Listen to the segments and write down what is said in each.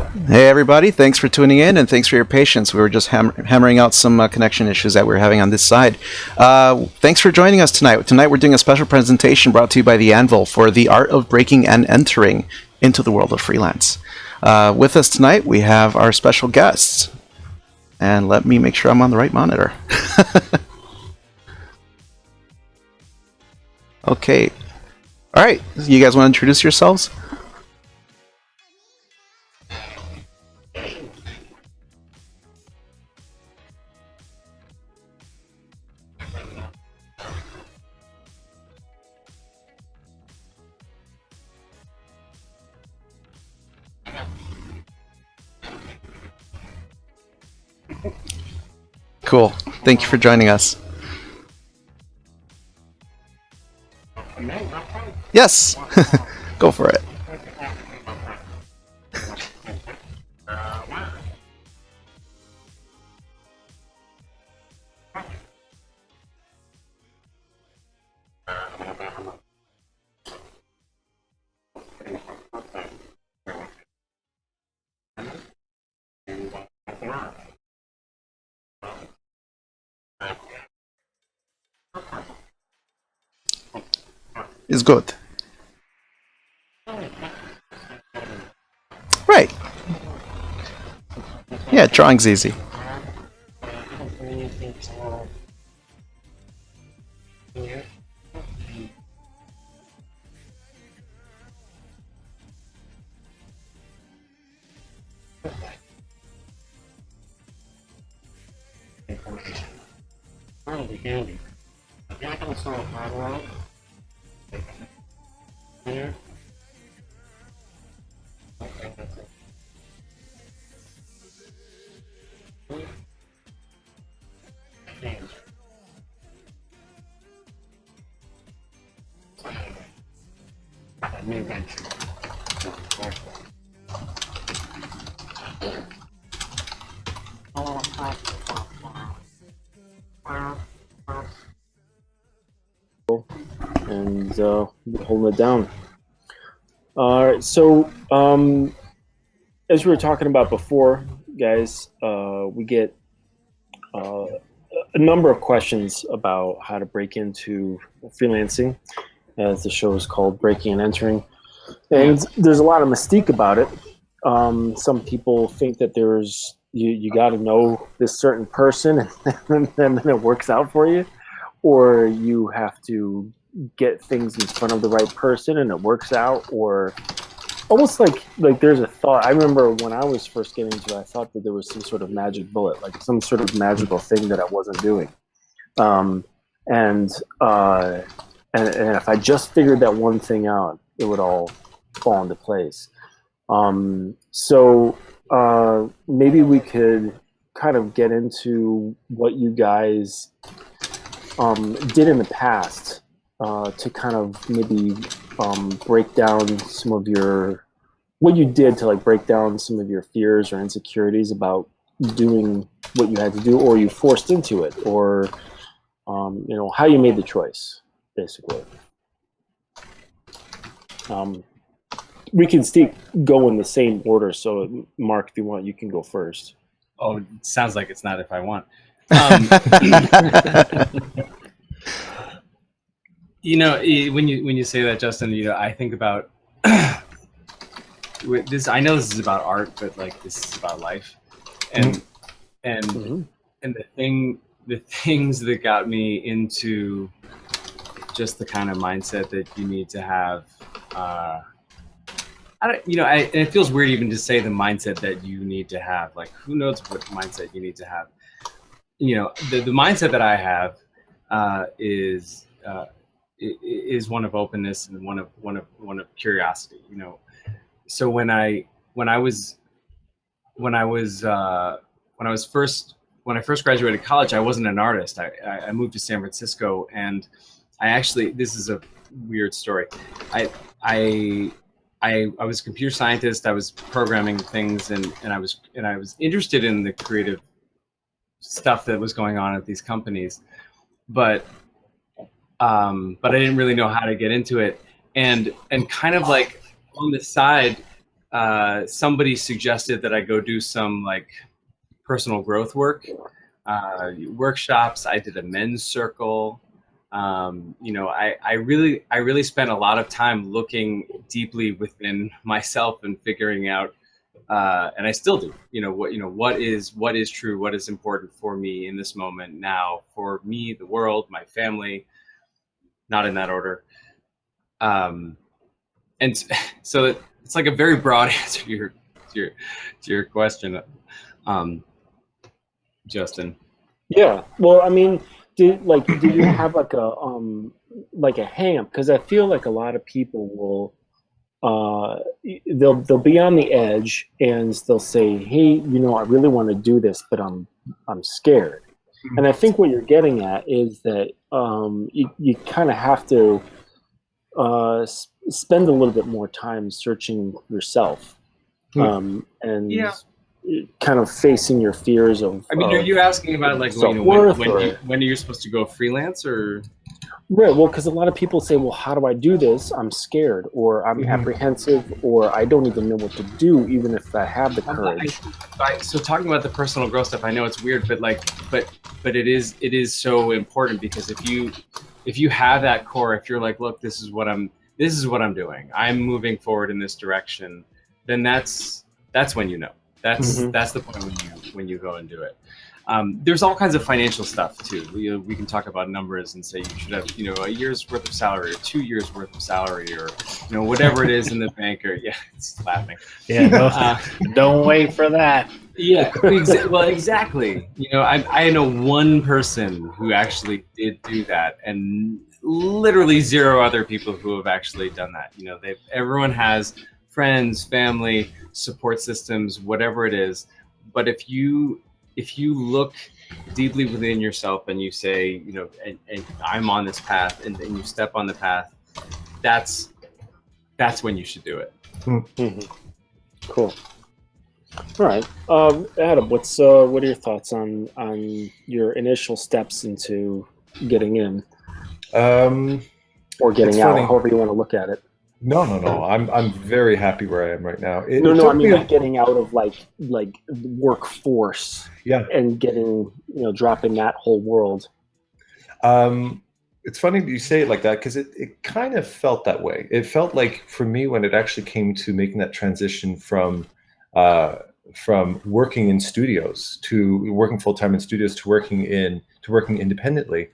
Hey everybody, thanks for tuning in and thanks for your patience. We were just hammering out some connection issues that we're having on this side. Thanks for joining us tonight. Tonight we're doing a special presentation brought to you by the Anvil for the art of breaking and entering into the world of freelance. With us tonight we have our special guests. And let me make sure I'm on the right monitor. Okay. All right, you guys want to introduce yourselves? Cool. Thank you for joining us. Yes. Go for it. It's good. Right. Yeah, drawing's easy. And holding it down. All right, so as we were talking about before, guys, we get a number of questions about how to break into freelancing, as the show is called Breaking and Entering. And there's a lot of mystique about it. Some people think that there's you got to know this certain person and then it works out for you, or you have to get things in front of the right person and it works out, or almost like there's a thought. I remember when I was first getting into it, I thought that there was some sort of magic bullet, like some sort of magical thing that I wasn't doing. And if I just figured that one thing out, it would all fall into place. So maybe we could kind of get into what you guys did in the past to kind of maybe break down some of what you did to like break down some of your fears or insecurities about doing what you had to do, or you forced into it, or how you made the choice, basically. We can go in the same order. So, Mark, if you want, you can go first. Oh, it sounds like it's not if I want. When you say that, Justin, I think about this. I know this is about art, but like this is about life, and the things that got me into just the kind of mindset that you need to have. And it feels weird even to say the mindset that you need to have. Like, who knows what mindset you need to have? The mindset that I have is one of openness and one of curiosity. So when I first graduated college, I wasn't an artist. I moved to San Francisco, and this is a weird story. I was a computer scientist. I was programming things, and I was interested in the creative stuff that was going on at these companies, but I didn't really know how to get into it. And kind of like on the side, somebody suggested that I go do some like personal growth work, workshops. I did a men's circle. I really spent a lot of time looking deeply within myself and figuring out, and I still do, what is true, what is important for me in this moment now, for me, the world, my family, not in that order. And so it's like a very broad answer to your question, Justin. Yeah. Well, I mean, do you have like a hang up? Because I feel like a lot of people will, they'll be on the edge and they'll say, hey, I really want to do this, but I'm scared. And I think what you're getting at is that you kind of have to spend a little bit more time searching yourself, and kind of facing your fears of. I mean, are you asking about like when you're supposed to go freelance or? Right. Well, because a lot of people say, well, how do I do this? I'm scared, or I'm apprehensive, or I don't even know what to do, even if I have the courage. So talking about the personal growth stuff, I know it's weird, but it is so important, because if you have that core, if you're like, look, this is what I'm doing, I'm moving forward in this direction, then that's when that's the point when you go and do it. There's all kinds of financial stuff too. We can talk about numbers and say you should have, a year's worth of salary or 2 years worth of salary, or, whatever it is in the bank, or it's laughing. Yeah. Don't wait for that. Yeah. Well, exactly. I know one person who actually did do that, and literally zero other people who have actually done that. Everyone has friends, family, support systems, whatever it is. But if you look deeply within yourself and you say, and I'm on this path, and you step on the path, that's when you should do it. Mm-hmm. Cool. All right, Adam, what are your thoughts on your initial steps into getting in, or getting out, however you want to look at it? No. I'm very happy where I am right now. I mean like getting out of like workforce. Yeah. And getting, dropping that whole world. It's funny that you say it like that, because it kind of felt that way. It felt like, for me, when it actually came to making that transition from working in studios to working full-time in studios to working independently,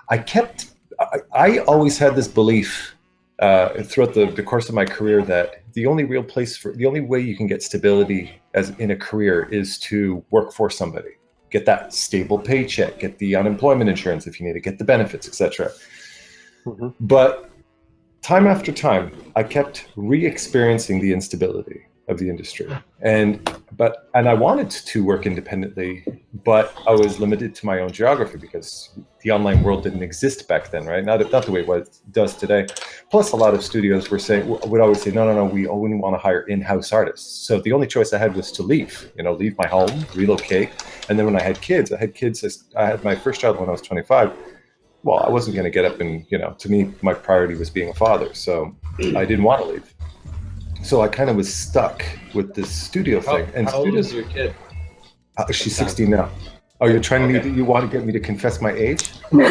I always had this belief throughout the course of my career that the only way you can get stability as in a career is to work for somebody, get that stable paycheck, get the unemployment insurance if you need to, get the benefits, etc. Mm-hmm. But time after time, I kept re-experiencing the instability of the industry, and I wanted to work independently, but I was limited to my own geography because the online world didn't exist back then, right? Not the way it does today. Plus, a lot of studios would always say, no, we only want to hire in-house artists. So the only choice I had was to leave my home, relocate. And then when I had kids, I had my first child when I was 25. Well, I wasn't going to get up and, to me, my priority was being a father. So I didn't want to leave. So I kind of was stuck with this studio thing. And how old is your kid? She's 16 now. Oh, you're trying to you want to get me to confess my age? No,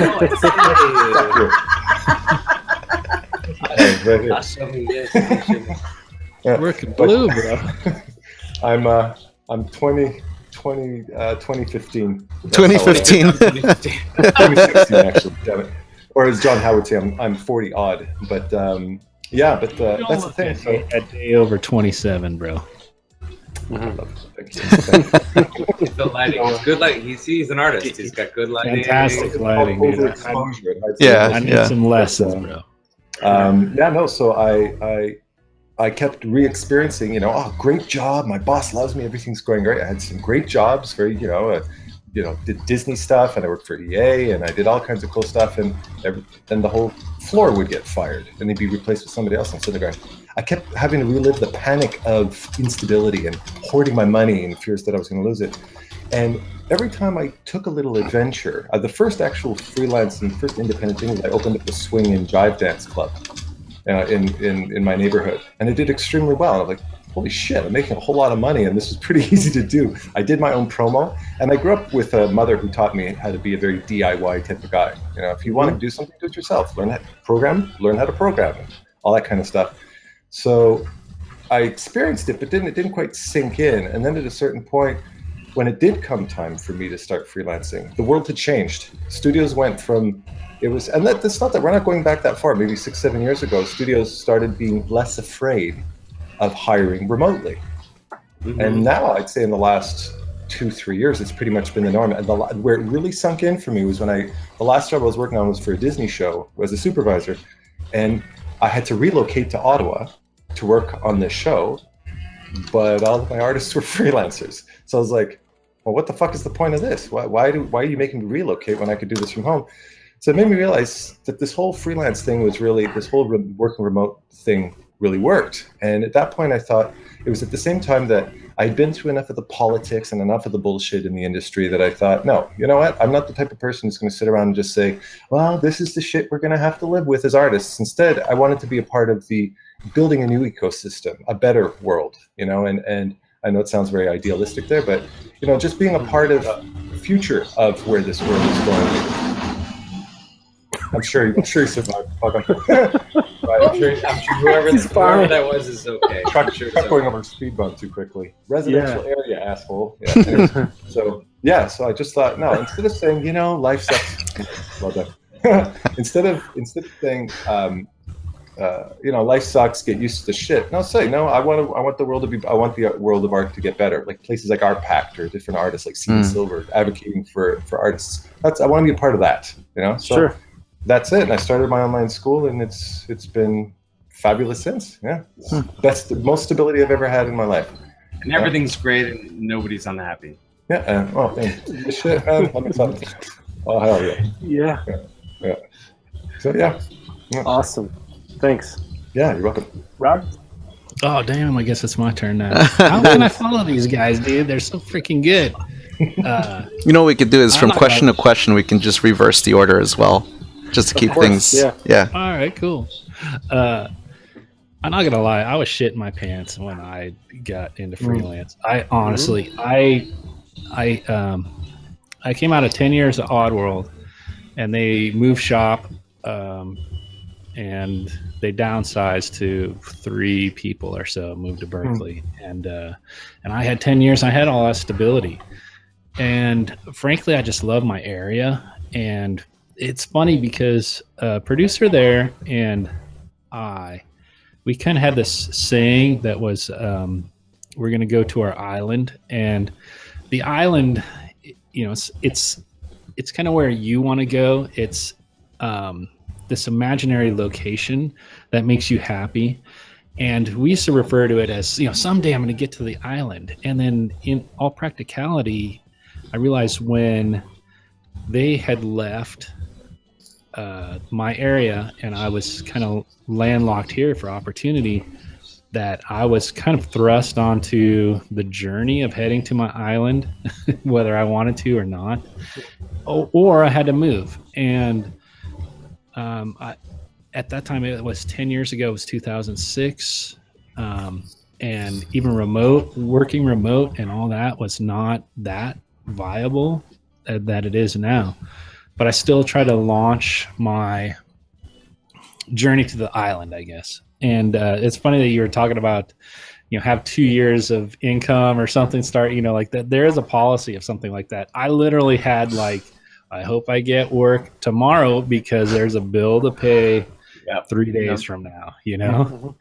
Working blue, bro. I'm 2015. 2015. 2016, actually. Damn it. Or as John Howard would say, I'm 40 odd. But that's the thing. So a day over 27, bro. Thank you. The lighting is good lighting. He's an artist. He's got good lighting. Fantastic lighting, dude. I need some lessons, bro. So I kept re-experiencing, great job. My boss loves me. Everything's going great. I had some great jobs, very, did Disney stuff, and I worked for EA, and I did all kinds of cool stuff. And then the whole floor would get fired, and they'd be replaced with somebody else. And so I kept having to relive the panic of instability and hoarding my money and fears that I was going to lose it. And every time I took a little adventure, the first actual freelance and first independent thing was I opened up a swing and jive dance club in my neighborhood, and it did extremely well. I'm like, holy shit, I'm making a whole lot of money, and this is pretty easy to do. I did my own promo, and I grew up with a mother who taught me how to be a very DIY type of guy. You know, if you want to do something, do it yourself. Learn how to program, and all that kind of stuff. So I experienced it, but it didn't quite sink in. And then at a certain point, when it did come time for me to start freelancing, the world had changed. Studios went from, and that's not that we're not going back that far, maybe 6-7 years ago, studios started being less afraid of hiring remotely. And now I'd say in the last 2-3 years, it's pretty much been the norm. And where it really sunk in for me was when the last job I was working on was for a Disney show as a supervisor. And I had to relocate to Ottawa to work on this show, but all of my artists were freelancers. So I was like, well, what the fuck is the point of this? Why are you making me relocate when I could do this from home? So it made me realize that this whole freelance thing was really, this whole working remote thing really worked. And at that point, I thought it was at the same time that I'd been through enough of the politics and enough of the bullshit in the industry that I thought, no, you know what? I'm not the type of person who's going to sit around and just say, well, this is the shit we're going to have to live with as artists. Instead, I wanted to be a part of the building a new ecosystem, a better world, you know, and I know it sounds very idealistic there, but, you know, just being a part of the future of where this world is going. I'm sure you survived. I'm sure whoever that was is okay. Truck going over a speed bump too quickly. Residential area, asshole. Yeah. Anyways, so I just thought, no, instead of saying, you know, life sucks. Well done. instead of saying, you know, life sucks, get used to the shit. No, say no. I want the world of art to get better. Like places like Art Pact or different artists like Sean Silver advocating for artists. I want to be a part of that. You know. So sure. That's it. And I started my online school, and it's been fabulous since. Yeah, that's the most stability I've ever had in my life. And everything's great, and nobody's unhappy. Yeah. Shit, man. Let me tell you. Oh hell yeah. Yeah. So yeah. Awesome. Thanks. Yeah, you're welcome. Rob? Oh, damn. I guess it's my turn now. How can I follow these guys, dude? They're so freaking good. You know what we could do is from question to question, we can just reverse the order as well, just to keep things. Yeah. All right, cool. I'm not going to lie. I was shitting my pants when I got into freelance. I honestly, I came out of 10 years of Oddworld, and they moved shop, and they downsized to 3 people or so, moved to Berkeley. And I had 10 years, I had all that stability. And frankly, I just love my area. And it's funny because a producer there and we kind of had this saying that was, we're going to go to our island. And the island, you know, it's kind of where you want to go. It's this imaginary location that makes you happy. And we used to refer to it as, you know, someday I'm going to get to the island. And then in all practicality, I realized when they had left my area and I was kind of landlocked here for opportunity, that I was kind of thrust onto the journey of heading to my island, whether I wanted to or not, or I had to move. And at that time, it was 10 years ago, it was 2006. And even working remote and all that was not that viable that it is now. But I still try to launch my journey to the island, I guess. And it's funny that you were talking about, you know, have 2 years of income or something, start, you know, like that. There is a policy of something like that. I literally had like, I hope I get work tomorrow because there's a bill to pay 3 days from now, you know?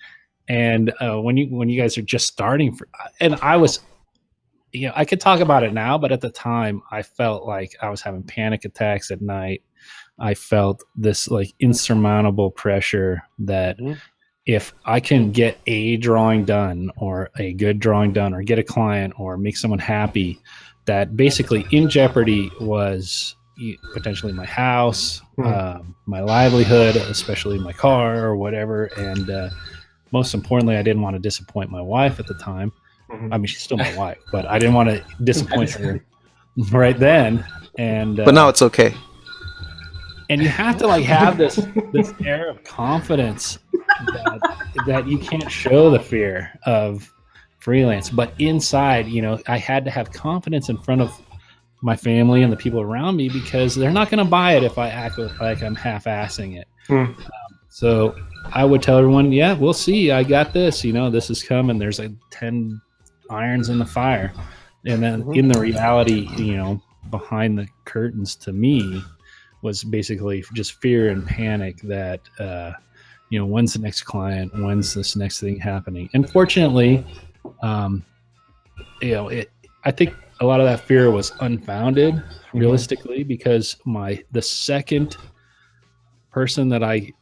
And when you guys are just starting and I was, you know, I could talk about it now, but at the time I felt like I was having panic attacks at night. I felt this like insurmountable pressure that if I can get a drawing done or a good drawing done or get a client or make someone happy, that basically in jeopardy was potentially my house, my livelihood, especially my car or whatever. And most importantly, I didn't want to disappoint my wife at the time. I mean, she's still my wife, but I didn't want to disappoint her right then. And but now it's okay. And you have to like have this air of confidence that you can't show the fear of freelance. But inside, I had to have confidence in front of my family and the people around me, because they're not going to buy it if I act like I'm half-assing it. So I would tell everyone, yeah, we'll see. I got this. This is coming. There's 10 irons in the fire. And then in the reality, behind the curtains to me was basically just fear and panic that, when's the next client? When's this next thing happening? And fortunately, I think a lot of that fear was unfounded, realistically, because the second person that I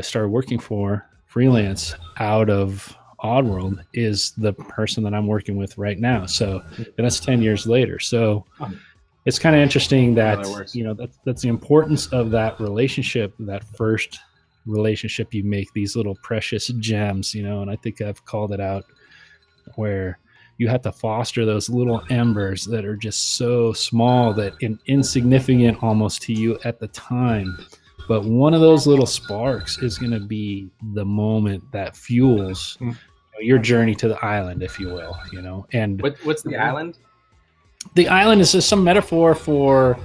started working for freelance out of Oddworld is the person that I'm working with right now. So that's 10 years later. So it's kind of interesting that, that's the importance of that relationship, that first relationship you make, these little precious gems, and I think I've called it out, where you have to foster those little embers that are just so small that insignificant almost to you at the time. But one of those little sparks is going to be the moment that fuels your journey to the island, if you will, And what's the island? The island is just some metaphor for,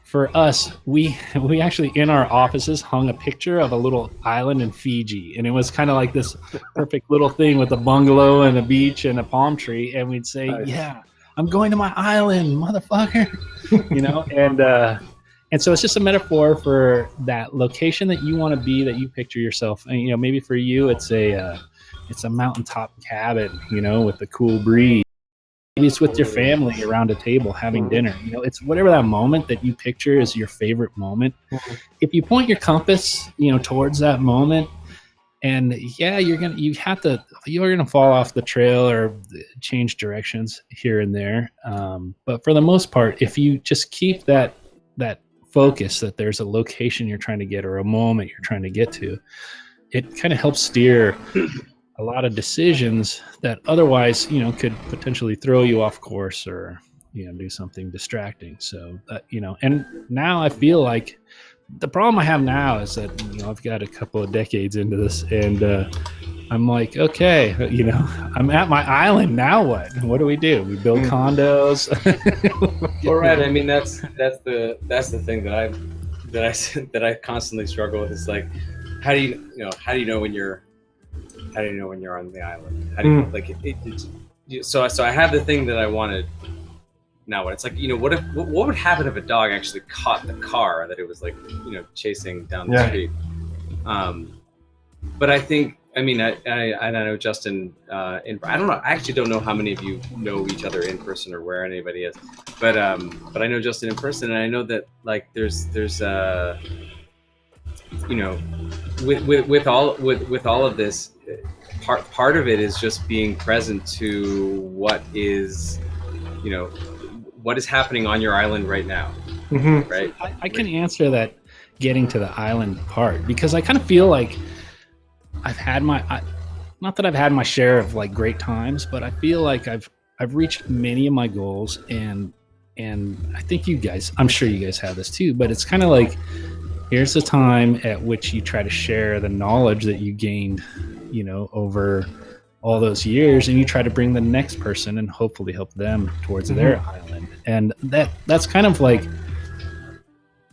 for us. We actually in our offices hung a picture of a little island in Fiji, and it was kind of like this perfect little thing with a bungalow and a beach and a palm tree, and we'd say, nice. Yeah, I'm going to my island, motherfucker, and so it's just a metaphor for that location that you want to be, that you picture yourself. And, maybe for you, it's a mountaintop cabin, with a cool breeze. Maybe it's with your family around a table having dinner. It's whatever that moment that you picture is your favorite moment. If you point your compass, towards that moment, and you're gonna fall off the trail or change directions here and there. But for the most part, if you just keep that focus, that there's a location you're trying to get or a moment you're trying to get to, it kind of helps steer a lot of decisions that otherwise, could potentially throw you off course or, do something distracting. So, and now I feel like the problem I have now is that, I've got a couple of decades into this, and I'm like, okay, I'm at my island. Now what? What do? We build condos. All right. I mean, that's the thing that I constantly struggle with. Is like, how do you know when you're on the island? How do you so I have the thing that I wanted. Now what? It's like, what would happen if a dog actually caught the car that it was chasing down the street? But I think, I know Justin. I don't know. I actually don't know how many of you know each other in person or where anybody is. But I know Justin in person, and I know that there's with all of this, part of it is just being present to what is happening on your island right now. Right. I can answer that getting to the island part, because I kind of feel like I've had not that I've had my share of great times, but I feel like I've reached many of my goals, and I think I'm sure you guys have this too, but it's kind of like, here's the time at which you try to share the knowledge that you gained, over all those years, and you try to bring the next person and hopefully help them towards their island. And that's kind of like,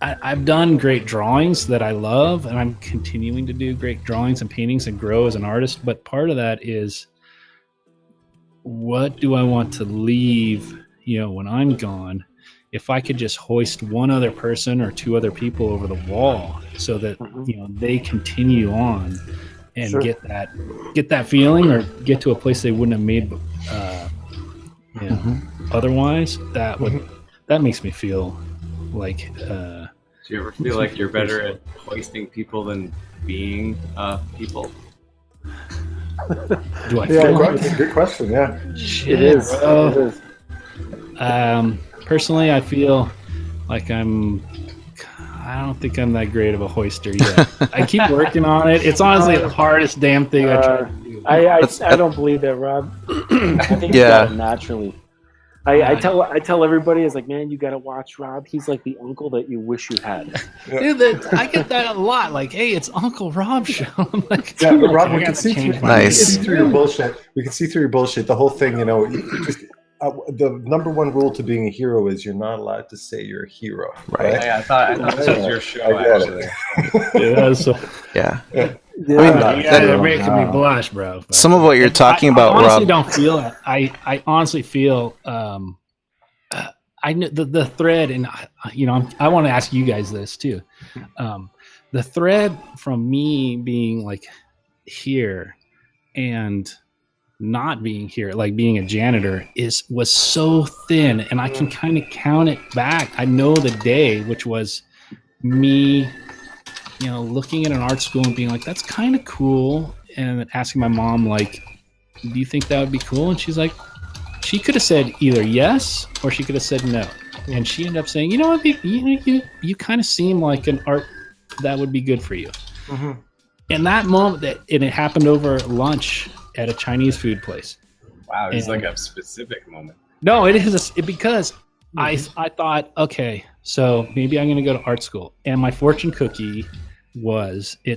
I've done great drawings that I love, and I'm continuing to do great drawings and paintings and grow as an artist. But part of that is, what do I want to leave, when I'm gone? If I could just hoist one other person or two other people over the wall, so that they continue on and get that feeling, or get to a place they wouldn't have made otherwise, that makes me feel like do you ever feel like you're better at hoisting people than being people? Do I feel good question. Yeah, it is. It is. Personally, I feel like I don't think I'm that great of a hoister yet. I keep working on it. It's honestly the hardest damn thing I try to do. I don't believe that, Rob. I think you got it naturally. I tell everybody, it's like, man, you gotta watch Rob. He's like the uncle that you wish you had. Dude, I get that a lot. Like, hey, it's Uncle Rob's show. I'm like, Yeah, dude, Rob, I we can gotta see change through, my Nice. we can see through your bullshit. We can see through your bullshit. The whole thing, the number one rule to being a hero is you're not allowed to say you're a hero. Right. I thought this was your show, I get actually. Yeah, so, Yeah. you're making me blush, bro. But Some of what you're talking I about, honestly Rob. don't feel it. I honestly feel I know the thread, and I want to ask you guys this too. The thread from me being like here and not being here, like being a janitor, was so thin, and I can kind of count it back. I know the day, which was me, looking at an art school and being like, that's kind of cool, and asking my mom, like, do you think that would be cool? And she's like, she could have said either yes or she could have said no, and she ended up saying, you know what, you kind of seem like an art that would be good for you. Mm-hmm. In that moment, and it happened over lunch at a Chinese food place. Wow, it's like a specific moment. No, it is because I thought, okay, so maybe I'm going to go to art school. And my fortune cookie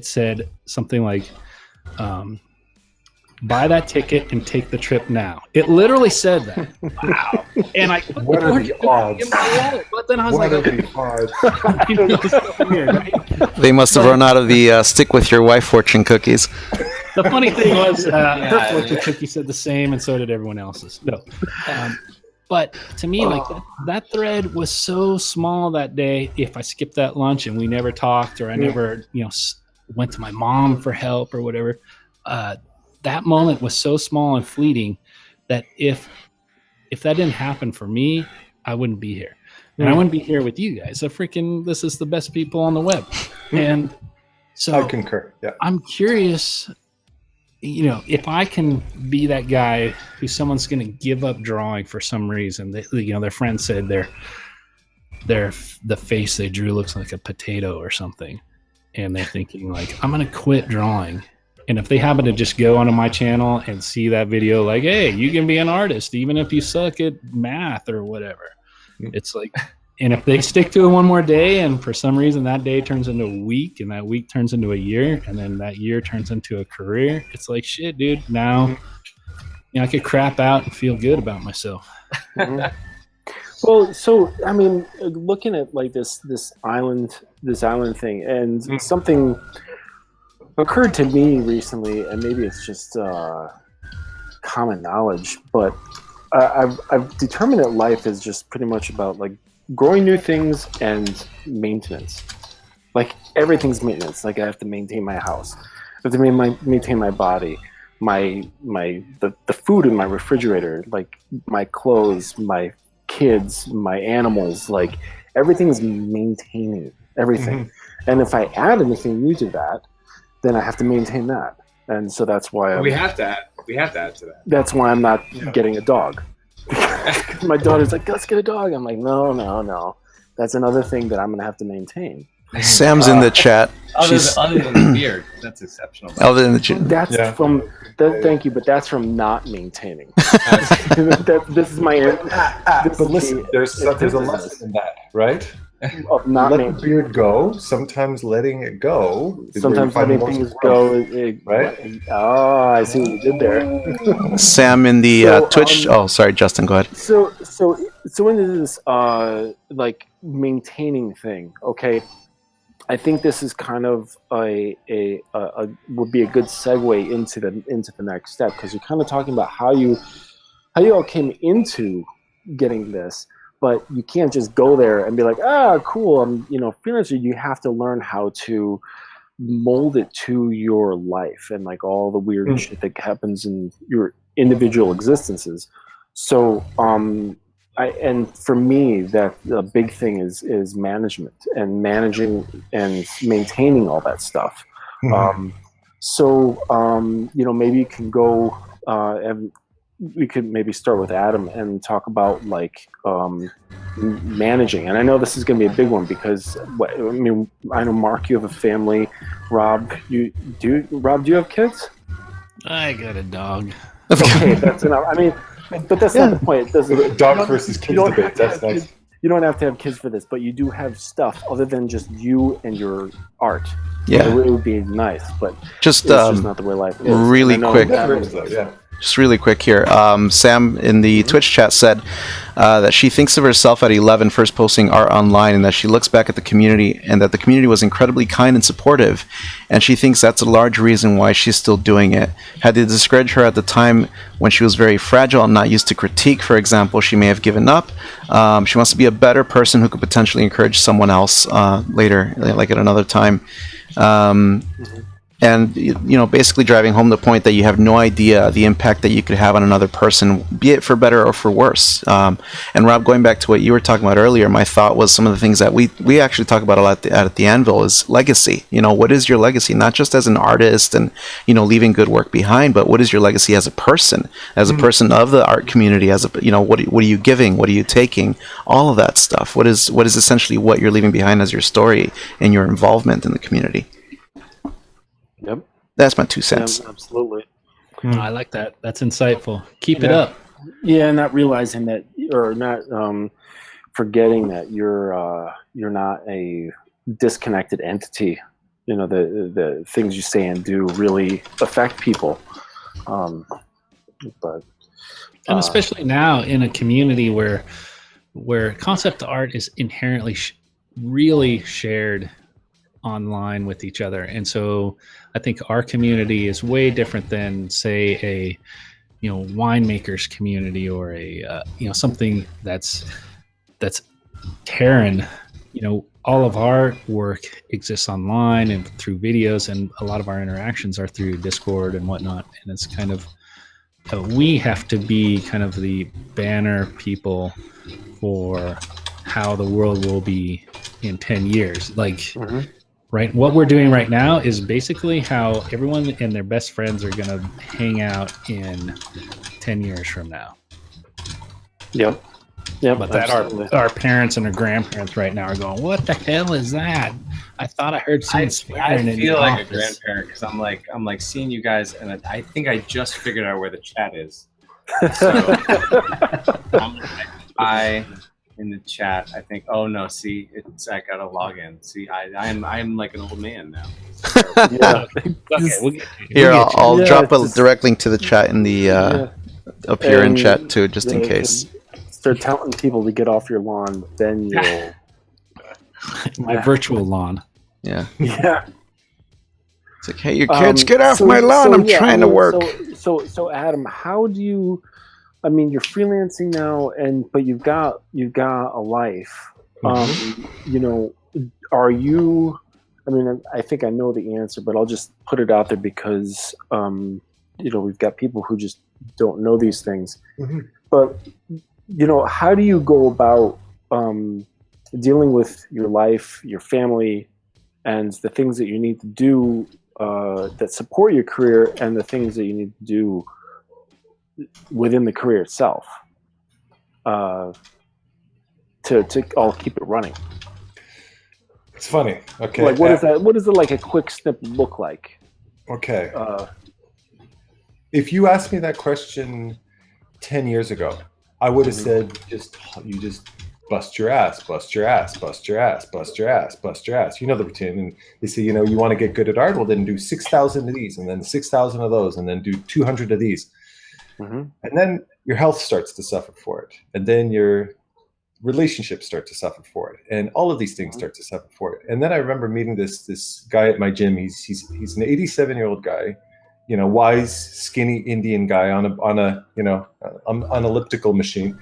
said something like, buy that ticket and take the trip now. It literally said that. Wow. And I put What the are fortune the cookie odds? in my wallet. But then I was What like, are okay. the odds? It's so weird, right? They must have run out of the stick with your wife fortune cookies. The funny thing was, her fortune cookie said the same, and so did everyone else's. No. But to me, like that thread was so small that day. If I skipped that lunch and we never talked, or I never, went to my mom for help or whatever, that moment was so small and fleeting that if that didn't happen for me, I wouldn't be here, and I wouldn't be here with you guys. This is the best people on the web, and so I concur. Yeah, I'm curious. If I can be that guy who someone's going to give up drawing for some reason, their friend said the face they drew looks like a potato or something, and they're thinking like, I'm going to quit drawing. And if they happen to just go onto my channel and see that video, like, hey, you can be an artist even if you suck at math or whatever. It's like, and if they stick to it one more day, and for some reason that day turns into a week, and that week turns into a year, and then that year turns into a career, it's like, shit, dude, now I could crap out and feel good about myself. Well, so I mean, looking at like this island thing, and something occurred to me recently, and maybe it's just common knowledge, but I've determined that life is just pretty much about like growing new things and maintenance. Like everything's maintenance. Like I have to maintain my house, I have to maintain my body, the food in my refrigerator, like my clothes, my kids, my animals. Like everything's maintaining everything. And if I add anything new to that, then I have to maintain that. And so that's why we have to add to that. That's why I'm not getting a dog. My daughter's like, let's get a dog. I'm like, no. That's another thing that I'm going to have to maintain. Sam's in the chat. Other than the beard, that's exceptional. Other than the chat. That's thank you, but that's from not maintaining. This is my. But listen, there's a lesson in that, right? Of not let the beard go. Sometimes letting it go. Sometimes letting things go. Right? Oh, I see what you did there. Sam in the Twitch. Oh, sorry, Justin. Go ahead. So into this like maintaining thing. Okay, I think this is kind of a would be a good segue into the next step, because you're kind of talking about how you all came into getting this. But you can't just go there and be like, cool, I'm freelancer. You have to learn how to mold it to your life and like all the weird shit that happens in your individual existences. So and for me, that the big thing is management and managing and maintaining all that stuff. So maybe you can go and we could maybe start with Adam and talk about like managing. And I know this is going to be a big one because I know Mark, you have a family. Rob, do you have kids? I got a dog. Okay, that's enough. I mean, But that's not the point. It doesn't. Dog versus kids debate. That's nice. You don't have to have kids for this, but you do have stuff other than just you and your art. Yeah. It would be nice, but Just it's just not the way life is. really And I know quick. that- Just really quick here. Sam in the Twitch chat said that she thinks of herself at 11 first posting art online, and that she looks back at the community and that the community was incredibly kind and supportive, and she thinks that's a large reason why she's still doing it. Had they discouraged her at the time when she was very fragile and not used to critique, for example, she may have given up. She wants to be a better person who could potentially encourage someone else later, like at another time. And, you know, basically driving home the point that you have no idea the impact that you could have on another person, be it for better or for worse. And Rob, going back to what you were talking about earlier, my thought was some of the things that we actually talk about a lot at the Anvil is legacy. You know, what is your legacy? Not just as an artist and, you know, leaving good work behind, but what is your legacy as a person of the art community, as a, you know, what are you giving? What are you taking? All of that stuff. What is essentially what you're leaving behind as your story and your involvement in the community? Yep. That's my 2 cents. Yeah, absolutely. I like that. That's insightful. Keep it up. Yeah, not realizing that, or not forgetting that you're not a disconnected entity. You know, the things you say and do really affect people. But And especially now in a community where concept art is inherently really shared online with each other, and so I think our community is way different than, say, a winemakers community or a something that's Terran. All of our work exists online and through videos, and a lot of our interactions are through Discord and whatnot. And it's kind of we have to be kind of the banner people for how the world will be in 10 years. Like, right, what we're doing right now is basically how everyone and their best friends are going to hang out in 10 years from now. Yep. But that our parents and our grandparents right now are going, what the hell is that? I thought I heard someone swearing. I feel like a grandparent because I'm like seeing you guys, and I think I just figured out where the chat is. So I in the chat, I think. Oh no! See, I got to log in. See, I'm like an old man now. Yeah. Okay, Here, I'll drop a direct link to the chat in the up here in chat too, just in case. Start telling people to get off your lawn, then you'll my virtual lawn. Yeah. Yeah. It's like, hey, you kids, get off my lawn! I'm trying to work. So Adam, how do you? I mean, you're freelancing now, but you've got a life. Are you? I mean, I think I know the answer, but I'll just put it out there because we've got people who just don't know these things. But how do you go about dealing with your life, your family, and the things that you need to do that support your career, and the things that you need to do within the career itself to all keep it running? It's funny. Okay. Like, what is that? What does like a quick snip look like? Okay. If you asked me that question 10 years ago, I would have said, you just bust your ass, bust your ass, bust your ass, bust your ass, bust your ass. You know the routine. And they say, you want to get good at art? Well, then do 6,000 of these, and then 6,000 of those, and then do 200 of these. And then your health starts to suffer for it. And then your relationships start to suffer for it. And all of these things start to suffer for it. And then I remember meeting this guy at my gym. He's an 87-year-old guy, wise, skinny Indian guy on an elliptical machine.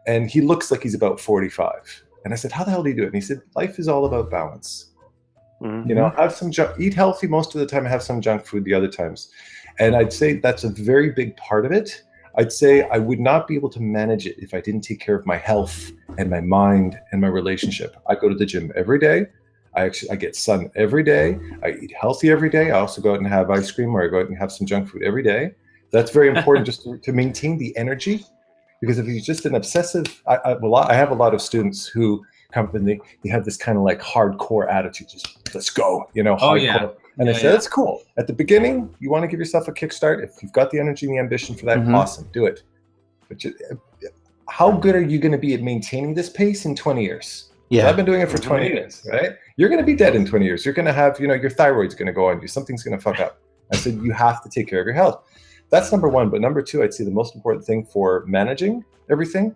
And he looks like he's about 45. And I said, how the hell do you do it? And he said, life is all about balance. Have some eat healthy most of the time, have some junk food the other times. And I'd say that's a very big part of it. I'd say I would not be able to manage it if I didn't take care of my health and my mind and my relationship. I go to the gym every day. I get sun every day. I eat healthy every day. I also go out and have ice cream, or I go out and have some junk food every day. That's very important just to maintain the energy. Because if you're just an obsessive, I have a lot of students who come up and they have this kind of like hardcore attitude, just let's go, hardcore. Yeah. And I say, that's cool. At the beginning, you want to give yourself a kickstart. If you've got the energy and the ambition for that, awesome, do it. which is, how good are you going to be at maintaining this pace in 20 years? Yeah. So I've been doing it for 20 years, right? You're going to be dead in 20 years. You're going to have, your thyroid's going to go on you. Something's going to fuck up. I said, you have to take care of your health. That's number one. But number two, I'd say the most important thing for managing everything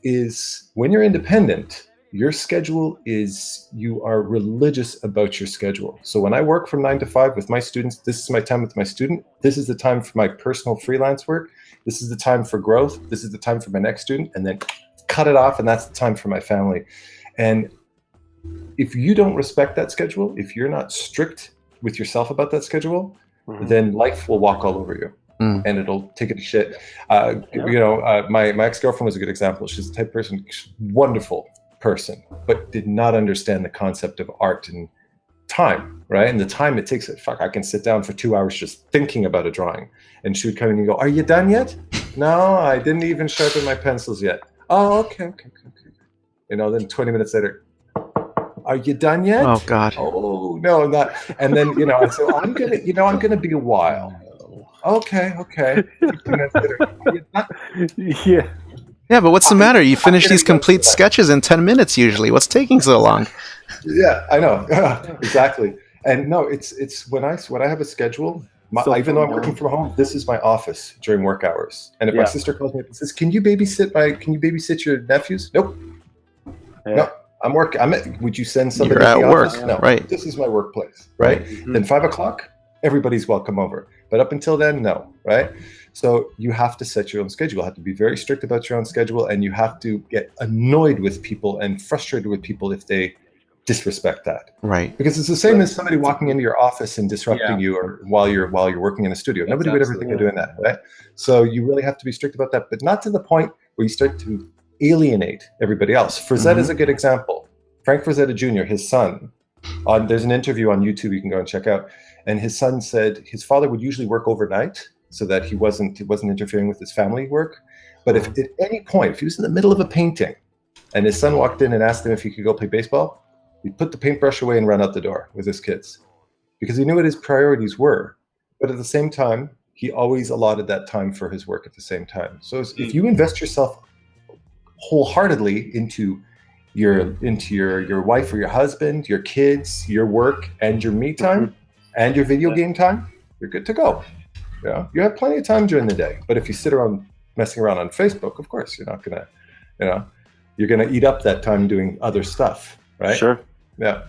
is when you're independent, your schedule is, you are religious about your schedule. So when I work from 9 to 5 with my students, this is my time with my student. This is the time for my personal freelance work. This is the time for growth. This is the time for my next student, and then cut it off. And that's the time for my family. And if you don't respect that schedule, if you're not strict with yourself about that schedule, then life will walk all over you. And it'll take it to shit. My ex-girlfriend was a good example. She's the type of person, wonderful person, but did not understand the concept of art and time, right? And the time it takes. I can sit down for 2 hours just thinking about a drawing. And she would come in and go, "Are you done yet?" "No, I didn't even sharpen my pencils yet." "Oh, okay. Then 20 minutes later, "Are you done yet?" Oh God. "Oh, no, not." And then, I said, I'm gonna be a while. Okay. 15 minutes later, "Are you done?" Yeah. Yeah, but what's the matter? You finish these complete sketches in 10 minutes usually. What's taking so long? Yeah, I know. Exactly. And no, it's when I have a schedule, even though I'm working from home, this is my office during work hours. And if my sister calls me up and says, "Can you babysit your nephews?" "Nope." Yeah. "No, I'm working. Would you send somebody You're to the at work. office?" "No, right. This is my workplace." Right? Then 5 o'clock, everybody's welcome over. But up until then, no, right? So you have to set your own schedule. You have to be very strict about your own schedule, and you have to get annoyed with people and frustrated with people if they disrespect that. Right. Because it's the same as somebody walking into your office and disrupting you, or while you're working in a studio. Nobody would ever think of doing that, right? So you really have to be strict about that, but not to the point where you start to alienate everybody else. Frazetta is a good example. Frank Frazetta Jr., his son, there's an interview on YouTube you can go and check out. And his son said his father would usually work overnight so that he wasn't interfering with his family work. But if at any point, if he was in the middle of a painting and his son walked in and asked him if he could go play baseball, he'd put the paintbrush away and run out the door with his kids, because he knew what his priorities were. But at the same time, he always allotted that time for his work at the same time. So if you invest yourself wholeheartedly into your wife or your husband, your kids, your work, and your me time, and your video game time, you're good to go. You have plenty of time during the day. But if you sit around messing around on Facebook, of course, you're not gonna, you're gonna eat up that time doing other stuff, right? Sure. Yeah.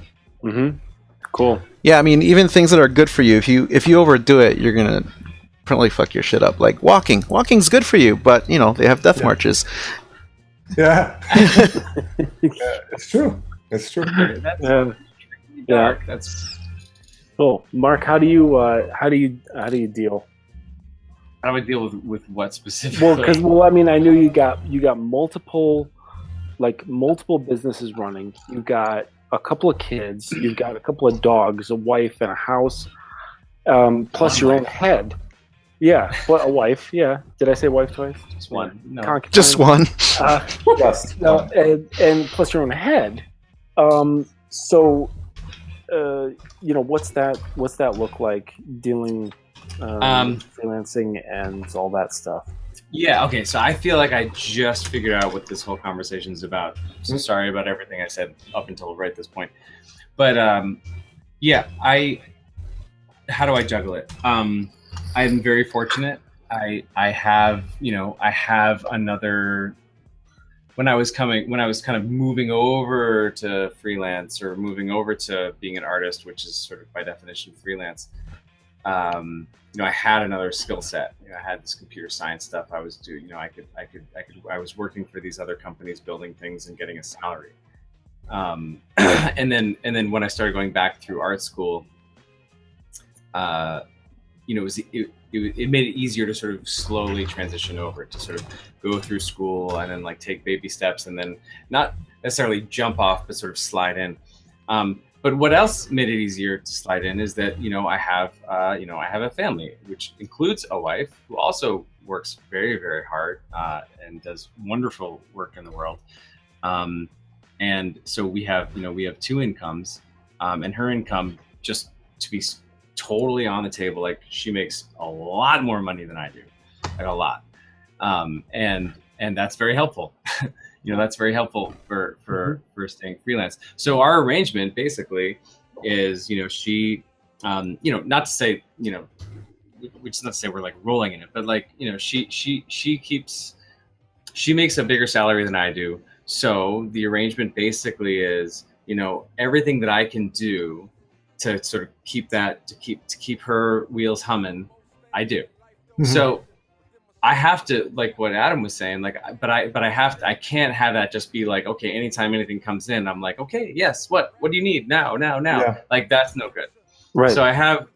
Cool. Yeah, I mean, even things that are good for you, if you overdo it, you're gonna probably fuck your shit up. Like walking. Walking's good for you, but they have death marches. Yeah. It's true. It's true. Yeah. That's cool. Mark, how do you deal? How do I deal with what specifically? I mean, I knew you got multiple businesses running. You've got a couple of kids. You've got a couple of dogs, a wife, and a house. Plus your own head. Yeah, a wife. Yeah. Did I say wife twice? Just one. No. Concubine. Just one. Yes. No, and plus your own head. So, what's that look like, dealing, freelancing and all that stuff? Yeah. Okay. So I feel like I just figured out what this whole conversation is about. So sorry about everything I said up until right this point. But how do I juggle it? I'm very fortunate. I have another. When I was kind of moving over to freelance, or moving over to being an artist, which is sort of by definition freelance, I had another skill set. I had this computer science stuff I was doing. I was working for these other companies, building things and getting a salary. And then when I started going back through art school, it made it easier to sort of slowly transition over, to sort of go through school and then take baby steps, and then not necessarily jump off, but sort of slide in. But what else made it easier to slide in is that I have a family, which includes a wife who also works very, very hard and does wonderful work in the world. And so we have two incomes, and her income, just to be totally on the table, she makes a lot more money than I do, a lot. And and that's very helpful. That's very helpful for staying freelance. So our arrangement basically is, she, not to say, which is not to say we're like rolling in it, but like, she makes a bigger salary than I do. So the arrangement basically is, everything that I can do to sort of keep her wheels humming, I do. Mm-hmm. So I have to, like what Adam was saying, like, but I can't have that just be like, okay, anytime anything comes in, I'm like, okay, yes, what do you need now? Yeah. Like, that's no good. Right. So I have,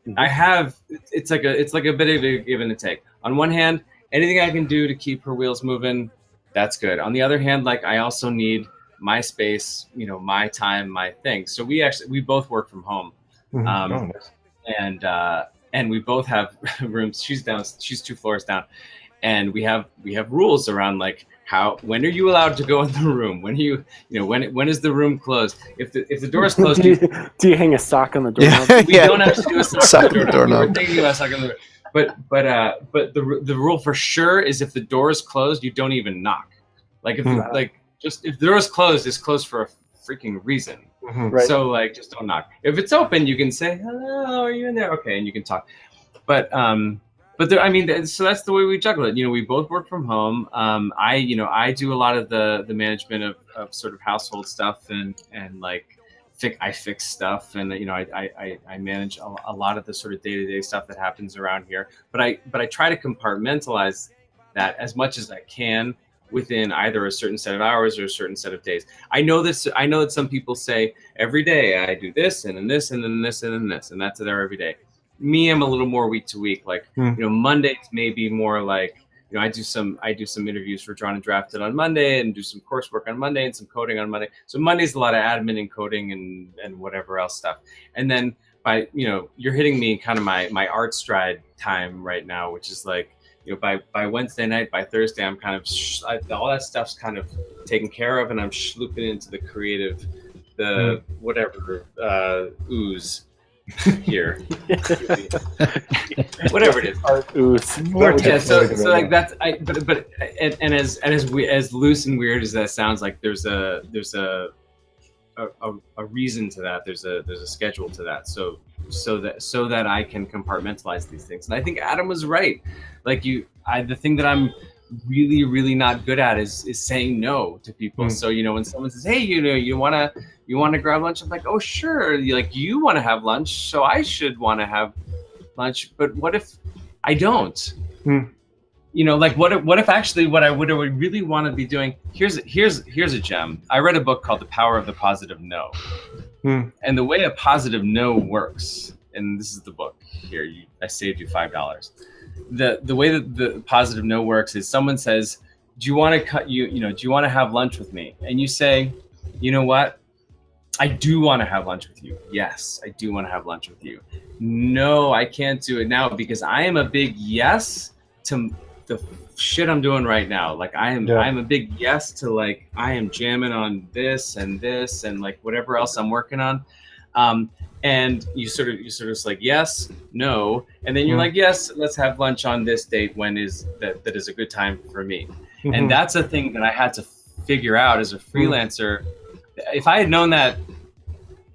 it's like a bit of a give and a take. On one hand, anything I can do to keep her wheels moving, that's good. On the other hand, like, I also need my space, my time, my thing. So we both work from home. Mm-hmm. And we both have rooms. She's 2 floors down, and we have rules around like when are you allowed to go in the room? When when is the room closed? If the door is closed, do you hang a sock on the door? Yeah. We don't have to do a sock on the door. We were thinking about a sock on the door. But the rule for sure is if the door is closed, you don't even knock. Like if the door is closed, it's closed for a freaking reason. Mm-hmm. Right. So like, just don't knock. If it's open, you can say, "Hello, are you in there?" Okay, and you can talk. But there, so that's the way we juggle it. We both work from home. I do a lot of the management of sort of household stuff and like I fix stuff, and I manage a lot of the sort of day-to-day stuff that happens around here. But I try to compartmentalize that as much as I can within either a certain set of hours or a certain set of days. I know that some people say every day I do this and then this and then this and then this, and that's there every day. Me, I'm a little more week to week. Like, Mondays may be more like, I do some interviews for Drawn and Drafted on Monday and do some coursework on Monday and some coding on Monday. So Monday's a lot of admin and coding and whatever else stuff. And then you're hitting me kind of my art stride time right now, which is like, by Wednesday night, by Thursday, I'm kind of all that stuff's kind of taken care of, and I'm looping into the creative, whatever ooze here, whatever it is, art ooze. Yeah, so like that's as loose and weird as that sounds, like there's a reason to that. There's a schedule to that. So that I can compartmentalize these things. And I think Adam was right. Like the thing that I'm really, really not good at is saying no to people. So, when someone says, hey, you want to grab lunch? I'm like, oh, sure. You want to have lunch, so I should want to have lunch. But what if I don't? What if actually what I would really want to be doing? Here's a gem. I read a book called The Power of the Positive No. And the way a positive no works, and this is the book here, I saved you $5. The way that the positive no works is someone says, do you want to have lunch with me? And you say, you know what? I do want to have lunch with you. Yes, I do want to have lunch with you. No, I can't do it now because I am a big yes to the shit I'm doing right now. Like I'm a big yes to like, I am jamming on this and like whatever else I'm working on. And you sort of like, yes, no. And then you're like, yes, let's have lunch on this date. When is that is a good time for me? And that's a thing that I had to figure out as a freelancer. If I had known that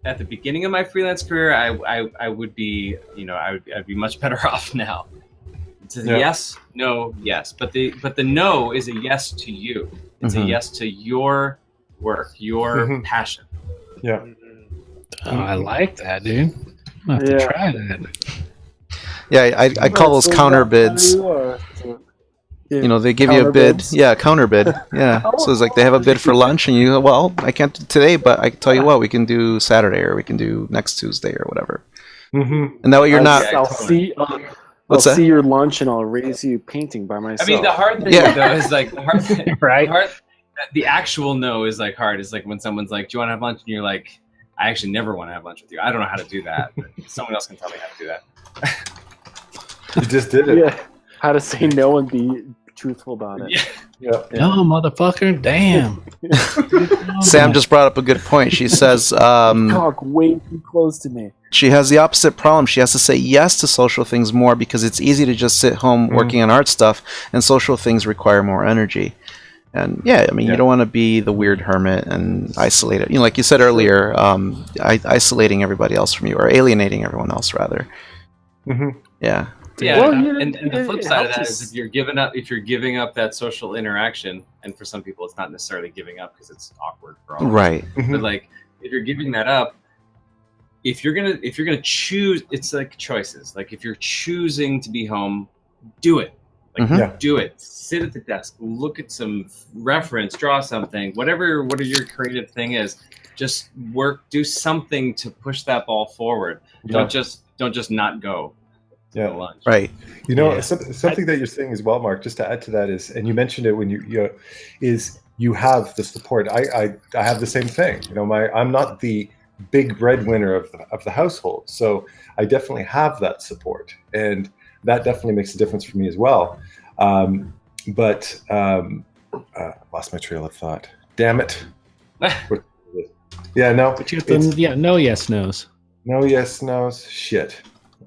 at the beginning of my freelance career, I would be, I'd be much better off now. It's a yes, no, yes. But the no is a yes to you. It's a yes to your work, your passion. Yeah. Oh, I like that, dude. I'm gonna have to try that. Yeah, I call those counter bids. They give you a bid. Bids? Yeah, counter bid. Yeah. So it's like they have a bid for lunch, and I can't do today, but I can tell you what, we can do Saturday, or we can do next Tuesday, or whatever. And that way you're not. I'll see your lunch, and I'll raise you painting by myself. I mean, the hard thing though is like the hard thing, right? The actual no is like hard. It's like when someone's like, "Do you want to have lunch?" and you're like, "I actually never want to have lunch with you. I don't know how to do that. But someone else can tell me how to do that." You just did it. Yeah. How to say no and be truthful about it. Yeah. No, motherfucker. Damn. Sam just brought up a good point. She says, talk way too close to me. She has the opposite problem. She has to say yes to social things more because it's easy to just sit home working on art stuff, and social things require more energy. And yeah, I mean, you don't want to be the weird hermit and isolate it. You know, like you said earlier, isolating everybody else from you, or alienating everyone else, rather. Mm-hmm. Yeah. Yeah, Well, and the flip side of that helps is if you're giving up that social interaction, and for some people it's not necessarily giving up because it's awkward for all. Right. But like if you're giving that up, if you're gonna choose, it's like choices. Like if you're choosing to be home, do it. Like do it. Sit at the desk, look at some reference, draw something, whatever your creative thing is. Just do something to push that ball forward. Don't just not go. Yeah, right. You know, something that you're saying as well, Mark. Just to add to that is, and you mentioned it when you have the support. I have the same thing. You know, I'm not the big breadwinner of the household, so I definitely have that support, and that definitely makes a difference for me as well. But lost my trail of thought. Damn it. Yeah, no. No yes nos. No yes nos. Shit.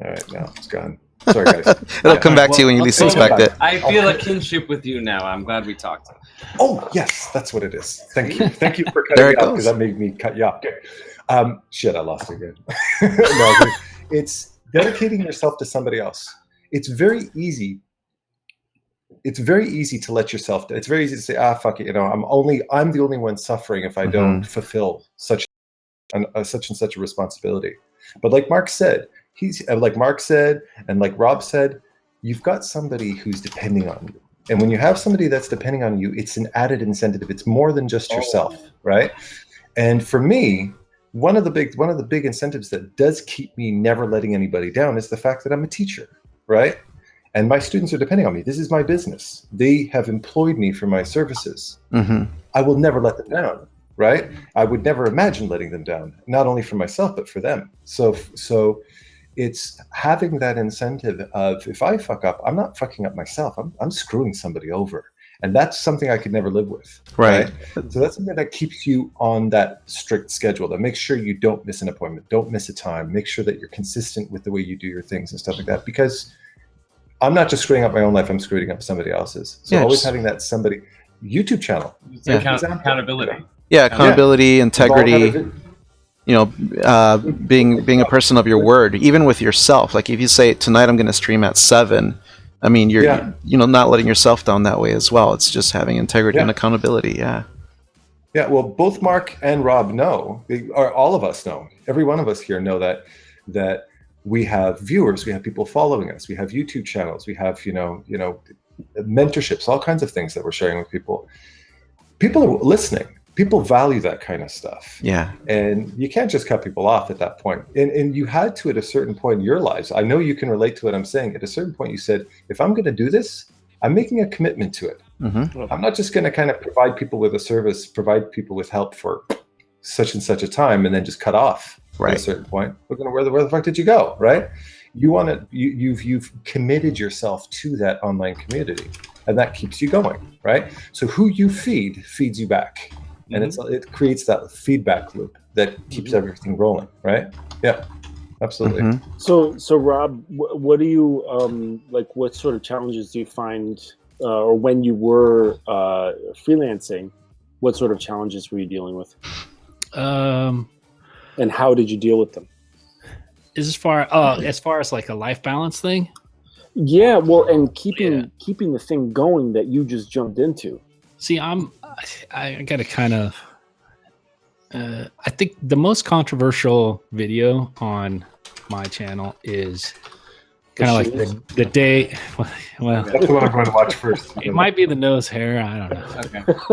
All right, now it's gone. Sorry, guys. It'll come back to you when you least expect it. I feel a kinship with you now. I'm glad we talked. Oh, yes, that's what it is. Thank you. Thank you for cutting it off, because that made me cut you off. Okay. Shit, I lost it again. No, it's dedicating yourself to somebody else. It's very easy. It's very easy to let yourself. It's very easy to say, fuck it. You know, I'm the only one suffering if I don't fulfill such and such a responsibility. But like Mark said, and like Rob said, you've got somebody who's depending on you. And when you have somebody that's depending on you, it's an added incentive. It's more than just yourself, right? And for me, one of the big incentives that does keep me never letting anybody down is the fact that I'm a teacher, right? And my students are depending on me. This is my business. They have employed me for my services. I will never let them down, right? I would never imagine letting them down, not only for myself, but for them. So it's having that incentive of, if I fuck up, I'm not fucking up myself. I'm screwing somebody over. And that's something I could never live with. Right. So that's something that keeps you on that strict schedule, that makes sure you don't miss an appointment, don't miss a time, make sure that you're consistent with the way you do your things and stuff like that. Because I'm not just screwing up my own life, I'm screwing up somebody else's. So always having that somebody, YouTube channel. Accountability. Yeah, accountability, integrity. You know, being a person of your word, even with yourself. Like if you say, tonight I'm going to stream at 7, I mean, you're not letting yourself down that way as well. It's just having integrity and accountability. Yeah. Yeah. Well, both Mark and Rob know, or all of us know, every one of us here know that we have viewers, we have people following us, we have YouTube channels, we have, you know, mentorships, all kinds of things that we're sharing with people. People are listening. People value that kind of stuff. Yeah. And you can't just cut people off at that point. And you had to at a certain point in your lives. I know you can relate to what I'm saying. At a certain point, you said, if I'm going to do this, I'm making a commitment to it. I'm not just going to kind of provide people with a service, provide people with help for such and such a time, and then just cut off at a certain point. We're going to, where the fuck did you go? Right. You want to, you've committed yourself to that online community, and that keeps you going. Right. So who you feeds you back. And it creates that feedback loop that keeps everything rolling, right? Yeah, absolutely. So Rob, what do you like? What sort of challenges do you find, or when you were freelancing, what sort of challenges were you dealing with? And how did you deal with them? As far as like a life balance thing? Yeah, well, and keeping the thing going that you just jumped into. See, I got to kind of, I think the most controversial video on my channel is kind of like the day. Well, that's the one I'm going to watch first. It might be the nose hair. I don't know.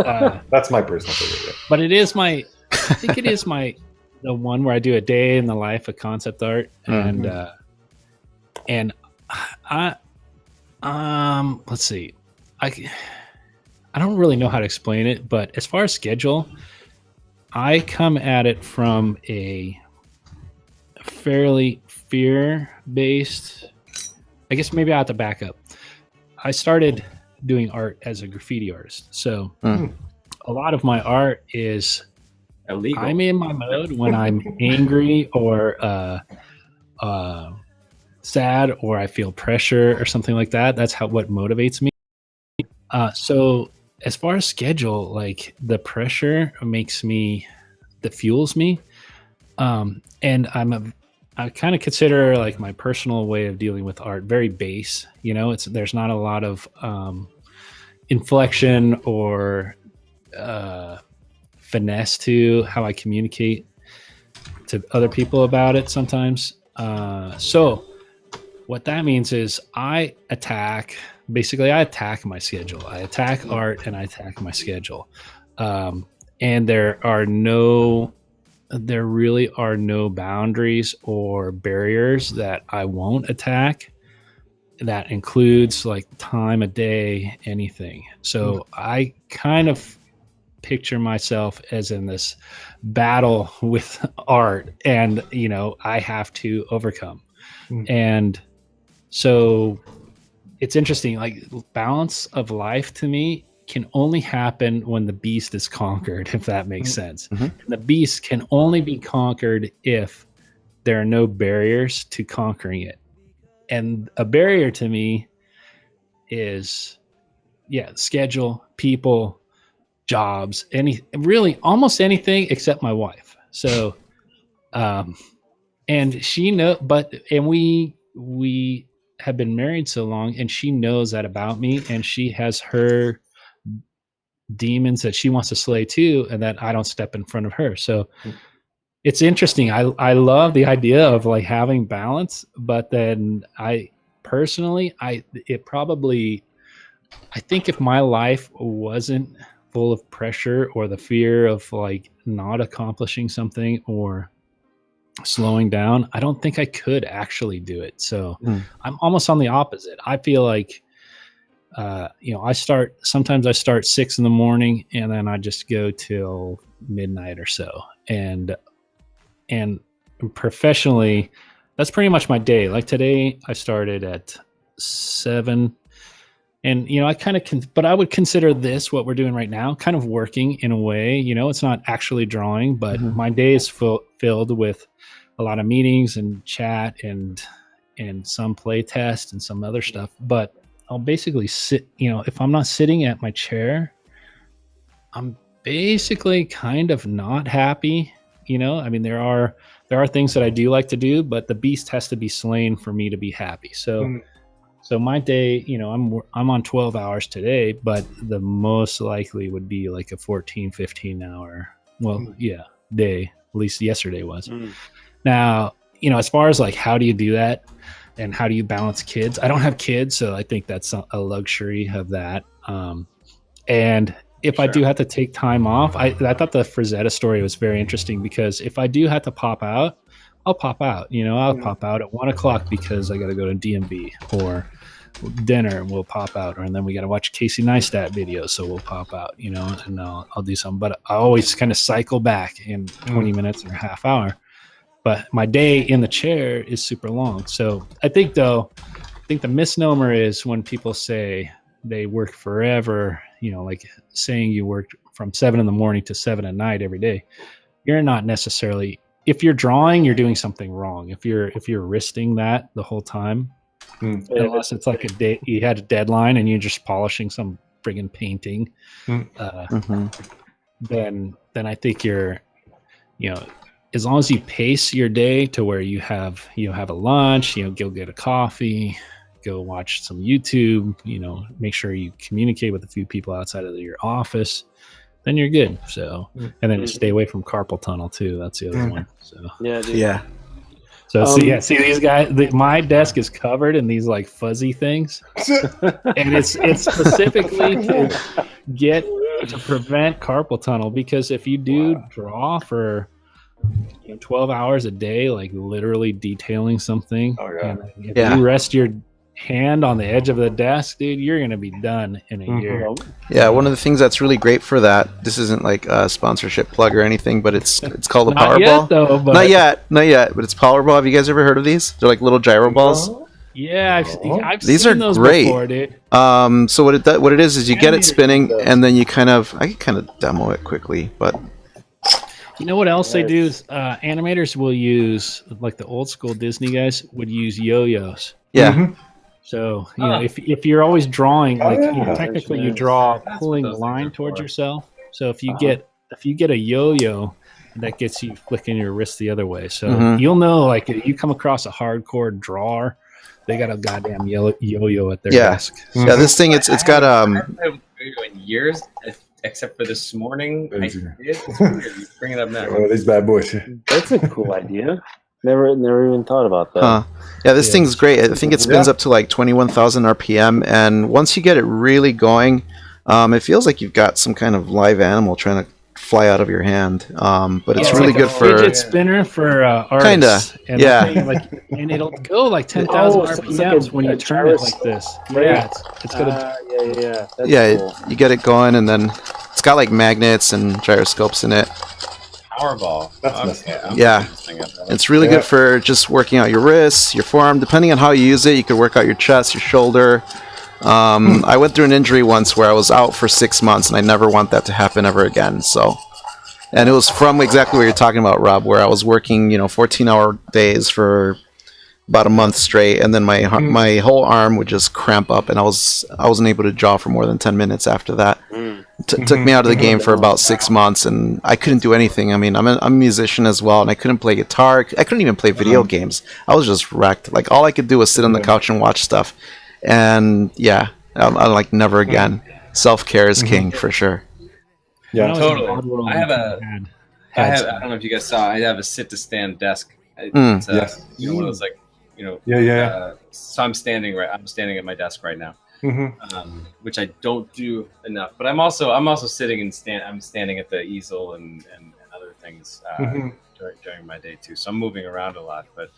Okay. That's my personal favorite. But it is I think it is the one where I do a day in the life of concept art. And I, let's see. I don't really know how to explain it, but as far as schedule, I come at it from a fairly fear-based, I guess maybe I have to back up. I started doing art as a graffiti artist. So a lot of my art is illegal. I'm in my mode when I'm angry or sad, or I feel pressure or something like that. That's what motivates me. So as far as schedule, like the pressure that fuels me. And I kind of consider like my personal way of dealing with art very base. There's not a lot of inflection or finesse to how I communicate to other people about it sometimes. So what that means is I attack my schedule. I attack art and I attack my schedule. And there really are no boundaries or barriers that I won't attack. That includes like time of day, anything. So I kind of picture myself as in this battle with art, and I have to overcome. And so it's interesting, like balance of life to me can only happen when the beast is conquered, if that makes sense. And the beast can only be conquered if there are no barriers to conquering it. And a barrier to me is schedule, people, jobs, really almost anything except my wife. So and she we have been married so long, and she knows that about me, and she has her demons that she wants to slay too, and that I don't step in front of her. So it's interesting. I love the idea of like having balance, but then I think if my life wasn't full of pressure or the fear of like not accomplishing something or slowing down, I don't think I could actually do it. So I'm almost on the opposite. I feel like sometimes I start 6 a.m. and then I just go till midnight or so. And professionally, that's pretty much my day. Like today I started at 7, and I kind of but I would consider this, what we're doing right now, kind of working in a way. It's not actually drawing, but my day is filled with a lot of meetings and chat and some play test and some other stuff. But I'll basically sit, if I'm not sitting at my chair, I'm basically kind of not happy. I mean, there are things that I do like to do, but the beast has to be slain for me to be happy. So my day, I'm on 12 hours today, but the most likely would be like a 14, 15 hour, day. At least yesterday was. Now, as far as like, how do you do that? And how do you balance kids? I don't have kids, so I think that's a luxury of that. And if I do have to take time off, I thought the Frazetta story was very interesting, because if I do have to pop out, I'll pop out. I'll pop out at 1:00 because I got to go to DMV, or dinner. We'll pop out, and then we got to watch Casey Neistat videos, so we'll pop out. And I'll do something. But I always kind of cycle back in 20 minutes or a half hour. But my day in the chair is super long. So I think the misnomer is when people say they work forever, like saying you work from 7 a.m. to 7 p.m. every day. You're not necessarily, if you're drawing, you're doing something wrong. If you're wristing that the whole time, unless it's like a day, you had a deadline and you're just polishing some friggin' painting, then I think you're, as long as you pace your day to where you have a lunch, go get a coffee, go watch some YouTube, make sure you communicate with a few people outside of your office, then you're good. So, and then stay away from carpal tunnel too. That's the other one. So Yeah. So see these guys. My desk is covered in these like fuzzy things, and it's specifically to prevent carpal tunnel, because if you do draw for 12 hours a day, like literally detailing something, and if you rest your hand on the edge of the desk, dude, you're gonna be done in a year. Yeah, one of the things that's really great for that, this isn't like a sponsorship plug or anything, but it's called a Powerball. Not yet, but it's Powerball. Have you guys ever heard of these? They're like little gyro balls. Yeah, I've these seen are those great before, dude. So what it is you get it spinning, and then I can kind of demo it quickly, but you know what else they do is animators will use, like the old school Disney guys would use yo-yos. Yeah. So if you're always drawing, like technically you draw That's what pulling the those line things are towards for. yourself. So if you get a yo-yo, that gets you flicking your wrist the other way. So you'll know, like, if you come across a hardcore drawer, they got a goddamn yo-yo at their desk. Yeah, this thing it's got I haven't played with yo-yo in years, except for this morning. It's weird. You bring it up now. Oh, these bad boys. That's a cool idea. Never even thought about that. Yeah, this thing's great. I think it spins up to like 21,000 RPM, and once you get it really going, it feels like you've got some kind of live animal trying to fly out of your hand. But it's really like good a for fidget spinner for artists. Kinda, And yeah. the thing, and it'll go like 10,000 so it's RPMs like when a you turn it gyroscope. like this. Right. Yeah, it's gonna. Yeah. That's yeah, cool. you get it going, and then it's got like magnets and gyroscopes in it. Powerball. Yeah. It's really good for just working out your wrists, your forearm. Depending on how you use it, you could work out your chest, your shoulder. I went through an injury once where I was out for 6 months, and I never want that to happen ever again. So, and it was from exactly what you're talking about, Rob, where I was working, 14-hour days for about a month straight, and then my whole arm would just cramp up, and I wasn't able to draw for more than 10 minutes after that. Took me out of the game for about 6 months, and I couldn't do anything. I mean, I'm a musician as well, and I couldn't play guitar. I couldn't even play video games. I was just wrecked. Like, all I could do was sit on the couch and watch stuff. And yeah, I'm like, never again. Self-care is king for sure. Yeah, Totally. I don't know if you guys saw. I have a sit-to-stand desk. It's one of those, like, so I'm standing at my desk right now, which I don't do enough. But I'm also sitting and I'm standing at the easel and other things during my day too. So I'm moving around a lot. But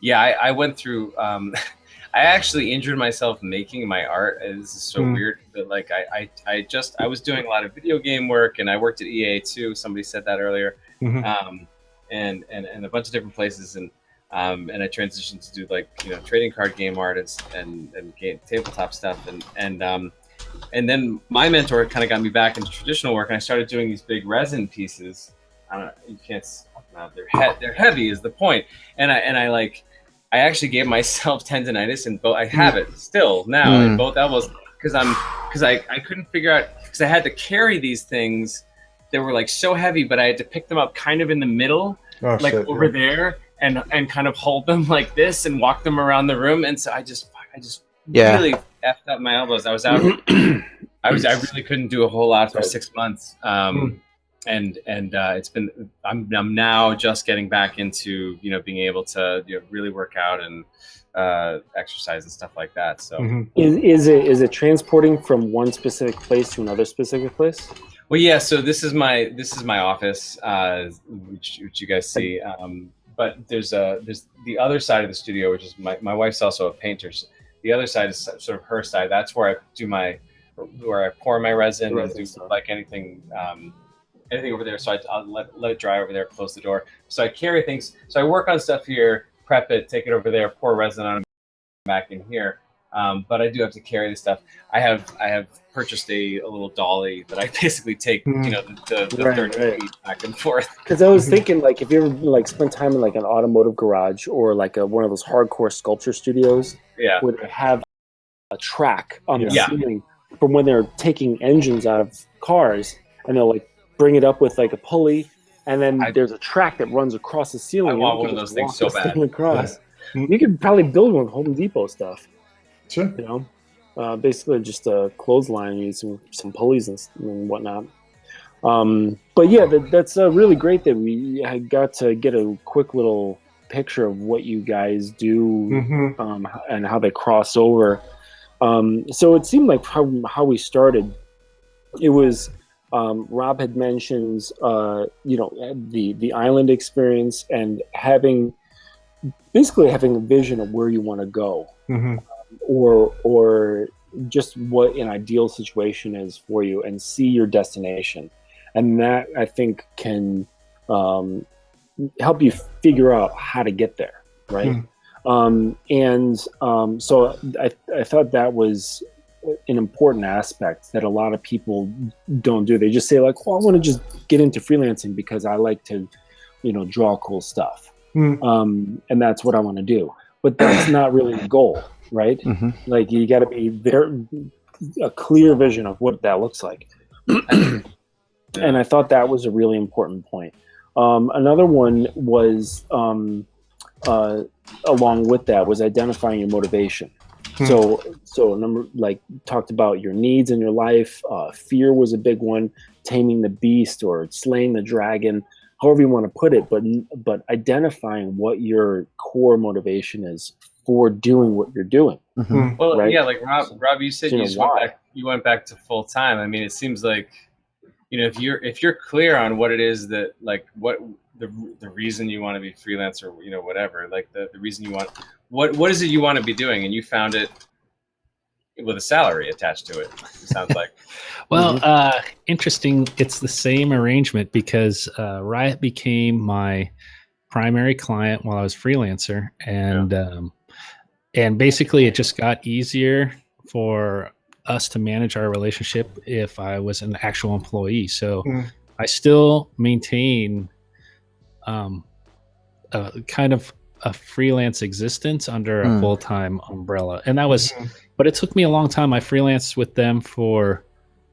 yeah, I went through. I actually injured myself making my art. This is so weird, but like I was doing a lot of video game work, and I worked at EA too. Somebody said that earlier, and a bunch of different places, and I transitioned to do, like, trading card game art and game tabletop stuff, and then my mentor kind of got me back into traditional work, and I started doing these big resin pieces. I don't know, you can't. They're heavy is the point, and I actually gave myself tendonitis in both. I have it still now in both elbows because I couldn't figure out, because I had to carry these things. They were like so heavy, but I had to pick them up kind of in the middle, over there, and kind of hold them like this and walk them around the room. And so I just really effed up my elbows. I was out. I really couldn't do a whole lot for 6 months. And it's been, I'm now just getting back into, being able to really work out and exercise and stuff like that. So is it transporting from one specific place to another specific place? Well, yeah. So this is my office, which you guys see. But there's the other side of the studio, which is my wife's also a painter. So the other side is sort of her side. That's where I do where I pour my resin and do like anything over there. So I'll let it dry over there, close the door. So I carry things. So I work on stuff here, prep it, take it over there, pour resin on it back in here. But I do have to carry the stuff. I have purchased a little dolly that I basically take, the 30 feet back and forth. Because I was thinking, like, if you ever like spend time in like an automotive garage or like one of those hardcore sculpture studios, where they have a track on the ceiling from when they're taking engines out of cars, and they'll like bring it up with like a pulley, and then there's a track that runs across the ceiling. I want one of those things so bad. Across. You could probably build one with Home Depot stuff. Sure. Basically just a clothesline, you need some pulleys and whatnot. But yeah, that's really great that we got to get a quick little picture of what you guys do, and how they cross over. So it seemed like how we started, it was Rob had mentioned the island experience and basically having a vision of where you want to go. Or just what an ideal situation is for you, and see your destination, and that I think can help you figure out how to get there, right? So I thought that was an important aspect that a lot of people don't do. They just say like, well, I want to just get into freelancing because I like to, draw cool stuff, and that's what I want to do. But that's not really the goal. right? Mm-hmm. Like you got to be a clear vision of what that looks like. And I thought that was a really important point. Another one was along with that was identifying your motivation. So talked about your needs in your life. Fear was a big one. Taming the beast or slaying the dragon, however you want to put it. But identifying what your core motivation is for doing what you're doing. Mm-hmm. Well, right? yeah, like Rob, you said So you just went back to full time. I mean, it seems like, if you're clear on what it is that, like, what the reason you want to be freelance or whatever, like the reason you want, what is it you want to be doing, and you found it with a salary attached to it. It sounds like. Well, interesting. It's the same arrangement because Riot became my primary client while I was freelancer, and basically it just got easier for us to manage our relationship if I was an actual employee. So I still maintain a kind of a freelance existence under a full-time umbrella. And that was, but it took me a long time. I freelanced with them for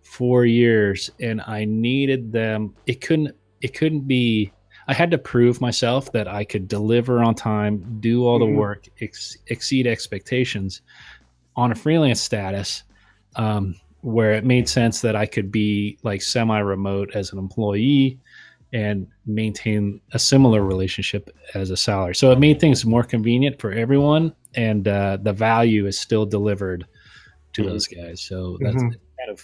4 years and I needed them. It couldn't be, I had to prove myself that I could deliver on time, do all the work, exceed expectations on a freelance status, where it made sense that I could be like semi-remote as an employee and maintain a similar relationship as a salary. So it made things more convenient for everyone, and the value is still delivered to those guys. So that's kind of,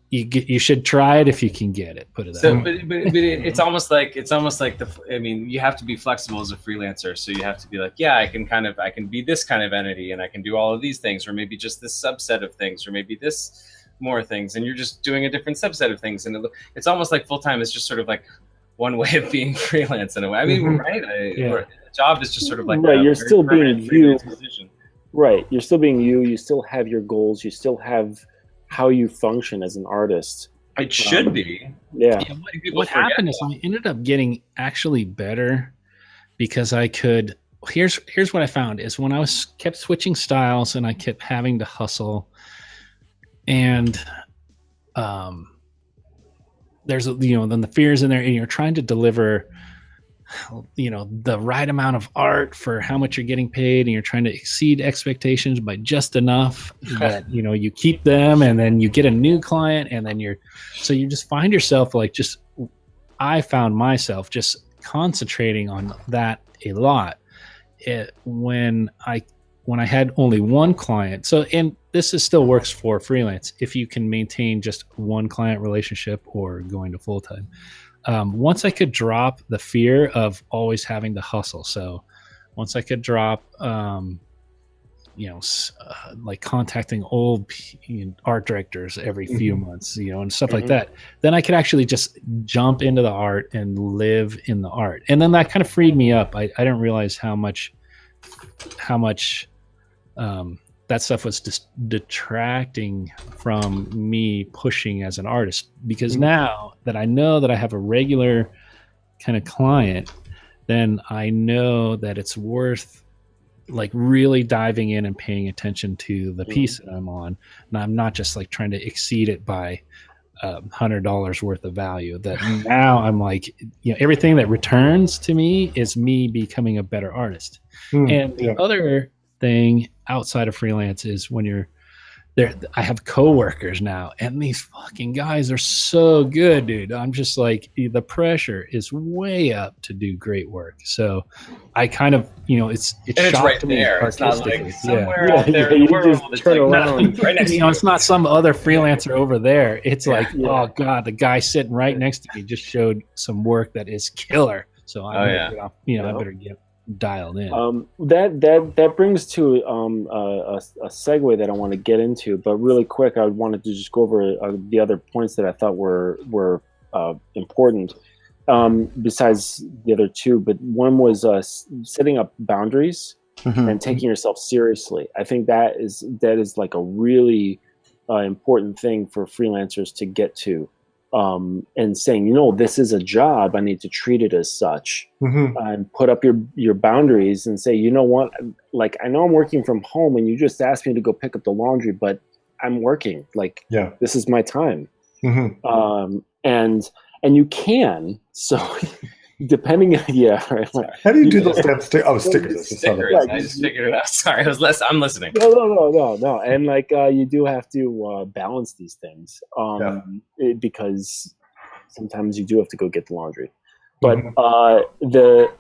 you should try it if you can get it. Put it that way. But it's almost like you have to be flexible as a freelancer. So you have to be like, yeah, I can be this kind of entity, and I can do all of these things, or maybe just this subset of things, or maybe this more things, and you're just doing a different subset of things. And it's almost like full time is just sort of like one way of being freelance in a way. I mean, right? A job is just sort of like you're still being you. Position. Right. You're still being you. You still have your goals. You still have how you function as an artist. It should be. Yeah. What happened is I ended up getting actually better because I could. Here's what I found is when I kept switching styles and I kept having to hustle, and there's then the fears in there, and you're trying to deliver the right amount of art for how much you're getting paid, and you're trying to exceed expectations by just enough that you keep them, and then you get a new client, and then you just find yourself I found myself just concentrating on that a lot when I had only one client. So, and this still works for freelance if you can maintain just one client relationship or going to full time. Once I could drop the fear of always having to hustle. So once I could drop, like contacting old art directors every few months, and stuff like that, then I could actually just jump into the art and live in the art. And then that kind of freed me up. I didn't realize how much that stuff was just detracting from me pushing as an artist, because now that I know that I have a regular kind of client, then I know that it's worth like really diving in and paying attention to the piece that I'm on. And I'm not just like trying to exceed it by $100 worth of value. That now I'm like, everything that returns to me is me becoming a better artist. And the other thing outside of freelance is when you're there, I have coworkers now, and these fucking guys are so good, dude. I'm just like, the pressure is way up to do great work. So I kind of, it's right to me there. It's not artistically. like somewhere out there in the world. It's turn like around. right next to it's not some other freelancer over there. It's oh God, the guy sitting right next to me just showed some work that is killer. So I better get dialed in. That brings to a segue that I want to get into, but really quick, I wanted to just go over the other points that I thought were important, besides the other two. But one was setting up boundaries and taking yourself seriously. I think that is like a really important thing for freelancers to get to. and saying, this is a job. I need to treat it as such, and put up your boundaries and say, you know what, like, I know I'm working from home and you just asked me to go pick up the laundry, but I'm working. Like, this is my time. And you can, so depending on, right. How do you do those damn stickers? Oh, stickers. Stickers. I just figured it out. Sorry, I'm listening. No. And like, you do have to balance these things, because sometimes you do have to go get the laundry. But the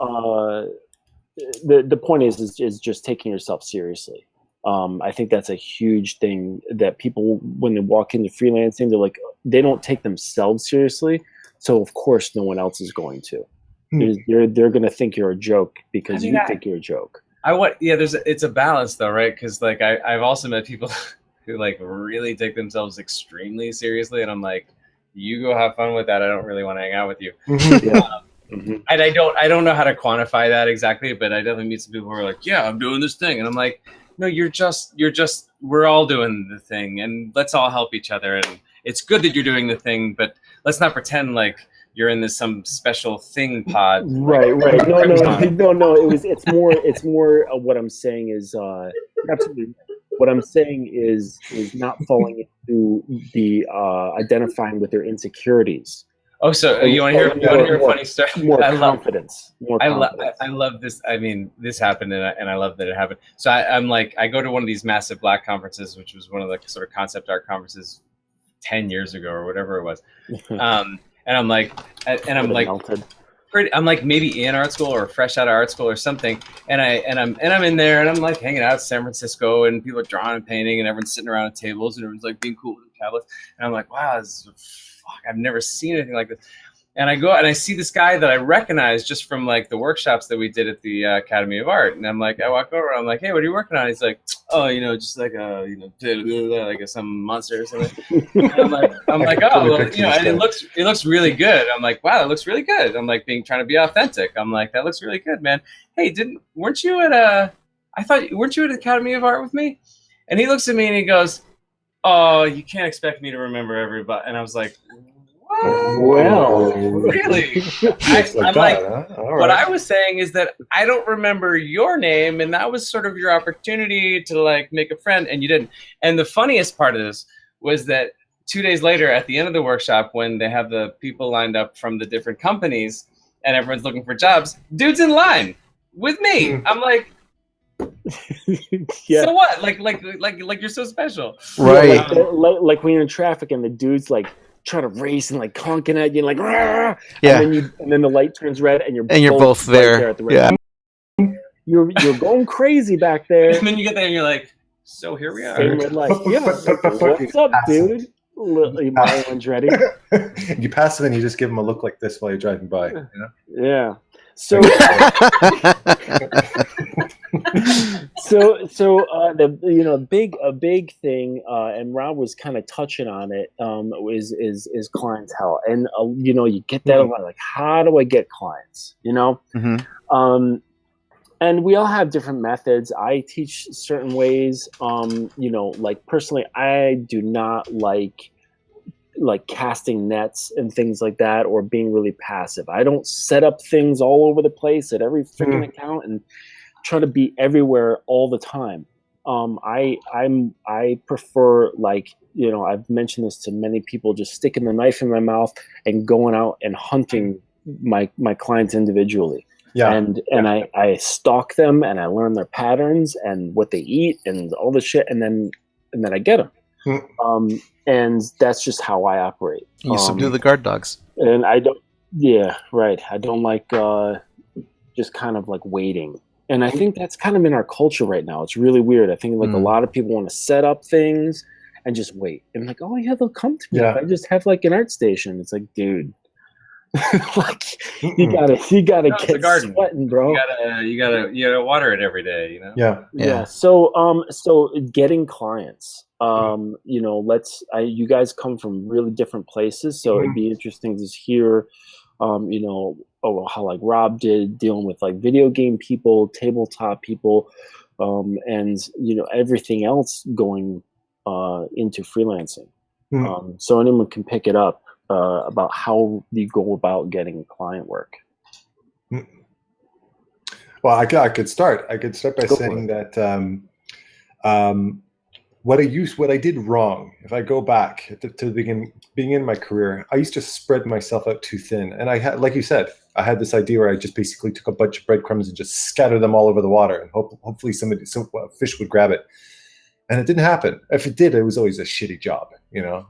point is just taking yourself seriously. I think that's a huge thing that people, when they walk into freelancing, they're like, they don't take themselves seriously. So of course, no one else is going to. They're going to think you're a joke because you think you're a joke. It's a balance though, right? Because like I've also met people who like really take themselves extremely seriously, and I'm like, you go have fun with that. I don't really want to hang out with you. And I don't know how to quantify that exactly, but I definitely meet some people who are like, yeah, I'm doing this thing, and I'm like, no, we're all doing the thing, and let's all help each other. And it's good that you're doing the thing, but let's not pretend like you're in some special thing pod. Right. No. It's more what I'm saying is, absolutely. What I'm saying is not falling into the identifying with their insecurities. Oh, so you want to hear a funny story? More confidence. I love this. I mean, this happened, and I love that it happened. So I'm like, I go to one of these massive Black conferences, which was one of the sort of concept art conferences 10 years ago or whatever it was. And I'm like, I'm like maybe in art school or fresh out of art school or something. And I'm in there, and I'm like hanging out in San Francisco, and people are drawing and painting, and everyone's sitting around at tables, and everyone's like being cool with the tablets. And I'm like, wow, I've never seen anything like this. And I go and I see this guy that I recognize just from like the workshops that we did at the Academy of Art. And I'm like, I walk over, I'm like, hey, what are you working on? He's like, oh, just like some monster or something. And I'm like, oh, well, and it looks really good. I'm like, wow, that looks really good. I'm like trying to be authentic. I'm like, that looks really good, man. Hey, weren't you at the Academy of Art with me? And he looks at me and he goes, oh, you can't expect me to remember everybody. And I was like, well, really? I'm like, what I was saying is that I don't remember your name, and that was sort of your opportunity to like make a friend, and you didn't. And the funniest part of this was that 2 days later, at the end of the workshop, when they have the people lined up from the different companies and everyone's looking for jobs, dude's in line with me. I'm like, so what? Like you're so special, right? Like when you're in traffic and the dude's like trying to race and like honking at you, like, Rah! And then the light turns red, and you're both there. Right there at the red. You're going crazy back there. And then you get there and you're like, so here we are. Same red light. What's up, dude? My one's ready. You pass him and you just give him a look like this while you're driving by. Yeah. So, a big thing, and Rob was kind of touching on it, is clientele, and you get that a lot. Like, how do I get clients? And we all have different methods. I teach certain ways. Like personally, I do not like casting nets and things like that, or being really passive. I don't set up things all over the place at every freaking account and try to be everywhere all the time. I prefer, like, I've mentioned this to many people, just sticking the knife in my mouth and going out and hunting my clients individually. Yeah. And I stalk them, and I learn their patterns and what they eat and all the shit, and then I get them. And that's just how I operate. You subdue the guard dogs. And I don't. Yeah, right. I don't like just kind of like waiting. And I think that's kind of in our culture right now. It's really weird. I think like a lot of people want to set up things and just wait. And like, oh yeah, they'll come to me. If I just have like an art station. It's like, dude, like you gotta get sweating, bro. You gotta water it every day. Yeah. So getting clients. You guys come from really different places, so it'd be interesting to hear, how like Rob did, dealing with like video game people, tabletop people, and everything else going into freelancing. So anyone can pick it up. about how you go about getting client work? Well, I could start. I could start by saying that what I did wrong. If I go back to the beginning of my career, I used to spread myself out too thin, and I had, like you said, I had this idea where I just basically took a bunch of breadcrumbs and just scattered them all over the water, and hopefully a fish would grab it. And it didn't happen. If it did, it was always a shitty job,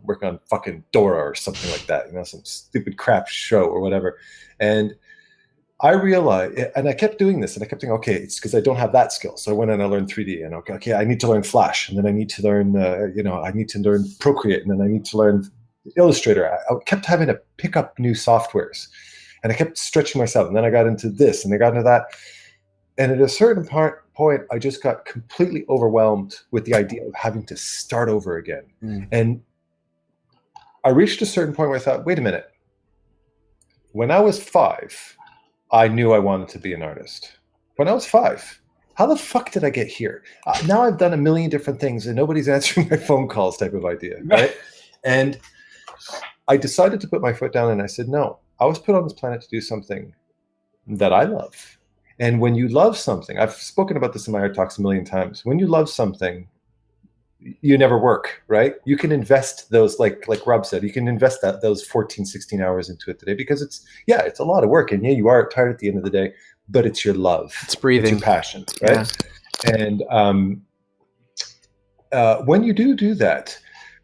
working on fucking Dora or something like that, some stupid crap show or whatever. And I realized, and I kept doing this, and I kept thinking, okay, it's because I don't have that skill. So I went and I learned 3D, and okay, I need to learn Flash, and then I need to learn, I need to learn Procreate, and then I need to learn Illustrator. I kept having to pick up new softwares, and I kept stretching myself, and then I got into this, and I got into that. And at a certain point, I just got completely overwhelmed with the idea of having to start over again. And I reached a certain point where I thought, wait a minute. When I was 5, I knew I wanted to be an artist. When I was 5, how the fuck did I get here? Now I've done a million different things and nobody's answering my phone calls type of idea, right? And I decided to put my foot down and I said, no, I was put on this planet to do something that I love. And when you love something, I've spoken about this in my art talks a million times. When you love something, you never work, right? You can invest those, like Rob said, you can invest those 14, 16 hours into it today because it's a lot of work. And yeah, you are tired at the end of the day, but it's your love. It's breathing. It's your passion, right? Yeah. And when you do that,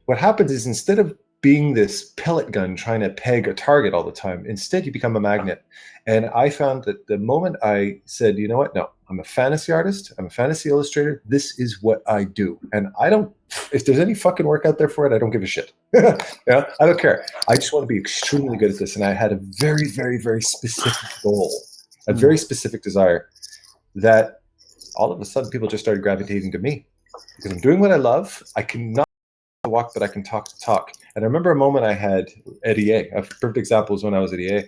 what happens is instead of being this pellet gun trying to peg a target all the time, instead you become a magnet. And I found that the moment I said, you know what, no, I'm a fantasy artist, I'm a fantasy illustrator, this is what I do. And if there's any fucking work out there for it, I don't give a shit. I don't care. I just want to be extremely good at this. And I had a very, very, very specific goal, a very specific desire that all of a sudden people just started gravitating to me because I'm doing what I love. I cannot walk, but I can talk the talk. And I remember a moment I had at EA. A perfect example was when I was at EA.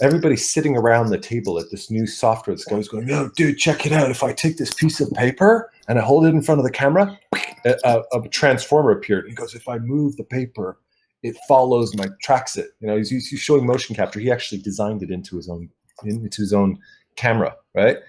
Everybody's sitting around the table at this new software. This guy was going, "Yo, dude, check it out. If I take this piece of paper and I hold it in front of the camera, a transformer appeared." He goes, "If I move the paper, it follows tracks it." He's showing motion capture. He actually designed it into his own camera, right?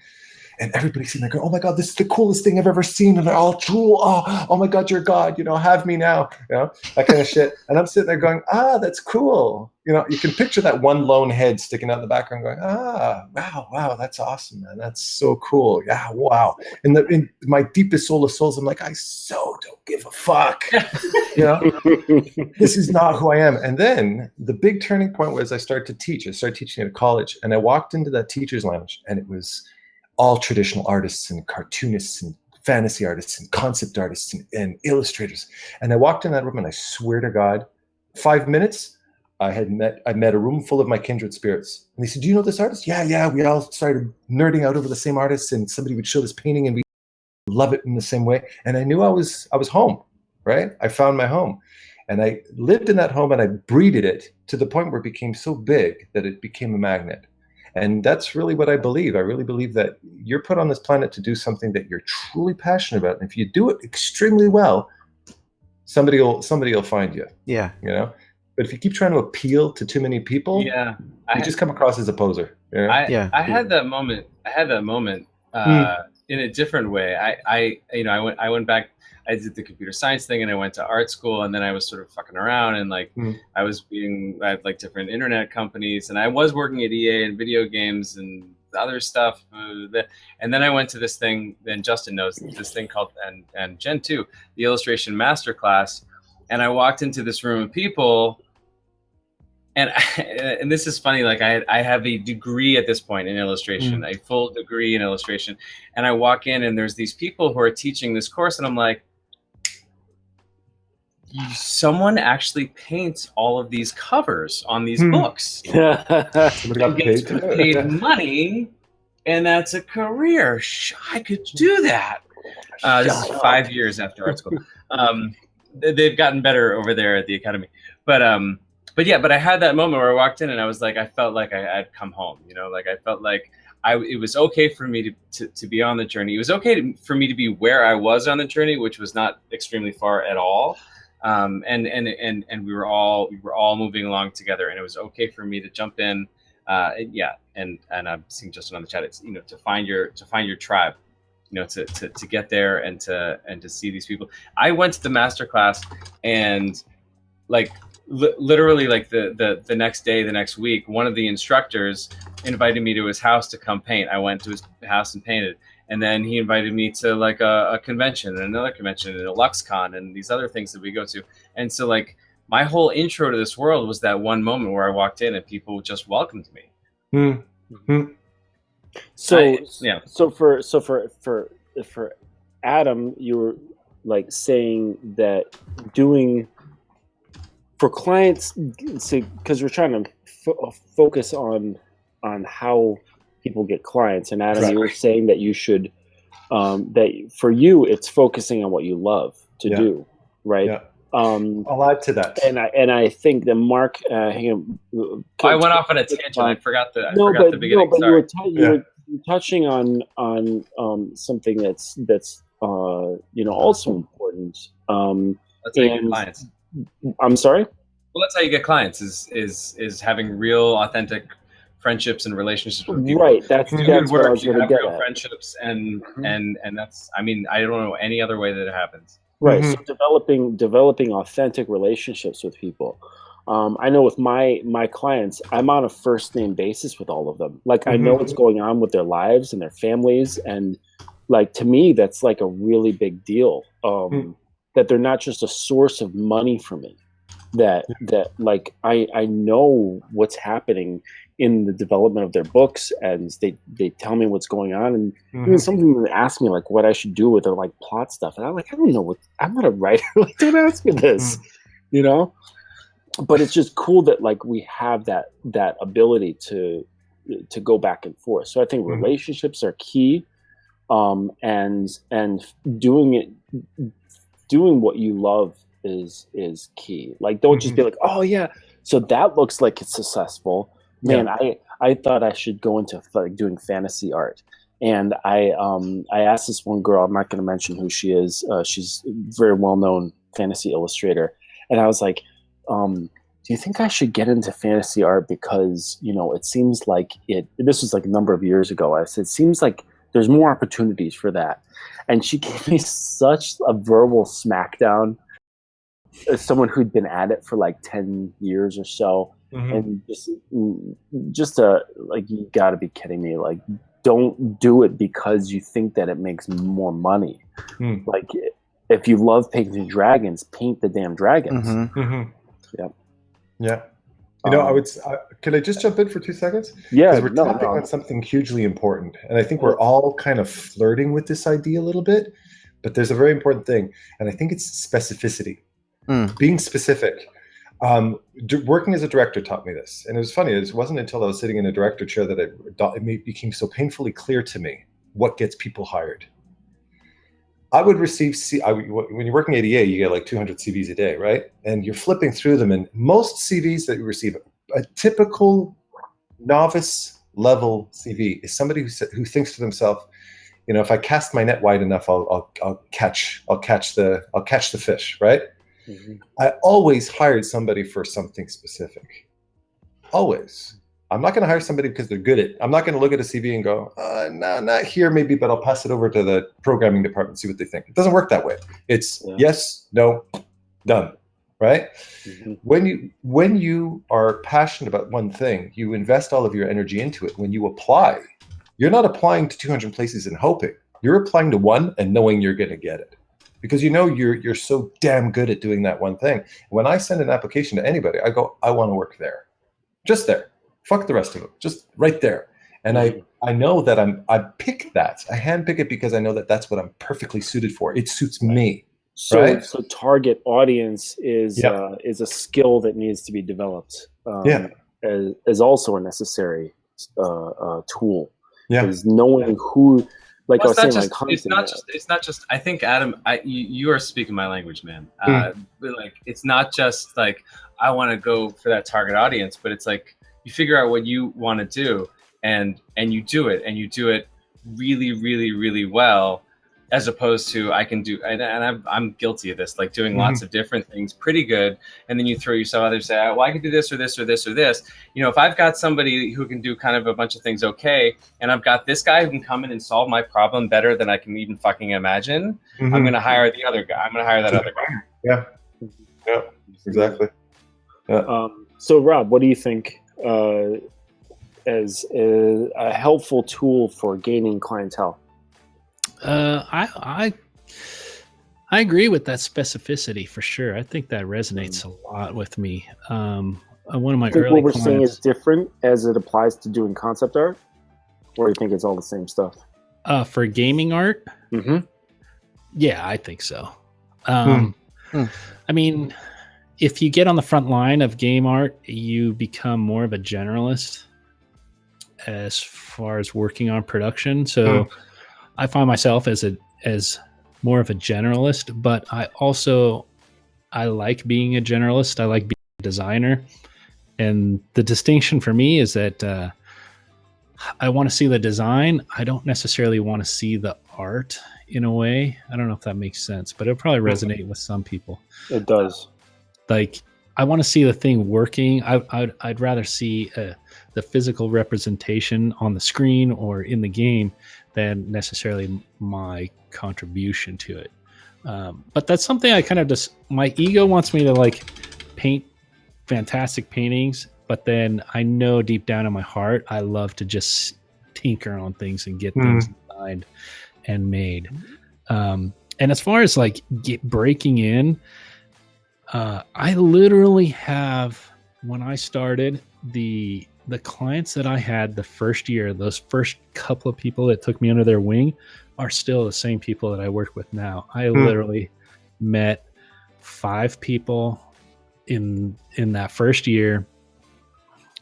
And everybody's sitting there going, "Oh my God, this is the coolest thing I've ever seen." And they're all drool. Oh my God, you're God. Have me now. That kind of shit. And I'm sitting there going, that's cool. You can picture that one lone head sticking out in the background going, wow, that's awesome, man. That's so cool. Yeah, wow. And in my deepest soul of souls, I'm like, I so don't give a fuck. This is not who I am. And then the big turning point was I started to teach. I started teaching at college. And I walked into that teacher's lounge and it was all traditional artists and cartoonists and fantasy artists and concept artists and illustrators. And I walked in that room and I swear to God, 5 minutes, I met a room full of my kindred spirits. And they said, "Do you know this artist?" Yeah. We all started nerding out over the same artists and somebody would show this painting and we love it in the same way. And I knew I was home, right? I found my home. And I lived in that home and I breeded it to the point where it became so big that it became a magnet. And that's really what I believe. I really believe that you're put on this planet to do something that you're truly passionate about. And if you do it extremely well, somebody will find you. Yeah. But if you keep trying to appeal to too many people, you just come across as a poser. I had that moment. In a different way. I went back. I did the computer science thing and I went to art school and then I was sort of fucking around and I had like different internet companies and I was working at EA and video games and other stuff. And then I went to this thing, and Justin knows this thing called, and Jen too, the illustration masterclass. And I walked into this room of people and this is funny, like I have a degree at this point in illustration, a full degree in illustration. And I walk in and there's these people who are teaching this course and I'm like, someone actually paints all of these covers on these books. Somebody got paid money, and that's a career. I could do that. This is 5 years after art school. They've gotten better over there at the academy, but I had that moment where I walked in and I was like, I felt like I'd come home. Like I felt like it was okay for me to be on the journey. It was okay for me to be where I was on the journey, which was not extremely far at all. And we were all moving along together, and it was okay for me to jump in. And I'm seeing Justin on the chat. It's, you know, to find your tribe, you know, to get there and to see these people. I went to the master class, and like literally like the next day, the next week, one of the instructors invited me to his house to come paint. I went to his house and painted. And then he invited me to like a convention and another convention and a LuxCon and these other things that we go to. And so like my whole intro to this world was that one moment where I walked in and people just welcomed me. Mm-hmm. So for Adam, you were like saying that doing for clients, because we're trying to focus on how people get clients, and Adam, you were saying that you should that for you it's focusing on what you love to do, right? Yeah. I'll add to that. And I think that Marc, I went off on a tangent. I forgot the beginning. But you were touching on something that's you know, also important. That's how you get clients. I'm sorry. Well, that's how you get clients. Is having real, authentic friendships and relationships with people. Right. That's what I was going to get real at. friendships and that's, I mean, I don't know any other way that it happens. Right. So developing authentic relationships with people. I know with my clients, I'm on a first name basis with all of them. Like I know what's going on with their lives and their families, and like to me that's like a really big deal. That they're not just a source of money for me. That like I know what's happening in the development of their books, and they tell me what's going on, and even some of them ask me like what I should do with their like plot stuff, and I'm like, I don't know I'm not a writer. Like, don't ask me this, you know. But it's just cool that like we have that ability to go back and forth. So I think relationships are key, and doing what you love is key. Like don't just be like, oh yeah, so that looks like it's successful. Man, I thought I should go into like doing fantasy art, and I asked this one girl, I'm not going to mention who she is. She's a very well known fantasy illustrator, and I was like, do you think I should get into fantasy art, because you know it seems like this was like a number of years ago. I said it seems like there's more opportunities for that, and she gave me such a verbal smackdown as someone who'd been at it for like 10 years or so. And just like, you gotta be kidding me. Like, don't do it because you think that it makes more money. Like, if you love painting dragons, paint the damn dragons. Yeah. You know, could I just jump in for 2 seconds? Yeah. Because we're tapping on something hugely important. And I think we're all kind of flirting with this idea a little bit, but there's a very important thing. And I think it's specificity. Being specific. Working as a director taught me this, and it was funny. It wasn't until I was sitting in a director chair that it became so painfully clear to me what gets people hired. I would receive when you're working ADA, you get like 200 CVs a day, right? And you're flipping through them, and most CVs that you receive, a typical novice level CV is somebody who thinks to themselves, you know, if I cast my net wide enough, I'll catch the fish, right? I always hired somebody for something specific. Always. I'm not going to hire somebody because they're good at it. I'm not going to look at a CV and go, no, not here maybe, but I'll pass it over to the programming department, see what they think. It doesn't work that way. It's yes, no, done, right? When you are passionate about one thing, you invest all of your energy into it. When you apply, you're not applying to 200 places and hoping. You're applying to one and knowing you're going to get it. Because you know you're so damn good at doing that one thing. When I send an application to anybody, I go, I want to work there. Just there. Fuck the rest of them. Just right there. And I know that I pick that. I handpick it because I know that that's what I'm perfectly suited for. It suits me. So target audience is a skill that needs to be developed. As also a necessary tool. Is knowing who. Like well, I was saying, it's not just. I think Adam, you are speaking my language, man. Like it's not just like I want to go for that target audience, but it's like you figure out what you want to do, and you do it, and you do it really, really, really well, as opposed to I can do, and I'm guilty of this, like doing lots of different things pretty good, and then you throw yourself out there and say, well, I can do this or this or this or this. You know, if I've got somebody who can do kind of a bunch of things okay, and I've got this guy who can come in and solve my problem better than I can even fucking imagine, I'm going to hire the other guy. I'm going to hire that other guy. Yeah, exactly. Yeah. So Rob, what do you think as a helpful tool for gaining clientele? I agree with that specificity for sure. I think that resonates a lot with me. One of my early what we're clients, saying is different as it applies to doing concept art, or do you think it's all the same stuff? For gaming art, yeah, I think so. I mean, if you get on the front line of game art, you become more of a generalist as far as working on production. So I find myself as more of a generalist, but I like being a generalist. I like being a designer. And the distinction for me is that I want to see the design. I don't necessarily want to see the art in a way. I don't know if that makes sense, but it'll probably resonate with some people. It does. Like, I want to see the thing working. I'd rather see the physical representation on the screen or in the game than necessarily my contribution to it. But that's something I kind of just, my ego wants me to like paint fantastic paintings, but then I know deep down in my heart, I love to just tinker on things and get things designed and made. And as far as like breaking in, I literally have, when I started, the clients that I had the first year, those first couple of people that took me under their wing are still the same people that I work with now. I literally met 5 people in that first year,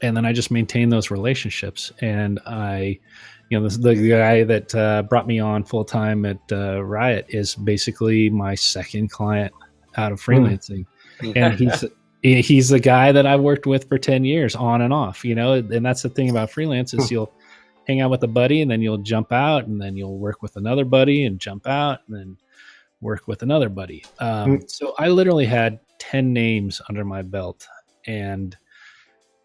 and then I just maintained those relationships. And the guy that brought me on full time at Riot is basically my second client out of freelancing. And he's the guy that I've worked with for 10 years on and off, and that's the thing about freelance is you'll hang out with a buddy and then you'll jump out and then you'll work with another buddy and jump out and then work with another buddy. So I literally had 10 names under my belt, and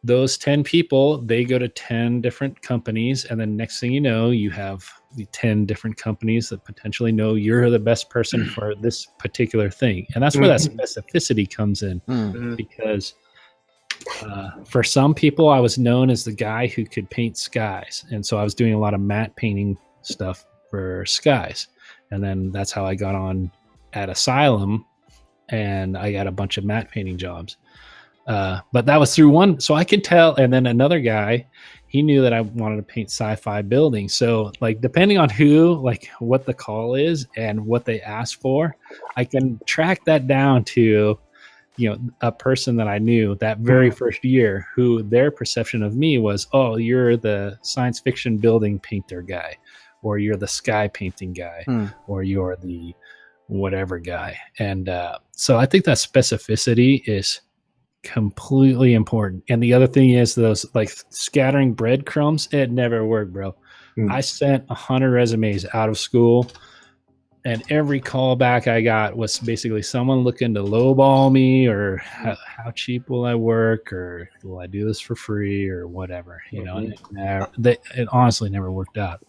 those 10 people, they go to 10 different companies. And then next thing you know, you have the 10 different companies that potentially know you're the best person for this particular thing. And that's where that specificity comes in, because for some people, I was known as the guy who could paint skies. And so I was doing a lot of matte painting stuff for skies. And then that's how I got on at Asylum, and I got a bunch of matte painting jobs. But that was through one, so I could tell. And then another guy, he knew that I wanted to paint sci-fi buildings. So like, depending on what the call is and what they ask for, I can track that down to, a person that I knew that very first year who their perception of me was, oh, you're the science fiction building painter guy, or you're the sky painting guy, or you're the whatever guy. And so I think that specificity is completely important. And the other thing is those like scattering breadcrumbs, it never worked, bro. I sent 100 resumes out of school, and every call back I got was basically someone looking to lowball me, or how cheap will I work, or will I do this for free, or whatever, and it honestly never worked out.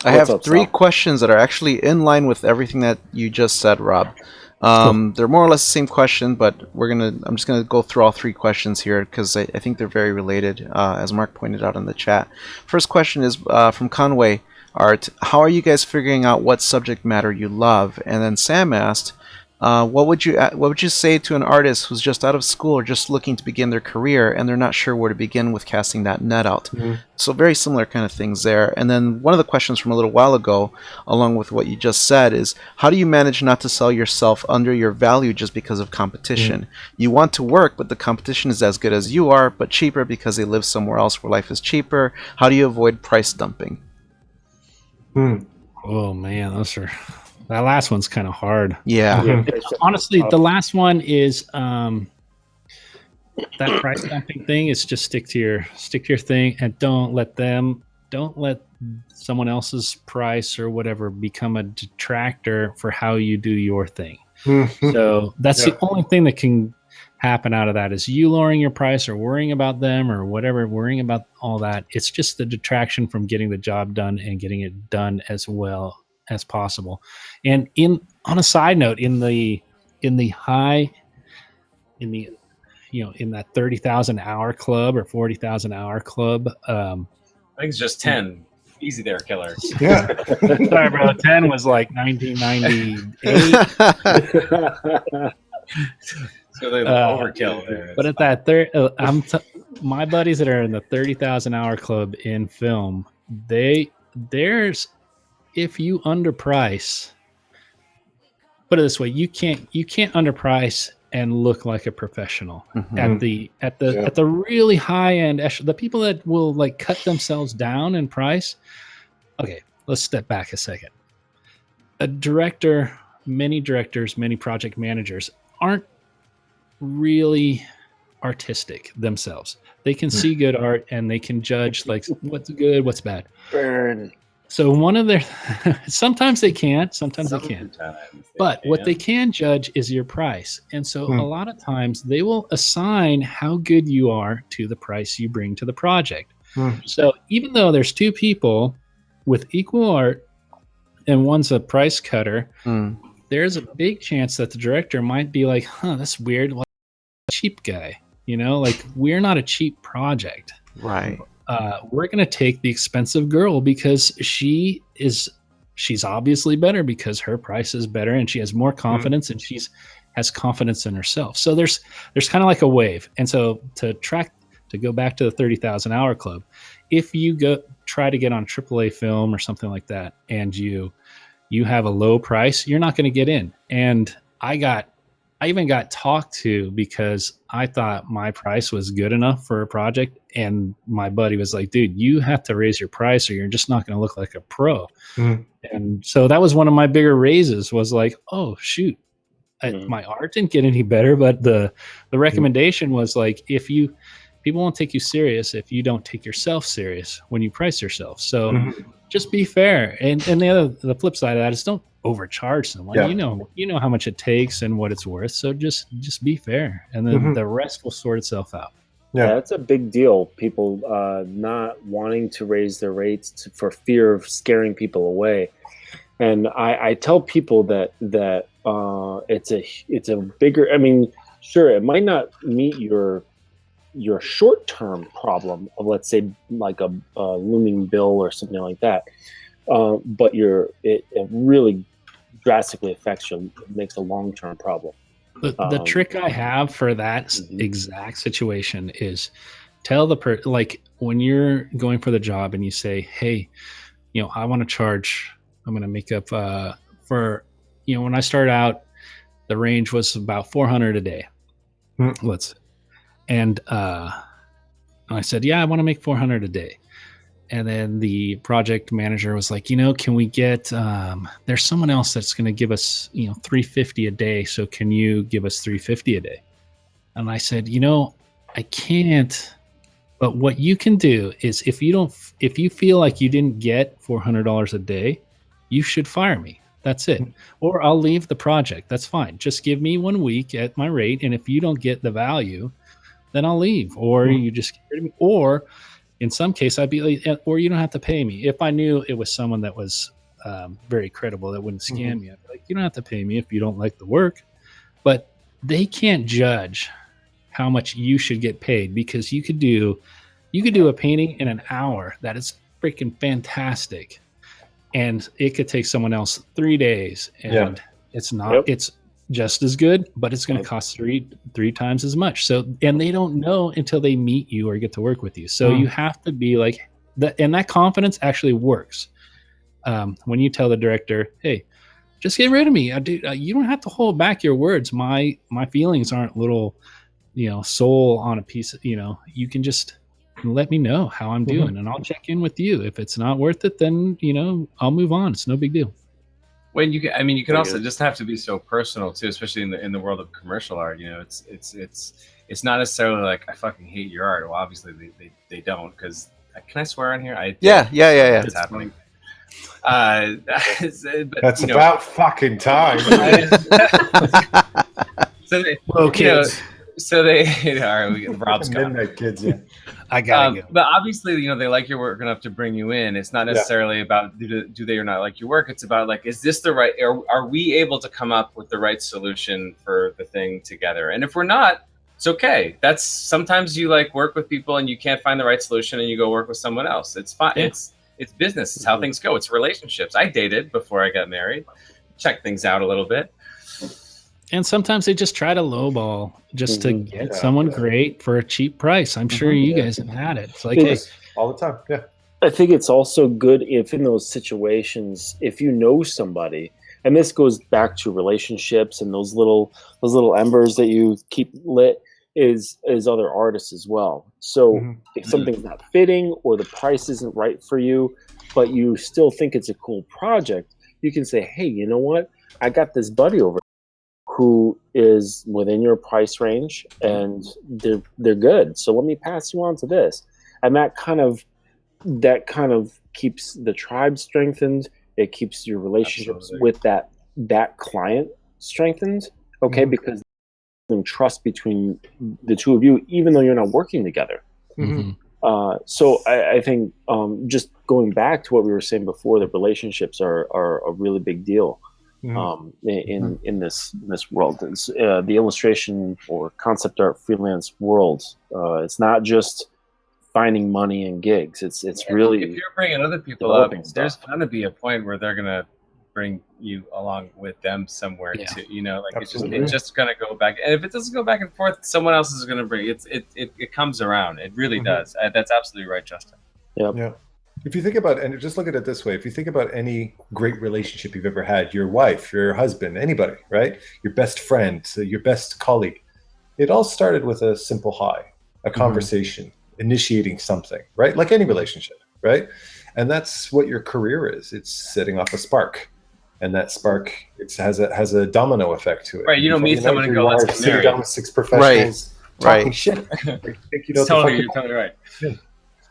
I have 3 questions that are actually in line with everything that you just said, Rob. They're more or less the same question, but I'm just gonna go through all 3 questions here because I think they're very related, as Mark pointed out in the chat. First question is from Conway Art. How are you guys figuring out what subject matter you love? And then Sam asked, what would you say to an artist who's just out of school or just looking to begin their career and they're not sure where to begin with casting that net out? So very similar kind of things there. And then one of the questions from a little while ago, along with what you just said, is how do you manage not to sell yourself under your value just because of competition? You want to work, but the competition is as good as you are, but cheaper because they live somewhere else where life is cheaper. How do you avoid price dumping? Oh man, that last one's kind of hard. Yeah. Honestly, the last one is that price dumping thing is just stick to your thing and don't let them don't let someone else's price or whatever become a detractor for how you do your thing. So that's the only thing that can happen out of that is you lowering your price or worrying about them or whatever, worrying about all that. It's just the detraction from getting the job done and getting it done as well as possible. And on a side note, in that 30,000 hour club or 40,000 hour club, I think it's just 10. Easy there, killer. Yeah. Sorry, bro. 10 was like 1998. So they're overkill there. But at that my buddies that are in the 30,000 hour club in film, there's if you underprice, put it this way, you can't underprice and look like a professional at the really high end. The people that will like cut themselves down in price. Okay, let's step back a second. Many directors, many project managers aren't really artistic themselves. They can see good art and they can judge like what's good, what's bad. Burn. So one of their sometimes they can't, sometimes they can't. But what they can judge is your price. And so a lot of times they will assign how good you are to the price you bring to the project. So even though there's two people with equal art and one's a price cutter, there's a big chance that the director might be like, that's weird. Like, cheap guy, like we're not a cheap project. Right. We're going to take the expensive girl because she's obviously better because her price is better and she has more confidence and has confidence in herself. So there's kind of like a wave. And so to go back to the 30,000 hour club, if you try to get on AAA film or something like that, and you have a low price, you're not going to get in. And I even got talked to because I thought my price was good enough for a project. And my buddy was like, dude, you have to raise your price or you're just not going to look like a pro. And so that was one of my bigger raises was like, oh, shoot, my art didn't get any better. But the recommendation was like, people won't take you serious if you don't take yourself serious when you price yourself. So just be fair. And the flip side of that is don't overcharge someone. You know how much it takes and what it's worth. So just be fair, and then the rest will sort itself out. Yeah, that's a big deal. People not wanting to raise their rates for fear of scaring people away. And I tell people that it's a bigger. I mean, sure, it might not meet your short-term problem of, let's say, like a looming bill or something like that, but it really drastically affects you, makes a long-term problem. The trick I have for that exact situation is tell the person, like when you're going for the job and you say, hey, I want to charge, I'm going to make up for, when I started out, the range was about 400 a day. And I said, yeah, I want to make 400 a day. And then the project manager was like, can we get, there's someone else that's going to give us, $350 a day. So can you give us $350 a day? And I said, I can't, but what you can do is if you feel like you didn't get $400 a day, you should fire me. That's it. Or I'll leave the project. That's fine. Just give me 1 week at my rate. And if you don't get the value, then I'll leave. Or you just get rid of me. Or in some case, I'd be like, or you don't have to pay me. If I knew it was someone that was very credible, that wouldn't scam me, I'd be like, you don't have to pay me if you don't like the work. But they can't judge how much you should get paid, because you could do a painting in an hour that is freaking fantastic, and it could take someone else 3 days, and it's not. It's just as good, but it's going to cost three times as much. So, and they don't know until they meet you or get to work with you. So you have to be like that, and that confidence actually works. When you tell the director, hey, just get rid of me. You don't have to hold back your words. My feelings aren't little, soul on a piece of, you can just let me know how I'm doing and I'll check in with you. If it's not worth it, then, I'll move on. It's no big deal. When you can also just have to be so personal too, especially in the world of commercial art. It's not necessarily like I fucking hate your art. Well, obviously they don't, because Can I swear on here? Yeah. It's happening. But, That's about fucking time. So they, Whoa, kids. So they all right. Rob's gone. Midnight kids, yeah. I gotta go. But obviously, they like your work enough to bring you in. It's not necessarily about do they or not like your work. It's about like, is this the right? Are we able to come up with the right solution for the thing together? And if we're not, it's okay. That's sometimes you like work with people and you can't find the right solution and you go work with someone else. It's fine. Yeah. It's business. It's how things go. It's relationships. I dated before I got married. Check things out a little bit. And sometimes they just try to lowball just to get someone great for a cheap price. I'm sure you guys have had it. It's like, hey, all the time. Yeah. I think it's also good if in those situations, if you know somebody, and this goes back to relationships and those little embers that you keep lit, is other artists as well. So if something's not fitting or the price isn't right for you, but you still think it's a cool project, you can say, hey, you know what? I got this buddy over who is within your price range and they're good. So let me pass you on to this. And that kind of keeps the tribe strengthened. It keeps your relationships with that client strengthened. Okay. Because there's trust between the two of you, even though you're not working together. So I think just going back to what we were saying before, the relationships are a really big deal. In this world. It's, the illustration or concept art freelance world, it's not just finding money and gigs. It's really, if you're bringing other people up, there's going to be a point where they're going to bring you along with them somewhere too. It's just going to go back. And if it doesn't go back and forth, someone else is going to bring it comes around. It really does. That's absolutely right, Justin. Yeah. If you think about, and just look at it this way, if you think about any great relationship you've ever had, your wife, your husband, anybody, right? Your best friend, your best colleague, it all started with a simple hi, a conversation, initiating something, right? Like any relationship, right? And that's what your career is. It's setting off a spark. And that spark, it has a domino effect to it. Right, you don't meet someone and go, let's get married. Sitting down with six professionals talking shit. You're totally right.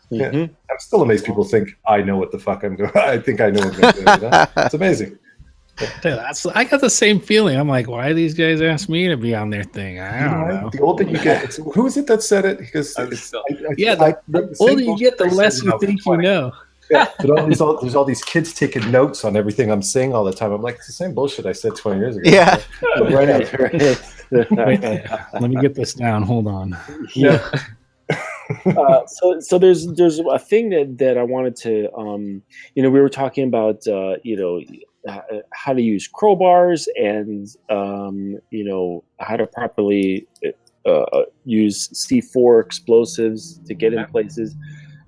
Yeah. I'm still amazed people think I know what the fuck I'm doing. I think I know what I'm doing. It's amazing. Dude, I got the same feeling. I'm like, why these guys ask me to be on their thing? I don't know. The older you get, who is it that said it? Because the older you get, the less you think you know. Yeah, but there's all these kids taking notes on everything I'm saying all the time. I'm like, it's the same bullshit I said 20 years ago. Yeah. Wait, let me get this down. Hold on. Yeah. So there's a thing that I wanted to we were talking about how to use crowbars and how to properly use C4 explosives to get in places.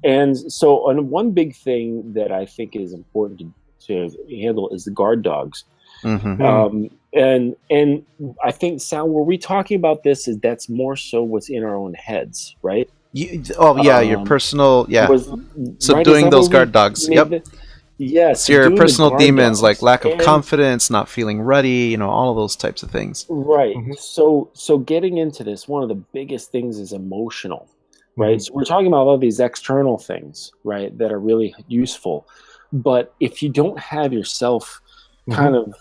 And so one big thing that I think is important to handle is the guard dogs. And I think, Sal, were we talking about this? Is that's more so what's in our own heads, right? Your personal, subduing those guard dogs. Yep. Yes, your personal demons, like lack of confidence, not feeling ready, all of those types of things. Right. So getting into this, one of the biggest things is emotional, right? So we're talking about all these external things, right, that are really useful. But if you don't have yourself kind of,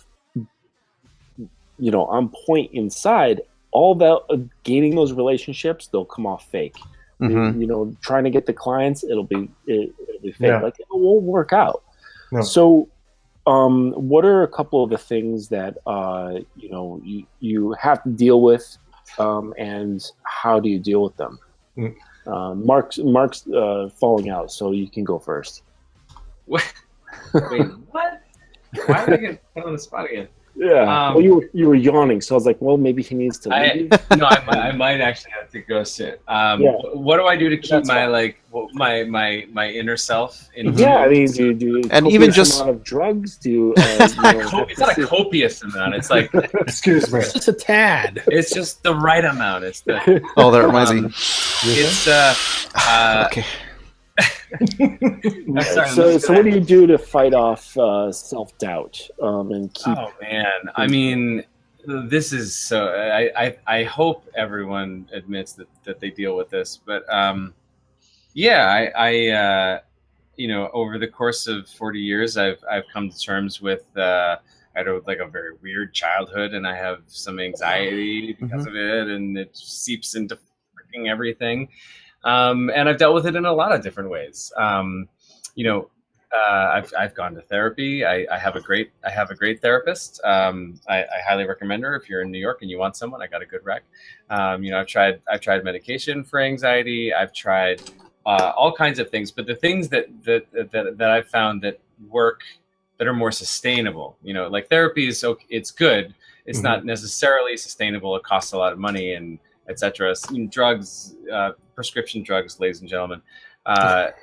on point inside, all that gaining those relationships, they'll come off fake. Trying to get the clients, it'll be fake. Yeah. Like it won't work out. No. So, what are a couple of the things that you have to deal with, and how do you deal with them? Mark's falling out, so you can go first. Wait, what? Why did I get put on the spot again? Yeah, well, you were yawning, so I was like, well, maybe he needs to leave. I might actually have to go sit. What do I do to keep my inner self in? Yeah, I mean, do you and even just amount of drugs? It's not a copious amount. It's like excuse me, it's just a tad. It's just the right amount. It's the that reminds me. It's okay. So what do you do to fight off self-doubt and keep? Oh man, I mean, this is so. I hope everyone admits that they deal with this, but Yeah, over the course of 40 years, I've come to terms with I had a very weird childhood, and I have some anxiety because of it, and it seeps into freaking everything. And I've dealt with it in a lot of different ways. I've gone to therapy. I have a great therapist. I highly recommend her if you're in New York and you want someone. I got a good rec. I've tried medication for anxiety. I've tried all kinds of things, but the things that I've found that work, that are more sustainable, like therapy is it's good. It's not necessarily sustainable. It costs a lot of money and etc. Drugs, prescription drugs, ladies and gentlemen, or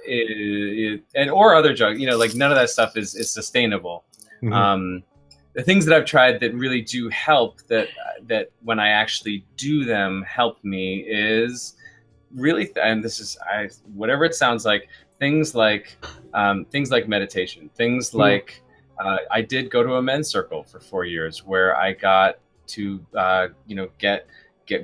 other drugs, like none of that stuff is sustainable. The things that I've tried that really do help, that when I actually do them help me, is really, and this is whatever it sounds like, things like meditation, things like I did go to a men's circle for 4 years where I got to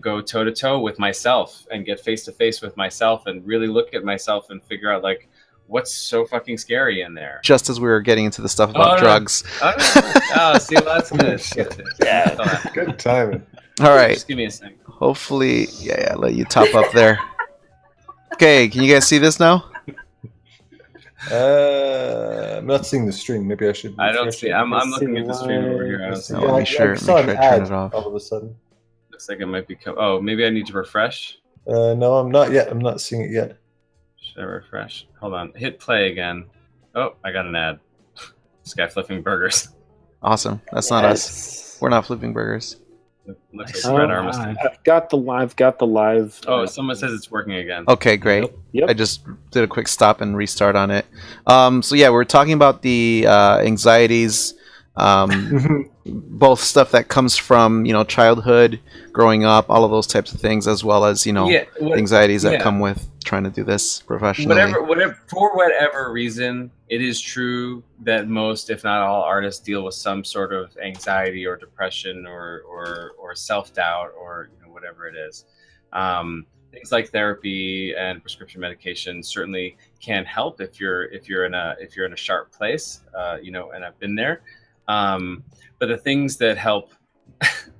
go toe to toe with myself and get face to face with myself and really look at myself and figure out like what's so fucking scary in there. Just as we were getting into the stuff about drugs. See, well, that's good. Yeah, good timing. All right. Just give me a second. Hopefully, yeah, let you top up there. Okay, can you guys see this now? I'm not seeing the stream. Maybe I should. I don't see. I'm looking at the stream over here. I don't see. Make sure I turn it off. All of a sudden. Looks like it might be. Oh, maybe I need to refresh. No, I'm not yet. I'm not seeing it yet. Should I refresh? Hold on. Hit play again. Oh, I got an ad. This guy flipping burgers. Awesome. That's not us. We're not flipping burgers. Looks like Red Armist. I've got the live. Oh, someone says it's working again. Okay, great. Yep. I just did a quick stop and restart on it. So yeah, we're talking about the anxieties, both stuff that comes from childhood, growing up, all of those types of things, as well as anxieties that come with trying to do this professionally. For whatever reason, it is true that most, if not all, artists deal with some sort of anxiety or depression or self-doubt or whatever it is. Things like therapy and prescription medication certainly can help if you're in a sharp place, and I've been there. But the things that help,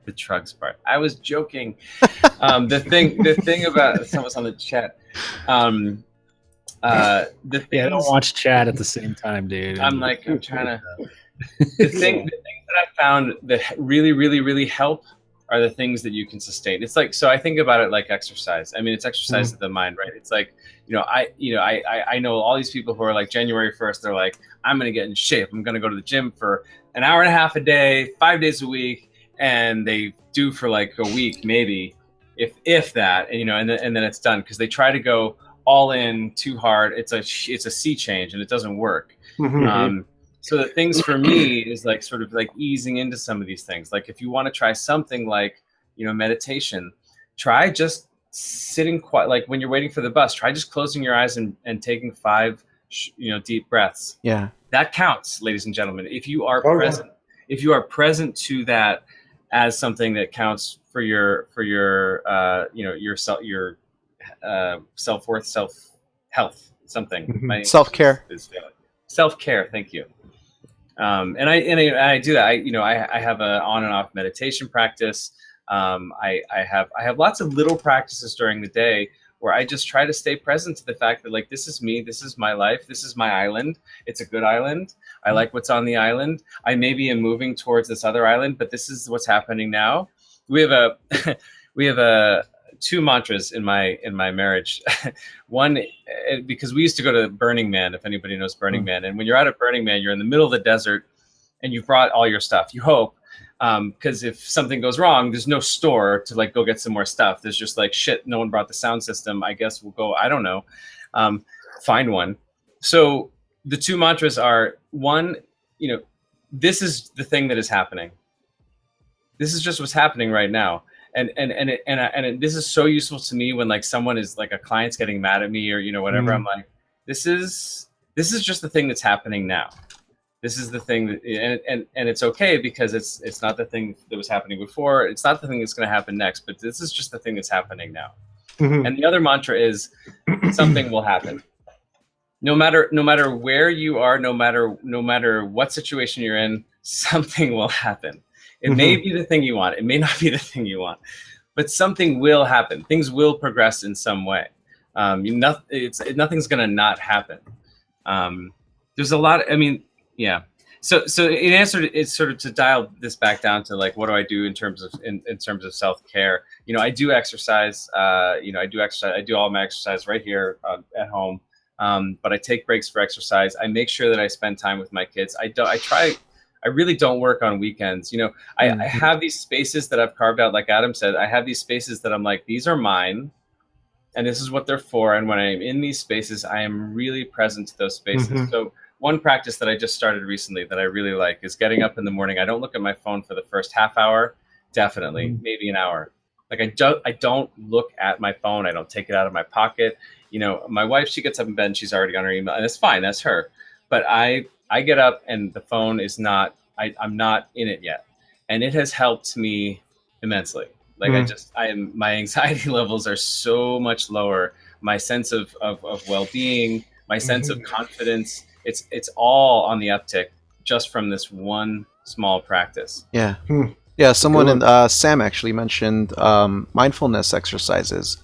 the drugs part, I was joking. The thing about someone's on the chat. Don't watch chat at the same time, dude. I'm trying to. The things that I've found that really, really, really help are the things that you can sustain. It's like, so I think about it like exercise. I mean, it's exercise of the mind, right? It's like, I know all these people who are like January 1st, they're like, I'm going to get in shape. I'm going to go to the gym for an hour and a half a day, 5 days a week. And they do for like a week, maybe, if that, and then it's done, because they try to go all in too hard. It's a sea change and it doesn't work. So the things for me is like sort of like easing into some of these things. Like if you want to try something like, meditation, try just sitting quiet. Like when you're waiting for the bus, try just closing your eyes and taking 5, deep breaths. Yeah. That counts, ladies and gentlemen. If you are present, if you are present to that as something that counts for your self-worth, self-health, something. Self-care. Self-care. Thank you. And I do that. I have a on and off meditation practice. I have lots of little practices during the day where I just try to stay present to the fact that like, this is me, this is my life, this is my island. It's a good island. I like what's on the island. I maybe am moving towards this other island, but this is what's happening now. We have 2 mantras in my marriage. One, because we used to go to Burning Man, if anybody knows Burning Man. And when you're out at Burning Man, you're in the middle of the desert and you've brought all your stuff. You hope, because if something goes wrong, there's no store to like go get some more stuff. There's just like, shit, no one brought the sound system. I guess we'll go, I don't know, find one. So the 2 mantras are, one, this is the thing that is happening. This is just what's happening right now. And this is so useful to me when like someone is like a client's getting mad at me or whatever. I'm like, this is just the thing that's happening now. This is the thing that, and it's okay because it's not the thing that was happening before. It's not the thing that's going to happen next, but this is just the thing that's happening now. And the other mantra is something will happen. No matter where you are, no matter what situation you're in, something will happen. It may be the thing you want. It may not be the thing you want, but something will happen. Things will progress in some way. Nothing's going to not happen. There's a lot. I mean, yeah. So in answer to, it's sort of to dial this back down to like, what do I do in terms of self-care? You know, I do exercise. I do all my exercise right here at home. But I take breaks for exercise. I make sure that I spend time with my kids. I really don't work on weekends. You know, I have these spaces that I've carved out. Like Adam said, I have these spaces that I'm like, these are mine and this is what they're for. And when I'm in these spaces, I am really present to those spaces. So one practice that I just started recently that I really like is getting up in the morning. I don't look at my phone for the first half hour, definitely, maybe an hour. Like I don't look at my phone. I don't take it out of my pocket. You know, my wife, she gets up in bed and she's already on her email, and it's fine. That's her. But I get up and the phone is not, I'm not in it yet. And it has helped me immensely. Like my anxiety levels are so much lower. My sense of well-being, my sense of confidence, it's all on the uptick just from this one small practice. Yeah. Yeah. Someone Sam actually mentioned mindfulness exercises.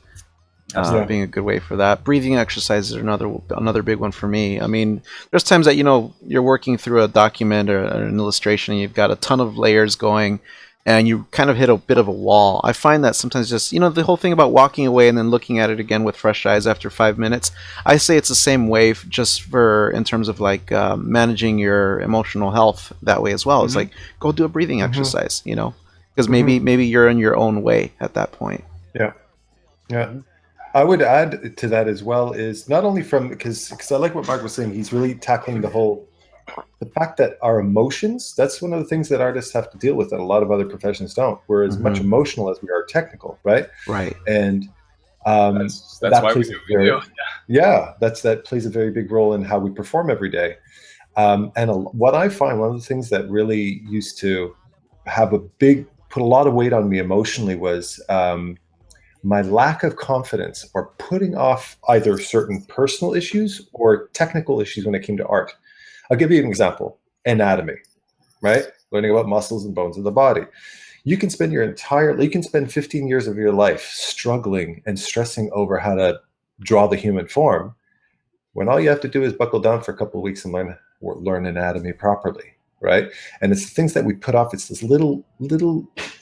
Being a good way for that. Breathing exercises are another big one for me. I mean, there's times that, you know, you're working through a document or an illustration and you've got a ton of layers going and you kind of hit a bit of a wall. I find that sometimes just, you know, the whole thing about walking away and then looking at it again with fresh eyes after 5 minutes, I say it's the same way just for in terms of like managing your emotional health that way as well. It's like, go do a breathing exercise, you know, because maybe you're in your own way at that point. Yeah. Yeah. I would add to that as well is not only because I like what Mark was saying. He's really tackling the fact that our emotions, that's one of the things that artists have to deal with that a lot of other professions don't. We're as much emotional as we are technical, right? Right. And that's why we do video. That plays a very big role in how we perform every day. What I find, one of the things that really used to put a lot of weight on me emotionally was my lack of confidence or putting off either certain personal issues or technical issues when it came to art. I'll give you an example. Anatomy, right? Learning about muscles and bones of the body. You can spend 15 years of your life struggling and stressing over how to draw the human form when all you have to do is buckle down for a couple of weeks and learn anatomy properly, right? And it's the things that we put off. It's those little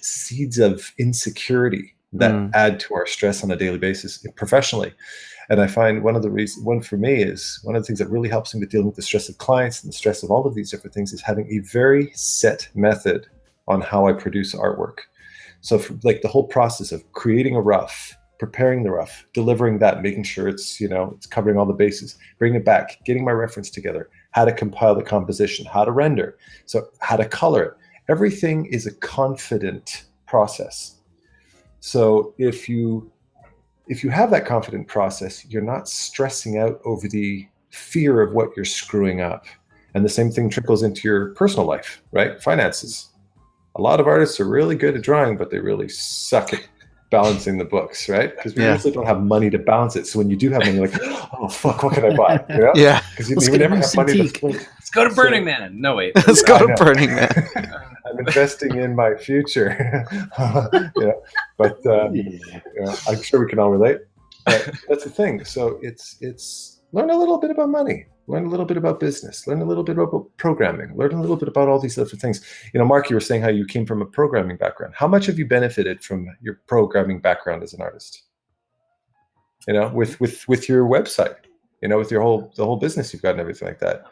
seeds of insecurity that add to our stress on a daily basis professionally. And I find one for me is one of the things that really helps me with dealing with the stress of clients and the stress of all of these different things is having a very set method on how I produce artwork. So like the whole process of creating a rough, preparing the rough, delivering that, making sure it's, you know, it's covering all the bases, bringing it back, getting my reference together, how to compile the composition, how to render, so how to color it. Everything is a confident process. So if you have that confident process, you're not stressing out over the fear of what you're screwing up. And the same thing trickles into your personal life, right? Finances. A lot of artists are really good at drawing, but they really suck at balancing the books, right? Because we usually don't have money to balance it. So when you do have money, you're like, oh, fuck, what can I buy? You know? Yeah. Because you never have money to Let's go to Burning Man. No, wait. Let's go to Burning Man. I'm investing in my future. But I'm sure we can all relate. But that's the thing. So it's learn a little bit about money, learn a little bit about business, learn a little bit about programming, learn a little bit about all these other things. You know, Mark, you were saying how you came from a programming background. How much have you benefited from your programming background as an artist? You know, with your website, you know, with the whole business you've got and everything like that.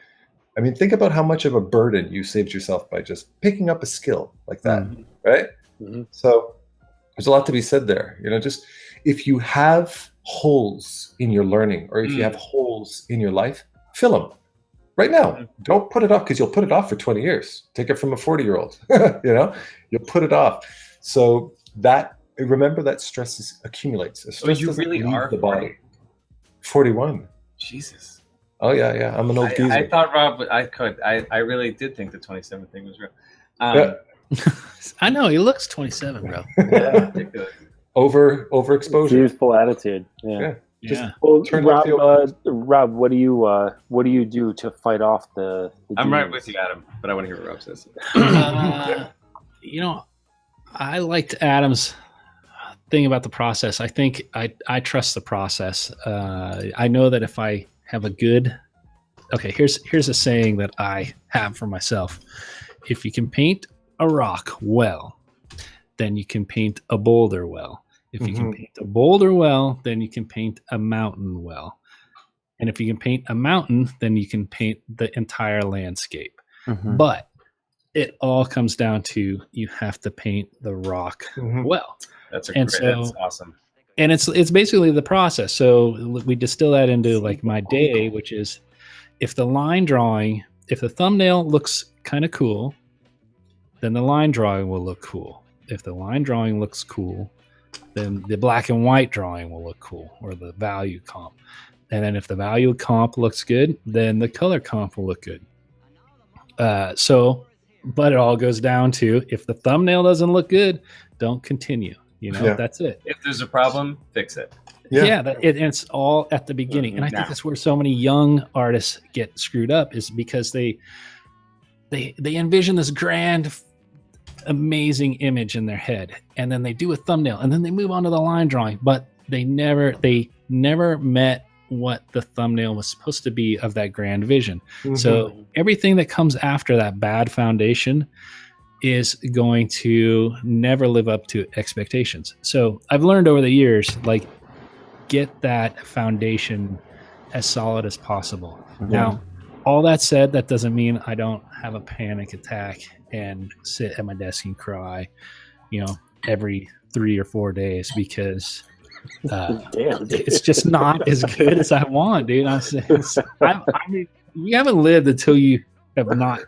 I mean, think about how much of a burden you saved yourself by just picking up a skill like that, right? So there's a lot to be said there. You know, just if you have holes in your learning or if you have holes in your life, fill them right now. Don't put it off, because you'll put it off for 20 years. Take it from a 40-year-old, you know, you'll put it off. So remember that stress accumulates. Stress you really are the body. 41. Jesus. Oh yeah. I'm an old geezer. I thought Rob, I really did think the 27 thing was real. I know he looks 27, bro. Yeah, ridiculous. overexposure. Youthful attitude. Yeah. Just Well, turn Rob, up Rob, what do you do to fight off the I'm right demons? with you, Adam, but I want to hear what Rob says. I liked Adam's thing about the process. I think I trust the process. I know that if I have a good, here's a saying that I have for myself. If you can paint a rock well, then you can paint a boulder well. If you can paint a boulder well, then you can paint a mountain well. And if you can paint a mountain, then you can paint the entire landscape. But it all comes down to you have to paint the rock well. That's awesome. And it's basically the process. So we distill that into like my day, which is if the thumbnail looks kind of cool, then the line drawing will look cool. If the line drawing looks cool, then the black and white drawing will look cool, or the value comp. And then if the value comp looks good, then the color comp will look good. But it all goes down to if the thumbnail doesn't look good, don't continue. That's it. If there's a problem, fix it. It's all at the beginning. And I think that's where so many young artists get screwed up, is because they envision this grand, amazing image in their head, and then they do a thumbnail, and then they move on to the line drawing, but they never met what the thumbnail was supposed to be of that grand vision. So everything that comes after that bad foundation is going to never live up to expectations. So I've learned over the years, like, get that foundation as solid as possible. Now, all that said, that doesn't mean I don't have a panic attack and sit at my desk and cry, every 3 or 4 days, because it's just not as good as I want, dude. I mean, you haven't lived until you have not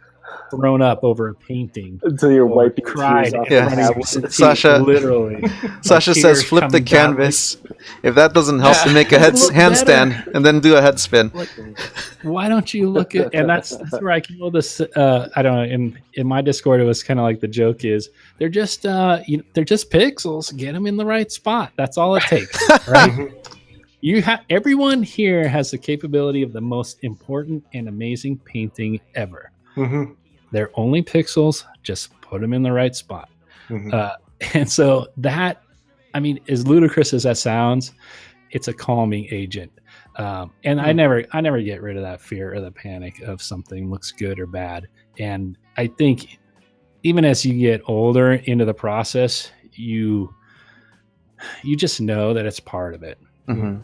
thrown up over a painting, until you're wiping cried tears off in your front of head. your Sasha, literally. Sasha says, flip the canvas. If that doesn't help, to make a handstand and then do a head spin. Why don't you look at? And that's where I came with this. I don't know. In my Discord, it was kind of like the joke is they're just they're just pixels. Get them in the right spot. That's all it takes, right? Everyone here has the capability of the most important and amazing painting ever. They're only pixels. Just put them in the right spot. And so that, I mean, as ludicrous as that sounds, it's a calming agent. And I never get rid of that fear or the panic of something looks good or bad. And I think even as you get older into the process, you just know that it's part of it. And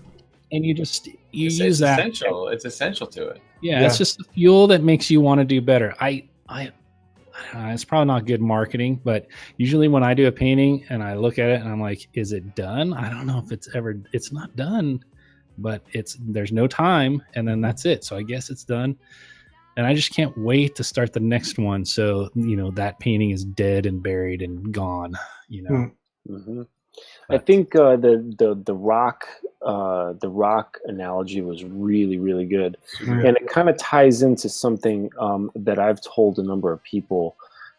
it's use that. Essential. It's essential to it. Yeah, it's just the fuel that makes you want to do better. It's probably not good marketing, but usually when I do a painting and I look at it and I'm like, is it done? I don't know if it's not done, but there's no time, and then that's it. So I guess it's done. And I just can't wait to start the next one. So, that painting is dead and buried and gone, I think the rock analogy was really, really good, and it kind of ties into something that I've told a number of people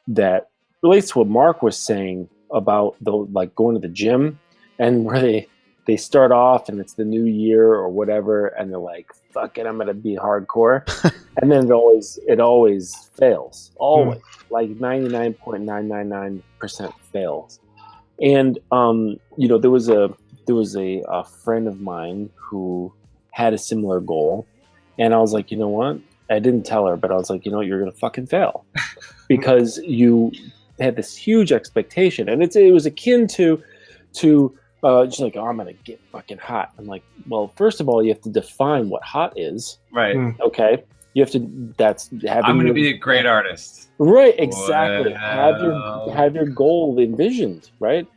that relates to what Mark was saying about going to the gym, and where they start off and it's the new year or whatever, and they're like, "Fuck it, I'm gonna be hardcore," and then it always fails, always like 99.999% fails. And there was a friend of mine who had a similar goal, and I was like, you know what? I didn't tell her, but I was like, you're gonna fucking fail, because you had this huge expectation, and it was akin to just like, oh, I'm gonna get fucking hot. I'm like, well, first of all, you have to define what hot is, right? Okay, you have to. I'm gonna be a great artist. Right, exactly. Wow. Have your goal envisioned, right?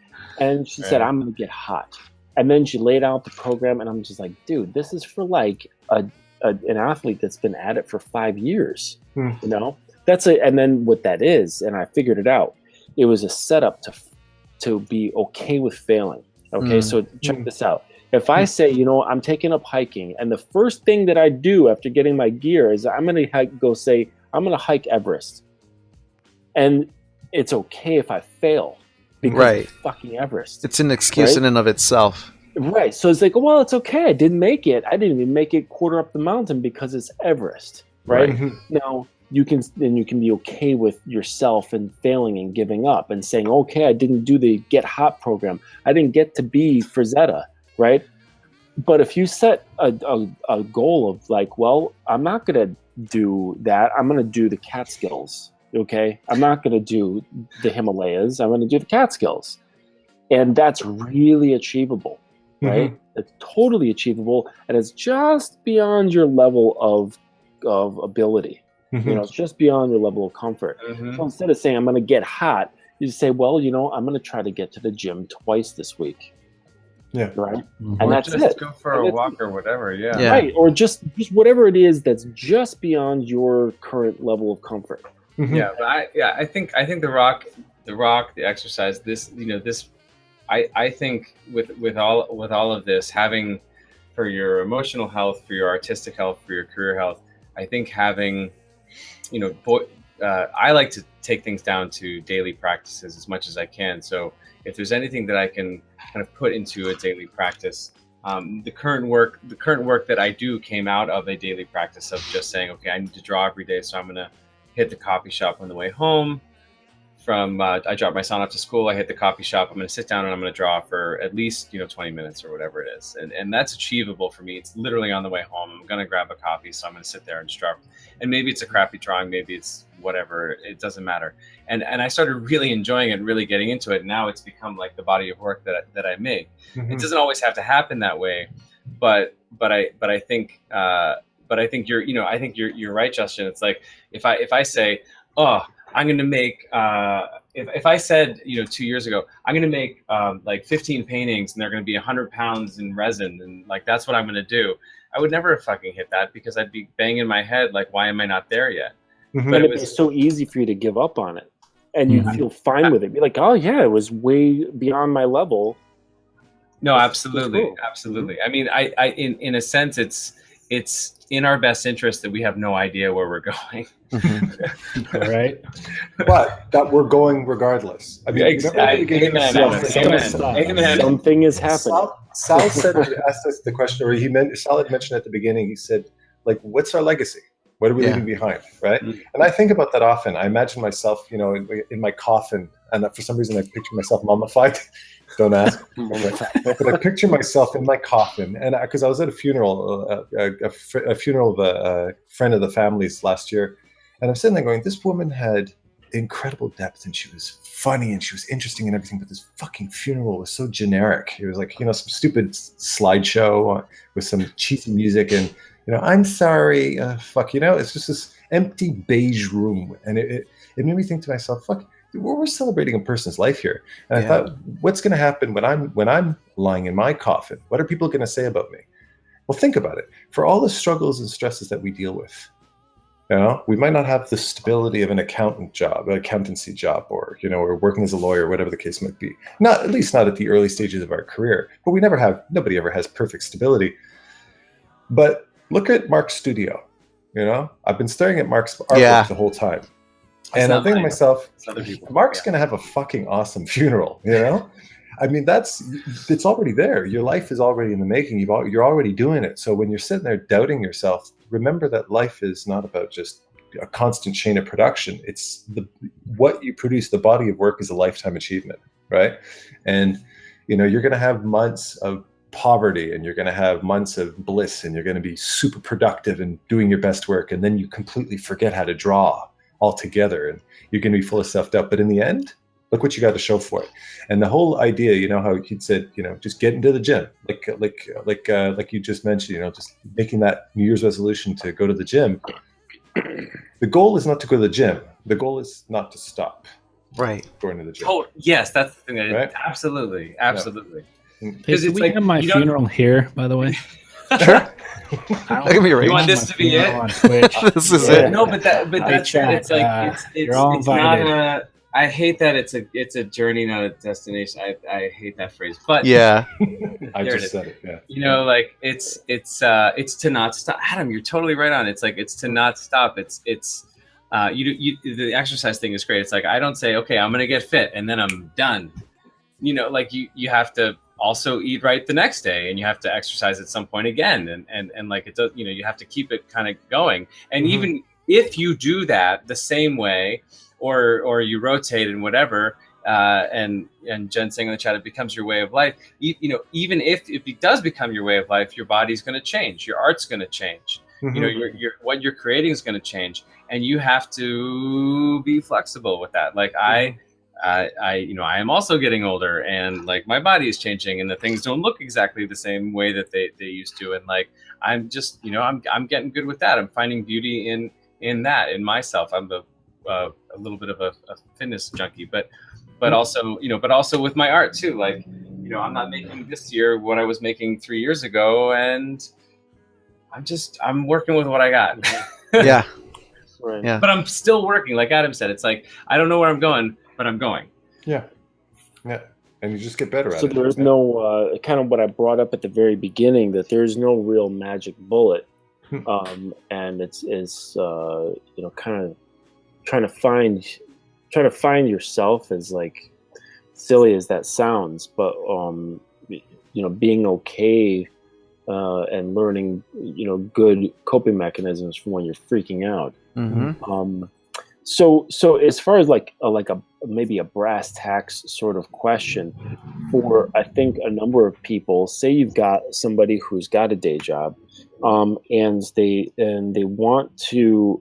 And she said, I'm going to get hot. And then she laid out the program, and I'm just like, dude, this is for like an athlete that's been at it for 5 years. That's it. And then what that is, and I figured it out, it was a setup to be okay with failing. Okay, so check this out. If I say, I'm taking up hiking, and the first thing that I do after getting my gear is I'm going to I'm going to hike Everest. And it's okay if I fail. because Right. it's fucking Everest. It's an excuse Right? in and of itself. Right. So it's like, well, it's okay. I didn't make it. I didn't even make it quarter up the mountain because it's Everest. Right. Mhm. Now you can be okay with yourself and failing and giving up and saying, okay, I didn't do the Get Hot program. I didn't get to be Frazetta. Right. But if you set a goal of like, well, I'm not going to do that. I'm going to do the Catskills. Okay. I'm not going to do the Himalayas. I'm going to do the Catskills. And that's really achievable. Right? It's totally achievable, and it's just beyond your level of ability. You know, it's just beyond your level of comfort. So instead of saying I'm going to get hot, you just say, well, you know, I'm going to try to get to the gym twice this week. Yeah. Right. Mhm. And Or that's just it. go for And a it's- walk or whatever. Yeah. Yeah. Right. Or just whatever it is that's just beyond your current level of comfort. Yeah, but I think the rock, the exercise, this, you know, this, I think with all of this, having for your emotional health, for your artistic health, for your career health, I think having, you know, I like to take things down to daily practices as much as I can. So if there's anything that I can kind of put into a daily practice, the current work that I do came out of a daily practice of just saying, okay, I need to draw every day, so I'm gonna hit the coffee shop on the way home. I drop my son off to school. I hit the coffee shop. I'm going to sit down and I'm going to draw for at least 20 minutes or whatever it is, and that's achievable for me. It's literally on the way home. I'm going to grab a coffee, so I'm going to sit there and just draw. And maybe it's a crappy drawing, maybe it's whatever. It doesn't matter. And I started really enjoying it, really getting into it. Now it's become like the body of work that I make. It doesn't always have to happen that way, but I think you're right, Justin. It's like if I say, oh, I'm going to make, if I said, 2 years ago, I'm going to make like 15 paintings and they're going to be 100 pounds in resin, and like, that's what I'm going to do, I would never have fucking hit that, because I'd be banging my head like, why am I not there yet? But it was so easy for you to give up on it, and you feel fine with it. Be like, oh yeah, it was way beyond my level. No, That's absolutely. cool. Absolutely. I mean, I in a sense, it's in our best interest that we have no idea where we're going. Right. But that we're going regardless. I mean, Amen. Something is happening. Sal asked us the question, or Sal had mentioned at the beginning. He said, like, what's our legacy? What are we leaving behind, right? And I think about that often. I imagine myself, in my coffin, and for some reason I picture myself mummified. Don't ask. But I picture myself in my coffin, and because I was at a funeral, a funeral of a friend of the family's last year, and I'm sitting there going, this woman had incredible depth, and she was funny, and she was interesting and everything, but this fucking funeral was so generic. It was like, some stupid slideshow with some cheesy music, and I'm sorry, it's just this empty beige room, and it made me think to myself, fuck, we're celebrating a person's life here. And I thought, what's going to happen when I'm lying in my coffin? What are people going to say about me? Well, think about it. For all the struggles and stresses that we deal with, we might not have the stability of an accountancy job, or working as a lawyer, whatever the case might be. At least not at the early stages of our career. But nobody ever has perfect stability. But look at Marc's studio. I've been staring at Marc's artwork the whole time. And I'm thinking to myself, Marc's going to have a fucking awesome funeral, I mean, it's already there. Your life is already in the making. You're already doing it. So when you're sitting there doubting yourself, remember that life is not about just a constant chain of production. It's what you produce. The body of work is a lifetime achievement, right? And, you're going to have months of poverty, and you're going to have months of bliss, and you're going to be super productive and doing your best work. And then you completely forget how to draw altogether, and you're going to be full of self-doubt. But in the end, look what you got to show for it. And the whole idea, how he'd said, just get into the gym, like you just mentioned, just making that New Year's resolution to go to the gym. The goal is not to go to the gym. The goal is not to stop. Right. Going to the gym. Oh, yes, that's the thing. Right? Absolutely. Hey, do we have my funeral here, by the way? Sure. That can be You arranged. want this to be it? On Twitch. This is it. No, but that's chat, it's like you're all it's not invited. I hate that it's a journey, not a destination. I hate that phrase. But Yeah. I There it just is. said it. Yeah. like it's to not stop. Adam, you're totally right on. It's like it's to not stop. It's the exercise thing is great. It's like I don't say, okay, I'm gonna get fit and then I'm done. like you have to also eat right the next day, and you have to exercise at some point again, and like it does, you have to keep it kind of going. And even if you do that the same way, or you rotate and whatever, and Jen saying in the chat, it becomes your way of life. Even if it does become your way of life, your body's going to change, your art's going to change. Your what you're creating is going to change, and you have to be flexible with that. Like I am also getting older, and like my body is changing, and the things don't look exactly the same way that they used to. And like, I'm just, I'm getting good with that. I'm finding beauty in that, in myself. I'm a little bit of a fitness junkie, but also, but also with my art too. Like, I'm not making this year what I was making 3 years ago, and I'm working with what I got. Yeah. Right. Yeah. But I'm still working. Like Adam said, it's like, I don't know where I'm going, but I'm going. Yeah. And you just get better at it. So there's no, kind of what I brought up at the very beginning, that there's no real magic bullet. And it's kind of trying to find yourself, as like silly as that sounds, but being okay and learning good coping mechanisms for when you're freaking out. So as far as like a maybe a brass tacks sort of question for, I think, a number of people, say you've got somebody who's got a day job, and they want to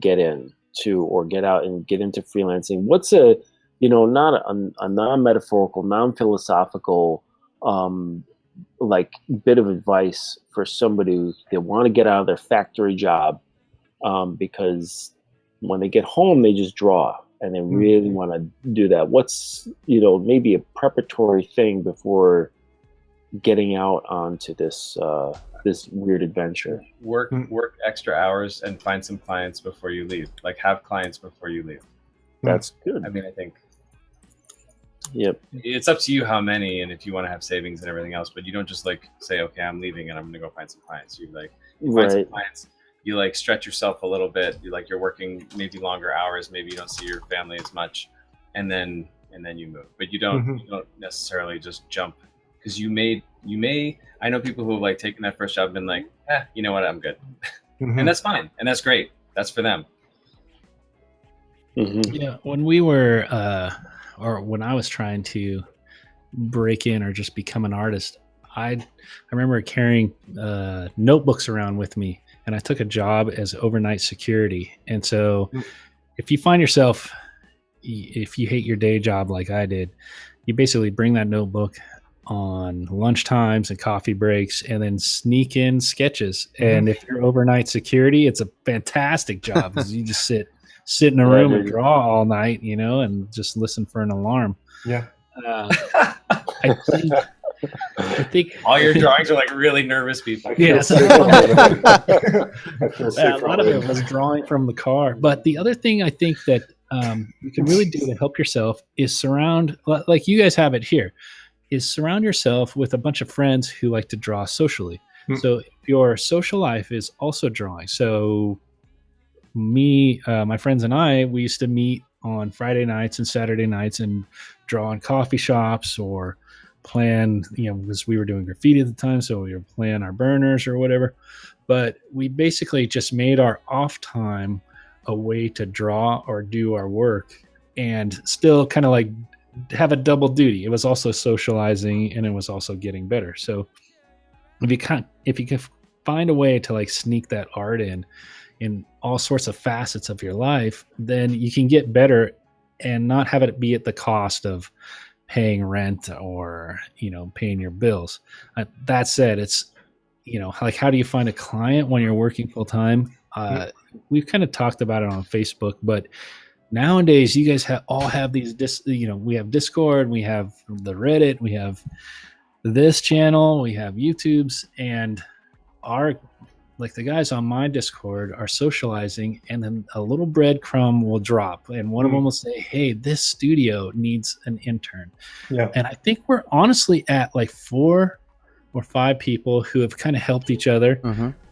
get into, or get out and get into freelancing. What's a not a non-metaphorical, non-philosophical like bit of advice for somebody who they want to get out of their factory job, because when they get home they just draw and they really want to do that? What's maybe a preparatory thing before getting out onto this this weird adventure? Work extra hours and find some clients before you leave. Like, have clients before you leave. That's good. I mean, I think it's up to you how many, and if you want to have savings and everything else, but you don't just like say, okay, I'm leaving and I'm going to go find some clients. You find some clients, you like stretch yourself a little bit. You're working maybe longer hours. Maybe you don't see your family as much, and then you move. But you don't necessarily just jump, because you may. I know people who have like taken that first job and been like, you know what, I'm good, and that's fine, and that's great. That's for them. Yeah, when we were, or when I was trying to break in or just become an artist, I remember carrying notebooks around with me, and I took a job as overnight security. And so if you find yourself, if you hate your day job like I did, you basically bring that notebook on lunch times and coffee breaks, and then sneak in sketches. And if you're overnight security, it's a fantastic job, because you just sit in a room and draw all night, and just listen for an alarm. Yeah. I think all your drawings are like really nervous people. Yes. I feel safe. A lot of it was drawing from the car. But the other thing I think that you can really do to help yourself is surround, like you guys have it here, is surround yourself with a bunch of friends who like to draw socially. So if your social life is also drawing. So me, my friends and I, we used to meet on Friday nights and Saturday nights and draw in coffee shops, or plan, because we were doing graffiti at the time, so we were playing our burners or whatever. But we basically just made our off time a way to draw or do our work, and still kind of like have a double duty. It was also socializing, and it was also getting better. So if you can find a way to like sneak that art in all sorts of facets of your life, then you can get better and not have it be at the cost of paying rent or, paying your bills. That said, it's, like, how do you find a client when you're working full time? We've kind of talked about it on Facebook, but nowadays you guys all have these, we have Discord, we have the Reddit, we have this channel, we have YouTubes, and like the guys on my Discord are socializing, and then a little breadcrumb will drop, and one of them will say, hey, this studio needs an intern. Yeah. And I think we're honestly at like 4 or 5 people who have kind of helped each other,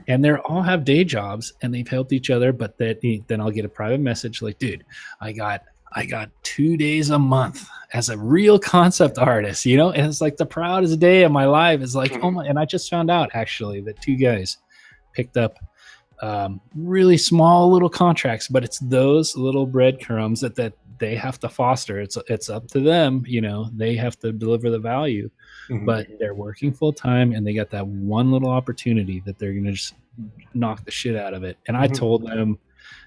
and they all have day jobs and they've helped each other. But then I'll get a private message like, dude, I got I got 2 days a month as a real concept artist, you know, and it's like the proudest day of my life. It's like, oh my, and I just found out actually that 2 guys picked up really small little contracts, but it's those little breadcrumbs that they have to foster. It's up to them, you know, they have to deliver the value, but they're working full time and they got that one little opportunity that they're going to just knock the shit out of it. And I told them,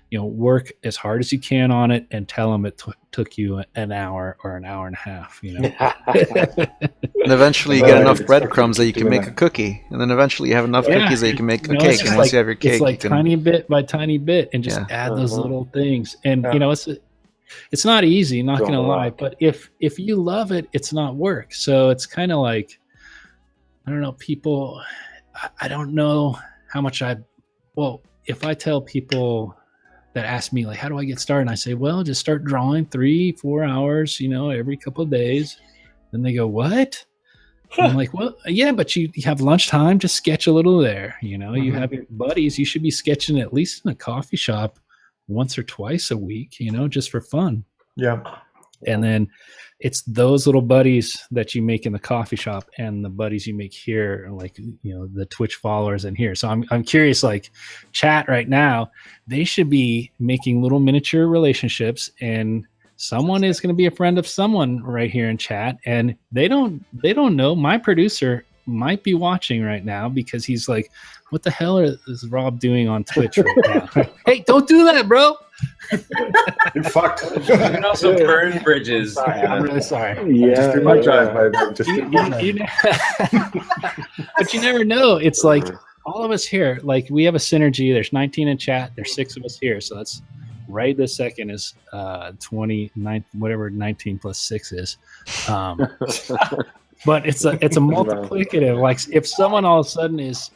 you know, work as hard as you can on it and tell them it took you an hour or an hour and a half, you know. And eventually you get enough breadcrumbs that you can make a cookie. And then eventually you have enough cookies that you can make a cake. And once you have your cake, it's like tiny bit by tiny bit and just add those little things. And, you know, it's not easy, not going to lie. But if you love it, it's not work. So it's kind of like, I don't know, people, I don't know how much if I tell people that ask me like, how do I get started? And I say, well, just start drawing 3-4 hours, you know, every couple of days. Then they go, what? I'm like, well, yeah, but you have lunchtime, just sketch a little there. You know, you have your buddies, you should be sketching at least in a coffee shop once or twice a week, you know, just for fun. Yeah. And then it's those little buddies that you make in the coffee shop and the buddies you make here, like, you know, the Twitch followers in here. So I'm curious, like chat right now, they should be making little miniature relationships, and someone is going to be a friend of someone right here in chat. And they don't know. My producer might be watching right now because he's like, what the hell is Rob doing on Twitch right now? Hey, don't do that, bro. You're fucked. You can also burn bridges. I'm really sorry. Yeah. Just do my drive. But you never know. It's like all of us here, like we have a synergy. There's 19 in chat. There's 6 of us here. So that's right this second is 29, whatever 19 plus 6 is. But it's a multiplicative. Like if someone all of a sudden is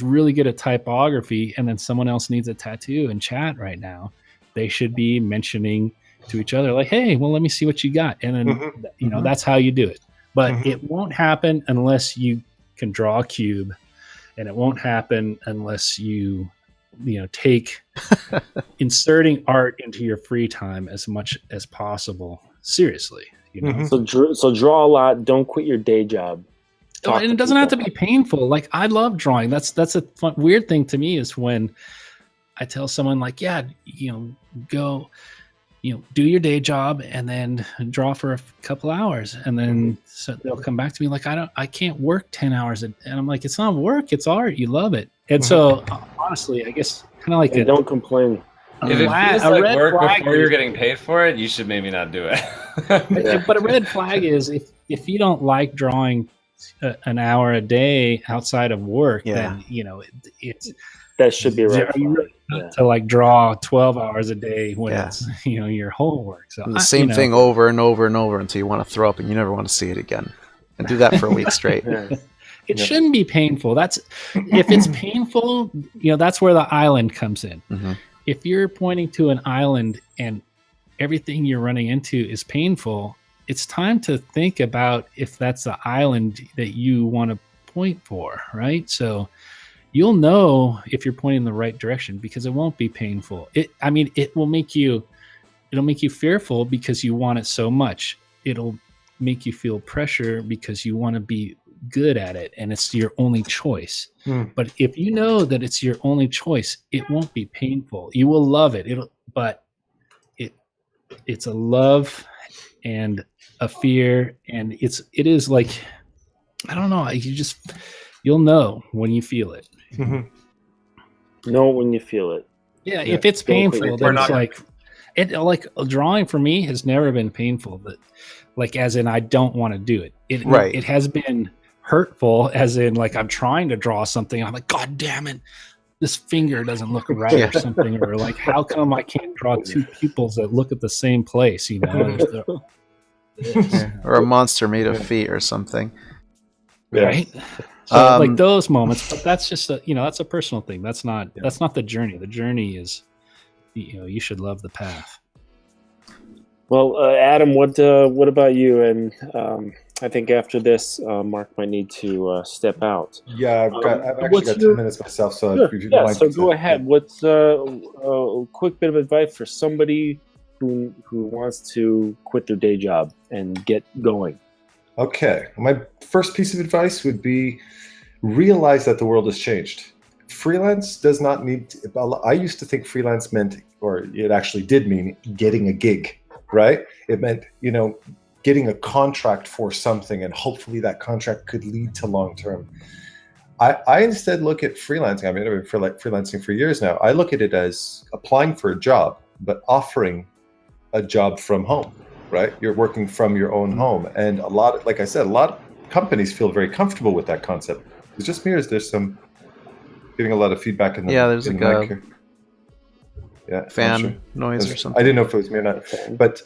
really good at typography and then someone else needs a tattoo in chat right now, they should be mentioning to each other like, hey, well, let me see what you got. And then, you know, that's how you do it. But it won't happen unless you can draw a cube, and it won't happen unless you take inserting art into your free time as much as possible. Seriously, you know. So draw a lot. Don't quit your day job. And it doesn't have to be painful. Like I love drawing. That's a fun, weird thing to me is when I tell someone like, yeah, you know, go, you know, do your day job and then draw for a couple hours, and then so they'll come back to me like, I can't work 10 hours, and I'm like, it's not work, it's art. You love it. And so honestly, I guess kind of like don't complain. If it feels like work before you're getting paid for it, you should maybe not do it. But a red flag is if you don't like drawing an hour a day outside of work, then you know it's that should be right. To like draw 12 hours a day when it's, you know, your whole work. So the same thing over and over and over until you want to throw up and you never want to see it again, and do that for a week straight. It shouldn't be painful. That's if it's painful, you know, that's where the island comes in. If you're pointing to an island and everything you're running into is painful, it's time to think about if that's the island that you want to point for, right? So you'll know if you're pointing in the right direction because it won't be painful. It'll make you fearful because you want it so much. It'll make you feel pressure because you want to be good at it and it's your only choice. But if you know that it's your only choice, it won't be painful. You will love it. It's a love and a fear, and it is like, I don't know, you'll know when you feel it. Know when you feel it. Yeah, if it's painful, then it's like drawing for me has never been painful, but like as in I don't want to do it. It has been hurtful as in like I'm trying to draw something, I'm like, God damn it, this finger doesn't look right or something, or like how come I can't draw 2 pupils that look at the same place, you know? Or a monster made of feet or something. Right? So like those moments, but that's just that's a personal thing. That's not the journey. The journey is, you know, you should love the path. Well, Adam, what about you? And I think after this, Mark might need to step out. Yeah, I've actually got 2 minutes myself. So so go ahead. What's a quick bit of advice for somebody who wants to quit their day job and get going? Okay. My first piece of advice would be realize that the world has changed. Freelance does not need to, I used to think freelance meant, or it actually did mean, getting a gig, right? It meant, getting a contract for something, and hopefully that contract could lead to long-term. I instead look at freelancing. I mean, I've been freelancing for years now. I look at it as applying for a job, but offering a job from home, right? You're working from your own home. And like I said, a lot of companies feel very comfortable with that concept. It's just me, or is there getting a lot of feedback in the there's in like the mic a here? Yeah, fan noise or something. I didn't know if it was me or not. But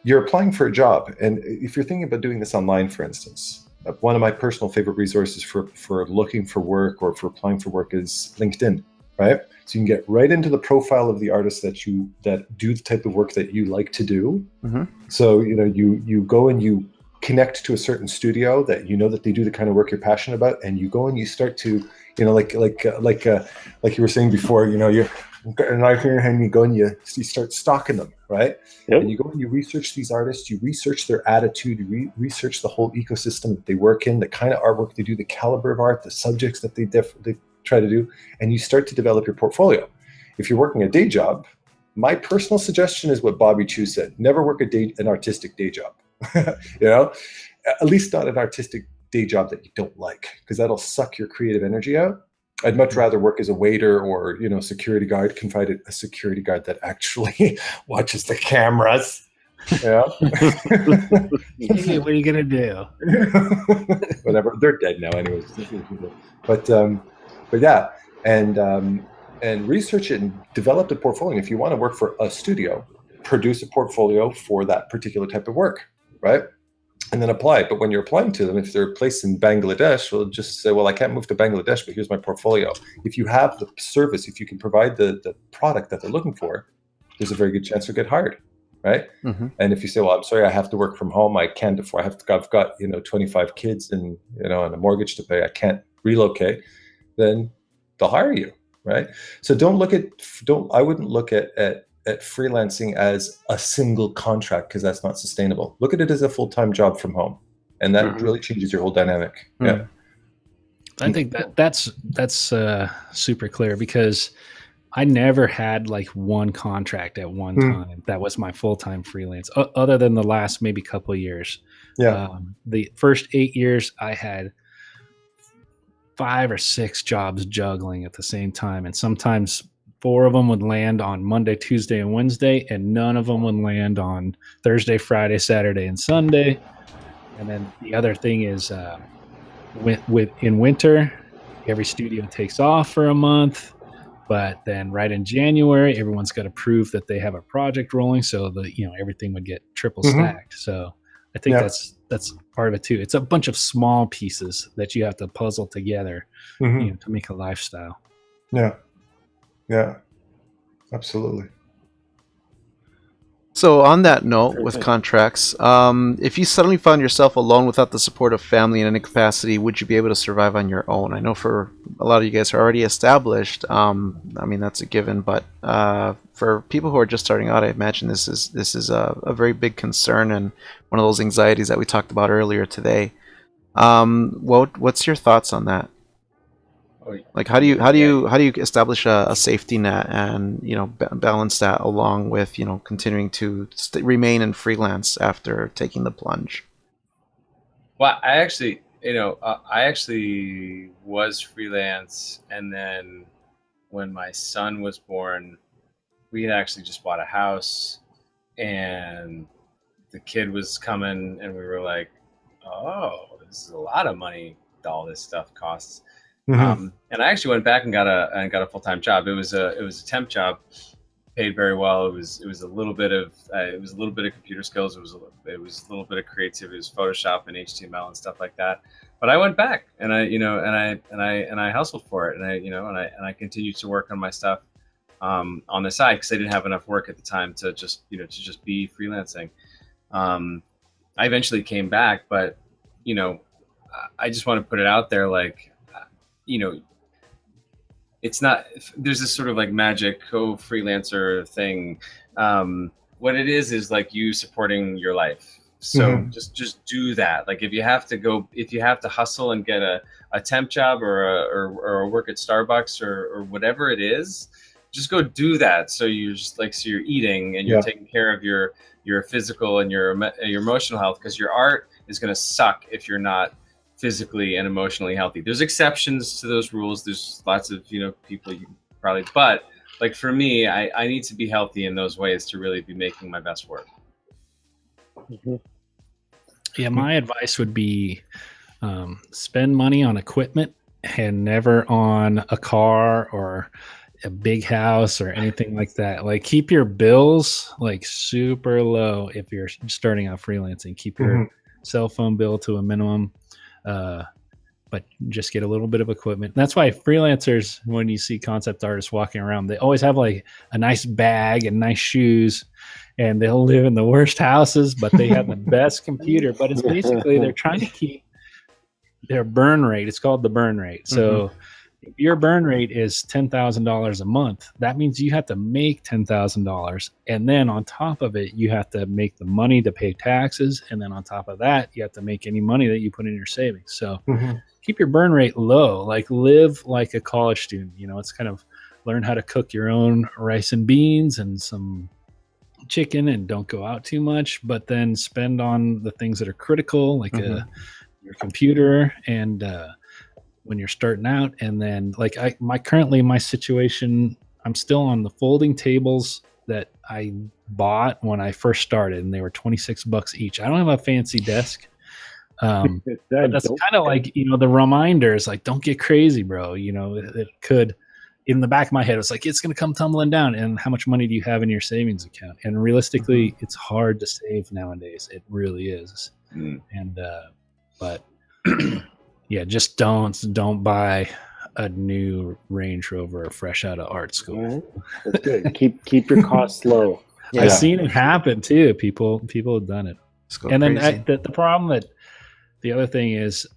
you're applying for a job, and if you're thinking about doing this online, for instance, one of my personal favorite resources for looking for work or for applying for work is LinkedIn, right? So you can get right into the profile of the artists that do the type of work that you like to do. Mm-hmm. So you go and you connect to a certain studio that that they do the kind of work you're passionate about, and you go and you start to like you were saying before, you're and you go and you start stalking them, right? Yep. And you go and you research these artists, you research their attitude, you research the whole ecosystem that they work in, the kind of artwork they do, the caliber of art, the subjects that they try to do, and you start to develop your portfolio. If you're working a day job, my personal suggestion is what Bobby Chu said: never work an artistic day job. At least not an artistic day job that you don't like, because that'll suck your creative energy out. I'd much rather work as a waiter or, security guard, confide a security guard that actually watches the cameras. Yeah. Hey, what are you going to do? Whatever. They're dead now anyways. But yeah. And research it and develop the portfolio. And if you want to work for a studio, produce a portfolio for that particular type of work, right? And then apply it. But when you're applying to them, if they're placed in Bangladesh, we'll just say, well, I can't move to Bangladesh, but here's my portfolio. If you have the service, if you can provide the product that they're looking for, there's a very good chance you'll get hired, right? Mm-hmm. And if you say, well, I'm sorry, I have to work from home, I can't afford, I've got 25 kids and and a mortgage to pay, I can't relocate, then they'll hire you, right? So I wouldn't look at freelancing as a single contract, because that's not sustainable. Look at it as a full-time job from home, and that really changes your whole dynamic. Yeah, I think that's super clear, because I never had like one contract at one time that was my full-time freelance, other than the last maybe couple of years. The first 8 years I had 5 or 6 jobs juggling at the same time, and sometimes 4 of them would land on Monday, Tuesday, and Wednesday, and none of them would land on Thursday, Friday, Saturday, and Sunday. And then the other thing is, in winter, every studio takes off for a month, but then right in January, everyone's got to prove that they have a project rolling, so everything would get triple stacked. So I think that's part of it too. It's a bunch of small pieces that you have to puzzle together, to make a lifestyle. Yeah, absolutely. So on that note, with contracts, if you suddenly found yourself alone without the support of family in any capacity, would you be able to survive on your own? I know for a lot of you guys who are already established, that's a given, but for people who are just starting out, I imagine this is a very big concern and one of those anxieties that we talked about earlier today. What's your thoughts on that? Like, how do you establish a safety net and balance that along with continuing to remain in freelance after taking the plunge? Well, I actually was freelance, and then when my son was born, we had actually just bought a house, and the kid was coming, and we were like, "Oh, this is a lot of money. All this stuff costs." And I actually went back and got a full-time job. It was a temp job, paid very well. It was a little bit of computer skills. It was a little bit of creativity. It was Photoshop and HTML and stuff like that. But I went back and I hustled for it, and I continued to work on my stuff on the side, because I didn't have enough work at the time to just be freelancing. I eventually came back, but I just want to put it out there, like, it's not, there's this sort of like magic freelancer thing. what it is like you supporting your life. So just do that. Like if you have to hustle and get a temp job or work at Starbucks or whatever it is, just go do that. So you're eating and you're taking care of your physical and your emotional health, because your art is going to suck if you're not physically and emotionally healthy. There's exceptions to those rules. There's lots of, people you probably, but like for me, I need to be healthy in those ways to really be making my best work. Yeah, my advice would be spend money on equipment and never on a car or a big house or anything like that. Like keep your bills like super low if you're starting out freelancing. Keep your cell phone bill to a minimum, but just get a little bit of equipment. And that's why freelancers, when you see concept artists walking around, they always have like a nice bag and nice shoes, and they'll live in the worst houses, but they have the best computer. But it's basically they're trying to keep their burn rate. It's called the burn rate. So if your burn rate is $10,000 a month, that means you have to make $10,000. And then on top of it, you have to make the money to pay taxes. And then on top of that, you have to make any money that you put in your savings. So keep your burn rate low, like live like a college student. It's kind of learn how to cook your own rice and beans and some chicken, and don't go out too much, but then spend on the things that are critical, like your computer and when you're starting out. And then like my situation, I'm still on the folding tables that I bought when I first started, and they were $26 each. I don't have a fancy desk. But that's kind of like, the reminders, like, don't get crazy, bro. It could, in the back of my head, it's like, it's going to come tumbling down. And how much money do you have in your savings account? And realistically, it's hard to save nowadays. It really is. And, but yeah, just don't buy a new Range Rover fresh out of art school. That's good. Keep your costs low. I've seen it happen too. People have done it. And then the problem that the other thing is,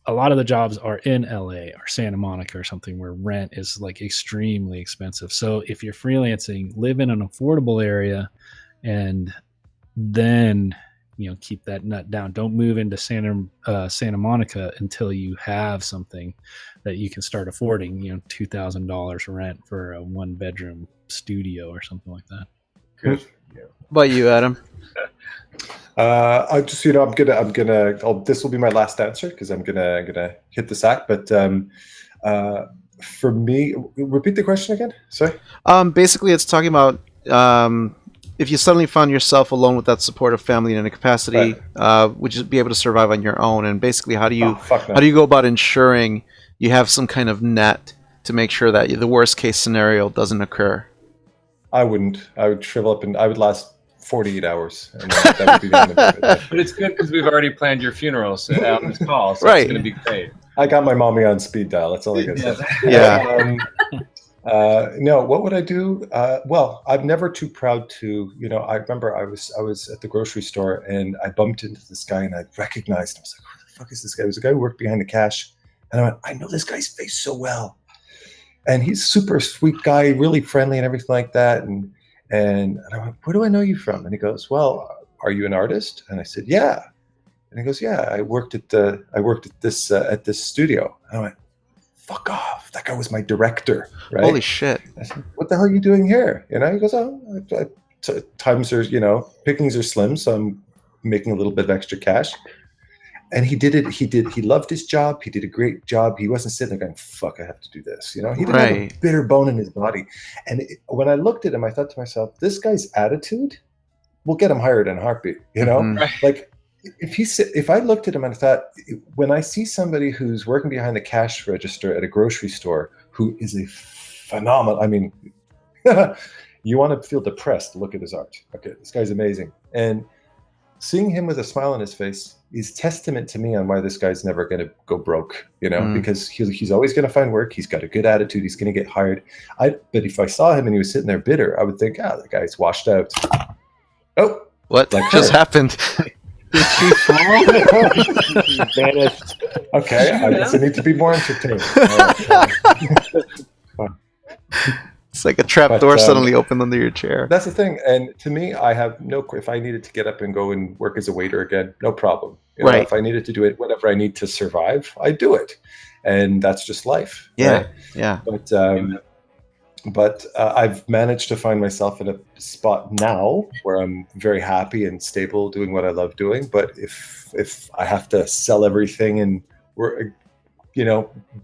a lot of the jobs are in LA or Santa Monica or something where rent is like extremely expensive. So if you're freelancing, live in an affordable area, and then keep that nut down. Don't move into Santa Monica until you have something that you can start affording. $2,000 rent for a 1-bedroom studio or something like that. Good. What about you, Adam? I just, this will be my last answer because I'm gonna hit the sack. But for me, repeat the question again. Sorry. Basically, it's talking about if you suddenly found yourself alone with that supportive family in a capacity, would you be able to survive on your own? And basically, how do you go about ensuring you have some kind of net to make sure that the worst case scenario doesn't occur? I wouldn't. I would shrivel up and I would last 48 hours. And that would be the end of it. But it's good because we've already planned your funeral on this call, so it's going to be great. I got my mommy on speed dial. That's all I can say. Yeah. No, what would I do? Well, I'm never too proud to, I remember I was at the grocery store and I bumped into this guy and I recognized him. I was like, who the fuck is this guy? It was a guy who worked behind the cash. And I went, I know this guy's face so well. And he's a super sweet guy, really friendly and everything like that. And I went, where do I know you from? And he goes, well, are you an artist? And I said, yeah. And he goes, yeah, I worked at this studio. And I went, fuck off. That guy was my director, right? Holy shit. I said, what the hell are you doing here? He goes, times are, pickings are slim, so I'm making a little bit of extra cash. And he did it. He loved his job. He did a great job. He wasn't sitting there going, fuck, I have to do this. He didn't have a bitter bone in his body. And when I looked at him, I thought to myself, this guy's attitude will get him hired in a heartbeat. Like if I looked at him and I thought, when I see somebody who's working behind the cash register at a grocery store who is a phenomenal, you want to feel depressed, look at his art. Okay, this guy's amazing. And seeing him with a smile on his face is testament to me on why this guy's never going to go broke, because he's always going to find work. He's got a good attitude. He's going to get hired. But if I saw him and he was sitting there bitter, I would think, that guy's washed out. Oh, what just happened? Did she fall? She vanished. Okay, I guess I need to be more entertained. It's like a trap But, door suddenly opened under your chair. That's the thing. And to me, I have if I needed to get up and go and work as a waiter again, no problem. Right. If I needed to do it, whatever I need to survive, I do it. And that's just life. Yeah. Right? Yeah. But I've managed to find myself in a spot now where I'm very happy and stable doing what I love doing. But if I have to sell everything and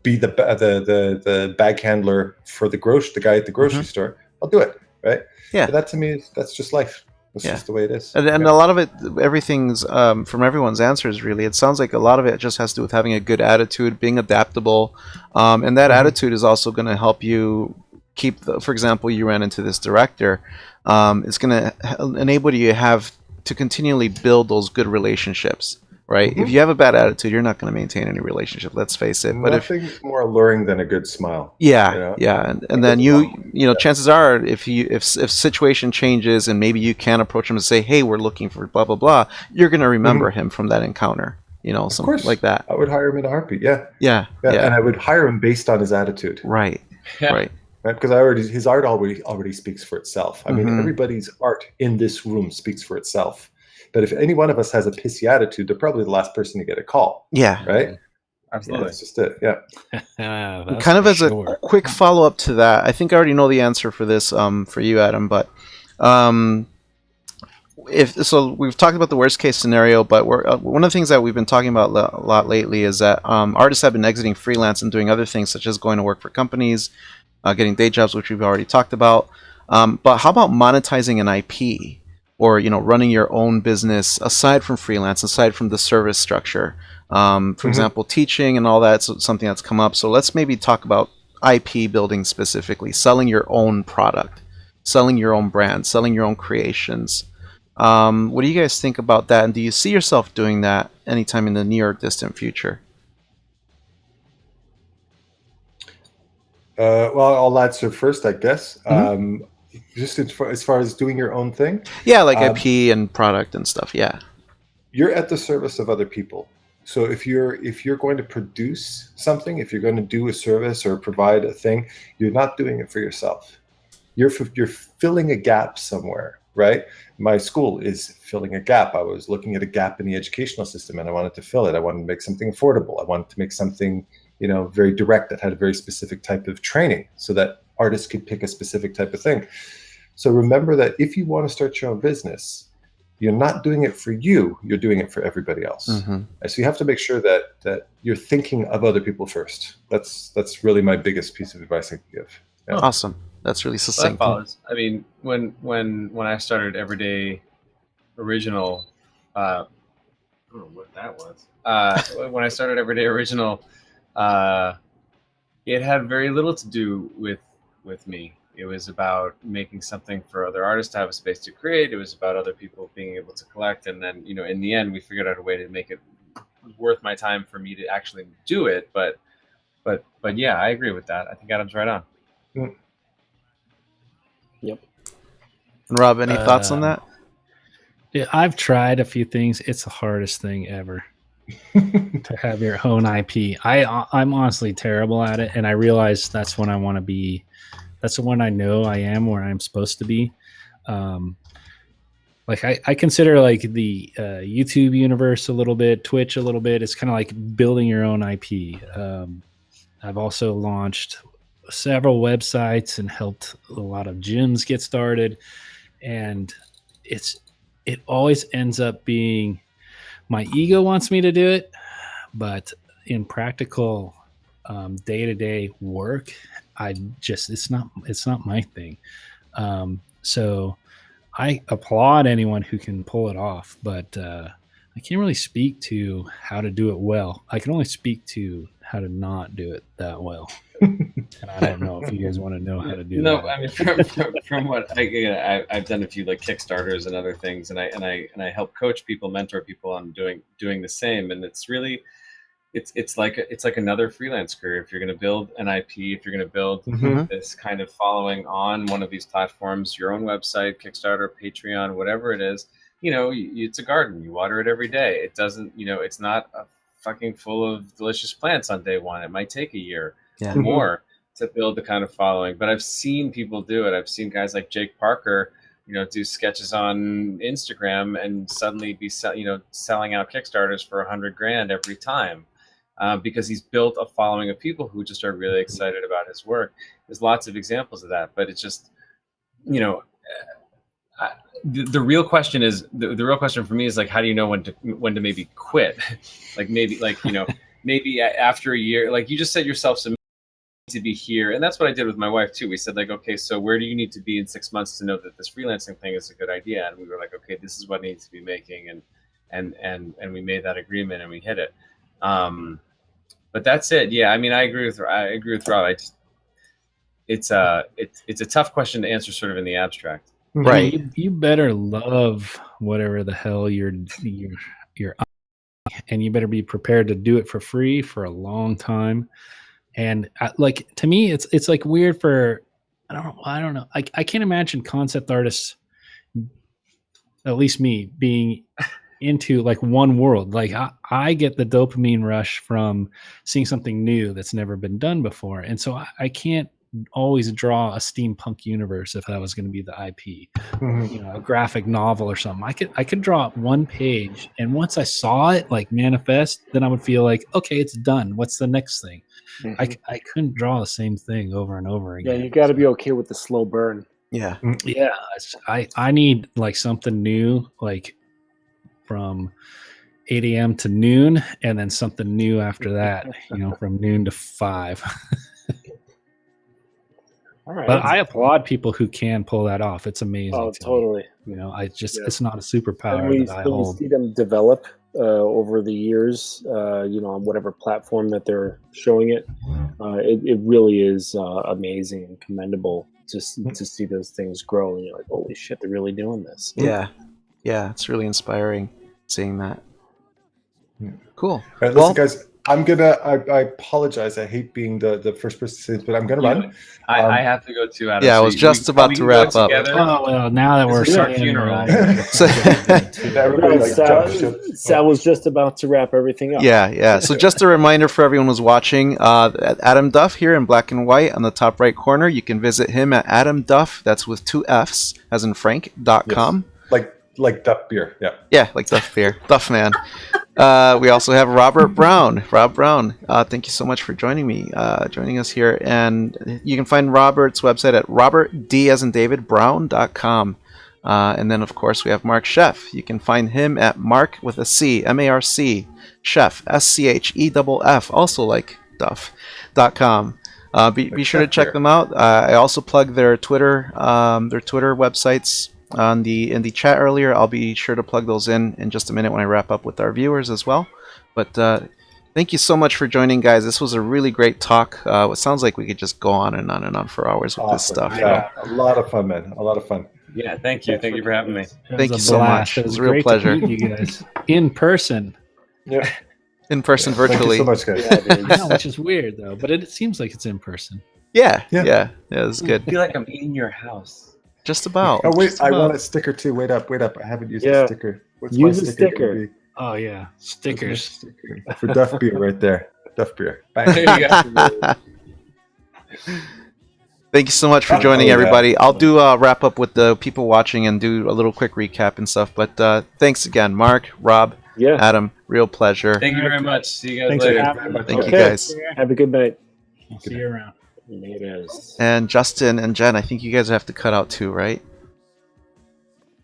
be the bag handler for the guy at the grocery store, I'll do it. Right. Yeah. But that to me, that's just life. That's just the way it is. And a lot of it, everything's from everyone's answers, really. It sounds like a lot of it just has to do with having a good attitude, being adaptable. And that attitude is also going to help you keep, for example, you ran into this director. It's going to enable you to continually build those good relationships. Right. If you have a bad attitude, you're not going to maintain any relationship. Let's face it. But nothing's more alluring than a good smile. Yeah. And then chances are, if situation changes and maybe you can approach him and say, "Hey, we're looking for blah blah blah," you're going to remember him from that encounter. Something like that. I would hire him in a heartbeat. Yeah. And I would hire him based on his attitude. Right. Right. Because his art already speaks for itself. I mean, everybody's art in this room speaks for itself. But if any one of us has a pissy attitude, they're probably the last person to get a call. Yeah. Right? Absolutely. That's just it. Yeah. Kind of as a quick follow-up to that, I think I already know the answer for this for you, Adam, but we've talked about the worst case scenario, but one of the things that we've been talking about a lot lately is that artists have been exiting freelance and doing other things, such as going to work for companies, getting day jobs, which we've already talked about. But how about monetizing an IP? Or running your own business aside from freelance, aside from the service structure. For example, teaching and all that's something that's come up. So let's maybe talk about IP building specifically, selling your own product, selling your own brand, selling your own creations. What do you guys think about that? And do you see yourself doing that anytime in the near or distant future? Well, I'll answer first, I guess. Just as far as doing your own thing? Yeah, like IP and product and stuff, yeah. You're at the service of other people. So if you're going to produce something, if you're going to do a service or provide a thing, you're not doing it for yourself. You're filling a gap somewhere, right? My school is filling a gap. I was looking at a gap in the educational system and I wanted to fill it. I wanted to make something affordable. I wanted to make something, very direct that had a very specific type of training so that artists could pick a specific type of thing. So remember that if you want to start your own business, you're not doing it for you, you're doing it for everybody else. And so you have to make sure that you're thinking of other people first. That's really my biggest piece of advice I can give. Yeah. Awesome. That's really succinct. That follows. I mean, when I started Everyday Original, I don't know what that was. When I started Everyday Original, it had very little to do with me. It was about making something for other artists to have a space to create. It was about other people being able to collect. And then, in the end, we figured out a way to make it worth my time for me to actually do it. But yeah, I agree with that. I think Adam's right on. Yep. And Rob, any thoughts on that? Yeah, I've tried a few things. It's the hardest thing ever to have your own IP. I'm honestly terrible at it, and I realize that's when I want to be. That's the one I know I am where I'm supposed to be. I consider like the YouTube universe a little bit, Twitch a little bit. It's kind of like building your own IP. I've also launched several websites and helped a lot of gyms get started. And it always ends up being my ego wants me to do it, but in practical day-to-day work, it's not my thing. So I applaud anyone who can pull it off, but I can't really speak to how to do it well. I can only speak to how to not do it that well. And I don't know if you guys want to know how to do that. No, I mean, from what I've done a few like Kickstarters and other things, and I help coach people, mentor people on doing the same, and it's really. It's like another freelance career. If you're going to build an IP, if you're going to build this kind of following on one of these platforms, your own website, Kickstarter, Patreon, whatever it is, it's a garden. You water it every day. It doesn't, it's not fucking full of delicious plants on day one. It might take a year or more to build the kind of following. But I've seen people do it. I've seen guys like Jake Parker, do sketches on Instagram and suddenly be selling out Kickstarters for $100,000 every time, because he's built a following of people who just are really excited about his work. There's lots of examples of that, but it's just, the real question is the real question for me is like, how do you know when to maybe quit? maybe after a year, like you just set yourself some to be here. And that's what I did with my wife too. We said like, okay, so where do you need to be in 6 months to know that this freelancing thing is a good idea? And we were like, okay, this is what needs to be making. And we made that agreement and we hit it. But that's it. Yeah. I mean, I agree with Rob. It's a tough question to answer sort of in the abstract. Right. You better love whatever the hell you're and you better be prepared to do it for free for a long time. And like, to me, it's like weird for, I don't know. I can't imagine concept artists, at least me, being into like one world. Like I get the dopamine rush from seeing something new that's never been done before. And so I can't always draw a steampunk universe if that was going to be the IP, a graphic novel or something. I could draw one page, and once I saw it like manifest, then I would feel like, okay, it's done. What's the next thing? I couldn't draw the same thing over and over again. Yeah, you got to be okay with the slow burn. Yeah. Yeah, I need like something new, like from 8 a.m. to noon, and then something new after that, from noon to 5. All right. But I applaud people who can pull that off. It's amazing. Oh, to totally. me. It's not a superpower And that I when you hold. see them develop over the years, on whatever platform that they're showing it, it really is amazing and commendable to see those things grow. And you're like, holy shit, they're really doing this. Yeah. Yeah. It's really inspiring seeing that. Cool. All right, listen, guys. I apologize. I hate being the first person to say this, but I'm gonna run. I have to go too, Adam. Yeah, I was just about to wrap up. Oh, well, now that we're starting funeral. Sal was just about to wrap everything up. Yeah. So just a reminder for everyone who's watching, Adam Duff here in black and white on the top right corner. You can visit him at Adam Duff, that's with 2 F's, as in Frank.com. Yes. Like Duff beer, yeah. Yeah, like Duff beer. Duff man. We also have Rob Brown. Thank you so much for joining us here. And you can find Robert's website at robertd.brown.com. And then, of course, we have Marc Scheff. You can find him at Marc with a C, MARC, Scheff, SCHEFF, also like Duff.com. Be sure to check them out. I also plug their Twitter websites in the chat earlier. I'll be sure to plug those in just a minute when I wrap up with our viewers as well. But thank you so much for joining, guys. This was a really great talk. It sounds like we could just go on and on and on for hours with this stuff. Yeah, a lot of fun, man. A lot of fun. Yeah, thank you. Thank you for having me. Thank you so much. It was a real pleasure. To meet you guys in person. Yeah. In person, virtually. Thank you so much, guys. I know, which is weird though, but it seems like it's in person. Yeah. It's good. I feel like I'm in your house. Just about. Oh wait, just about. I want a sticker too. Wait up. I haven't used a sticker. What's Use my a sticker. Oh yeah, stickers. For Duff beer right there. Duff beer. There you go. Thank you so much for joining, everybody. I'll do a wrap up with the people watching and do a little quick recap and stuff. But thanks again, Mark, Rob, Adam. Real pleasure. Thank you very much. See you guys Thanks later. Thank you, guys. Have a good night. I'll see you around. It is. And Justin and Jen, I think you guys have to cut out too, right?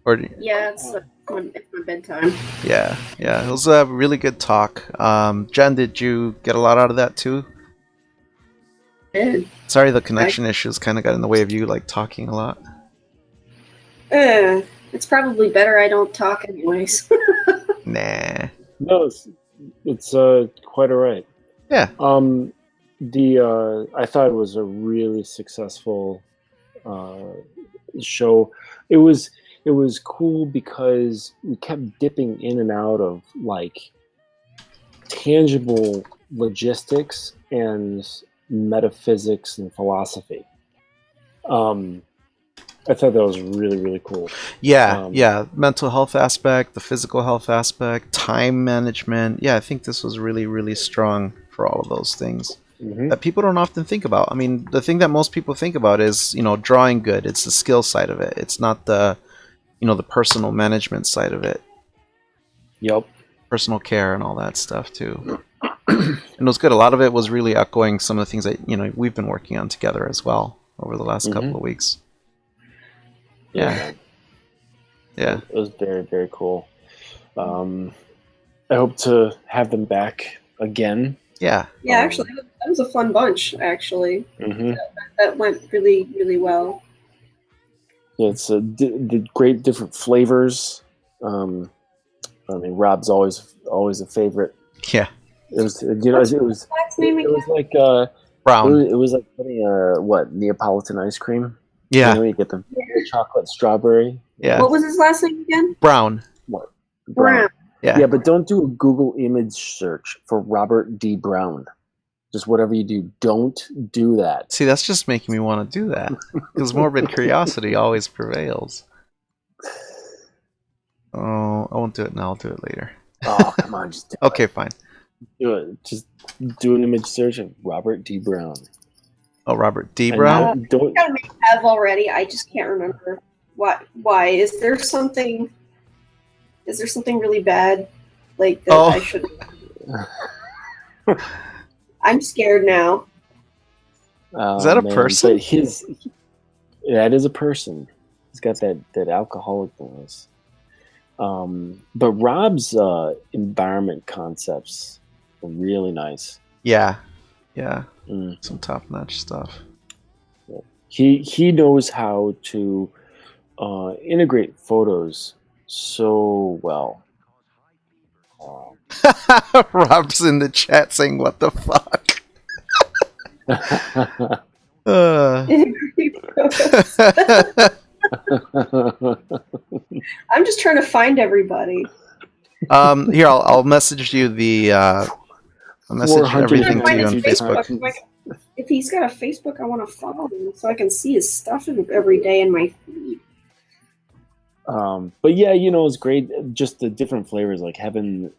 Or yeah, it's my bedtime. Yeah. It was a really good talk. Jen, did you get a lot out of that too? Sorry, the connection issues kind of got in the way of you talking a lot. It's probably better I don't talk anyways. Nah. No, it's quite all right. Yeah. I thought it was a really successful show. It was cool because we kept dipping in and out of tangible logistics and metaphysics and philosophy. I thought that was really, really cool. Yeah. Mental health aspect, the physical health aspect, time management. Yeah, I think this was really, really strong for all of those things. that people don't often think about. I mean, the thing that most people think about is, drawing good. It's the skill side of it. It's not the, the personal management side of it. Yep. Personal care and all that stuff too. And it was good. A lot of it was really echoing some of the things that, we've been working on together as well over the last couple of weeks. Yeah. It was very, very cool. I hope to have them back again. Yeah. Yeah, actually, that was a fun bunch, actually. Mm-hmm. That went really, really well. Yeah, it's the great different flavors. I mean, Rob's always a favorite. Yeah. It was, it was like brown. It was like putting Neapolitan ice cream. Yeah. You get the chocolate strawberry. Yeah. What was his last name again? Brown. What? Brown. Yeah. Yeah, but don't do a Google image search for Robert D. Brown. Just whatever you do, don't do that. See, that's just making me want to do that. Because morbid curiosity always prevails. Oh, I won't do it now. I'll do it later. Oh, come on. Just do okay, it. fine. Do it. Just do an image search of Robert D. Brown. Oh, Robert D. Brown? Don't. I may have already. I just can't remember. Why? Is there something really bad? Like that I should... I'm scared now. Is that a person? But that is a person. He's got that alcoholic voice. But Rob's environment concepts are really nice. Yeah. Some top-notch stuff. He knows how to integrate photos so well. Rob's in the chat saying, "What the fuck?" I'm just trying to find everybody. Here, I'll message you the. I'll message everything to you on Facebook. If he's got a Facebook, I want to follow him so I can see his stuff every day in my feed. But yeah, it's great. Just the different flavors, like having,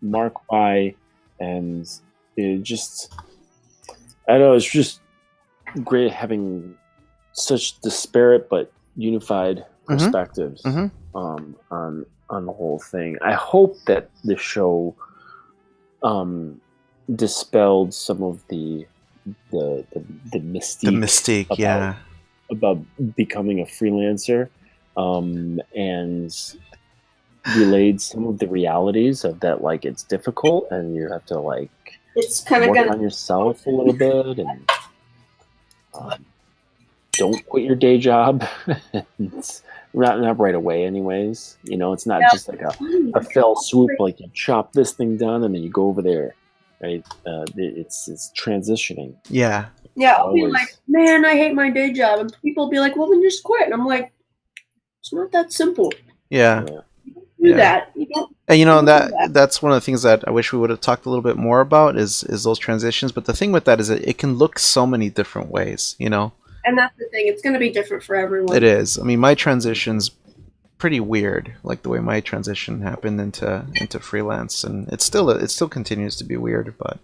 Mark Y, and it just, I don't know, it's just great having such disparate but unified perspectives on the whole thing. I hope that the show dispelled some of the mystique. The mystique, about becoming a freelancer. And relayed some of the realities of that, like it's difficult and you have to it's kind of work on yourself a little bit, and don't quit your day job. It's not right away, anyways. It's not just like a fell swoop, like you chop this thing down and then you go over there, right? It's transitioning. Yeah, I'll be like, man, I hate my day job, and people will be like, well, then just quit, and I'm like, it's not that simple. Yeah. Do that. And that's one of the things that I wish we would have talked a little bit more about is those transitions. But the thing with that is that it can look so many different ways, And that's the thing. It's going to be different for everyone. It is. I mean, my transition's pretty weird, like the way my transition happened into freelance, and it still continues to be weird, but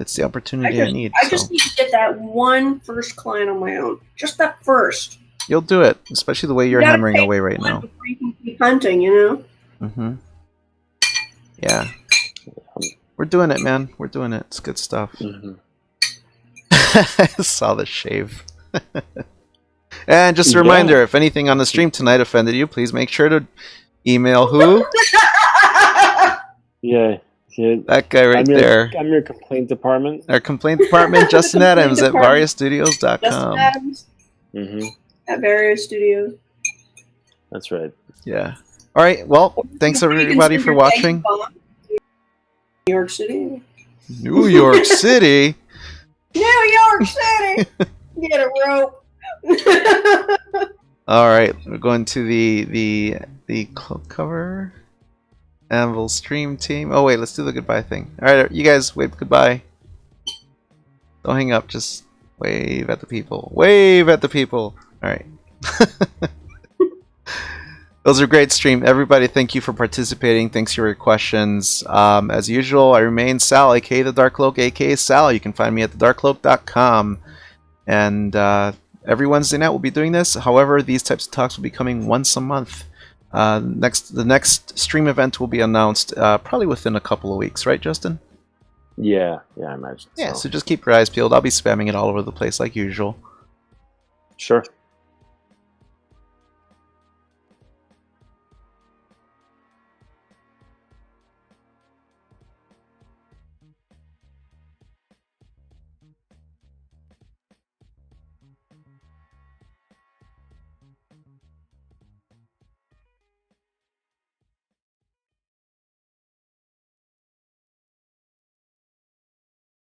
it's the opportunity I need. I just need to get that one first client on my own. Just that first. You'll do it, especially the way you're hammering away right now. Before you can keep hunting, Mm-hmm. Yeah. We're doing it, man. We're doing it. It's good stuff. Mm-hmm. I saw the shave. And just a reminder, if anything on the stream tonight offended you, please make sure to email who? Yeah. That guy right there. I'm your complaint department. Our complaint department, Justin Adams at varioustudios.com. Justin Adams. Mm-hmm. At Various Studios. That's right. Yeah. All right. Well, thanks everybody for watching. New York City. New York City. New York City. Get a rope. All right. We're going to the Cloak cover. Anvil stream team. Oh wait, let's do the goodbye thing. All right, you guys wave goodbye. Don't hang up. Just wave at the people. Wave at the people. All right. Those are great stream. Everybody, thank you for participating. Thanks for your questions. As usual, I remain Sal, aka the Dark Cloak, aka Sal. You can find me at thedarkcloak.com. And every Wednesday night we'll be doing this. However, these types of talks will be coming once a month. The next stream event will be announced probably within a couple of weeks, right, Justin? Yeah, I imagine. Yeah, so just keep your eyes peeled. I'll be spamming it all over the place like usual. Sure.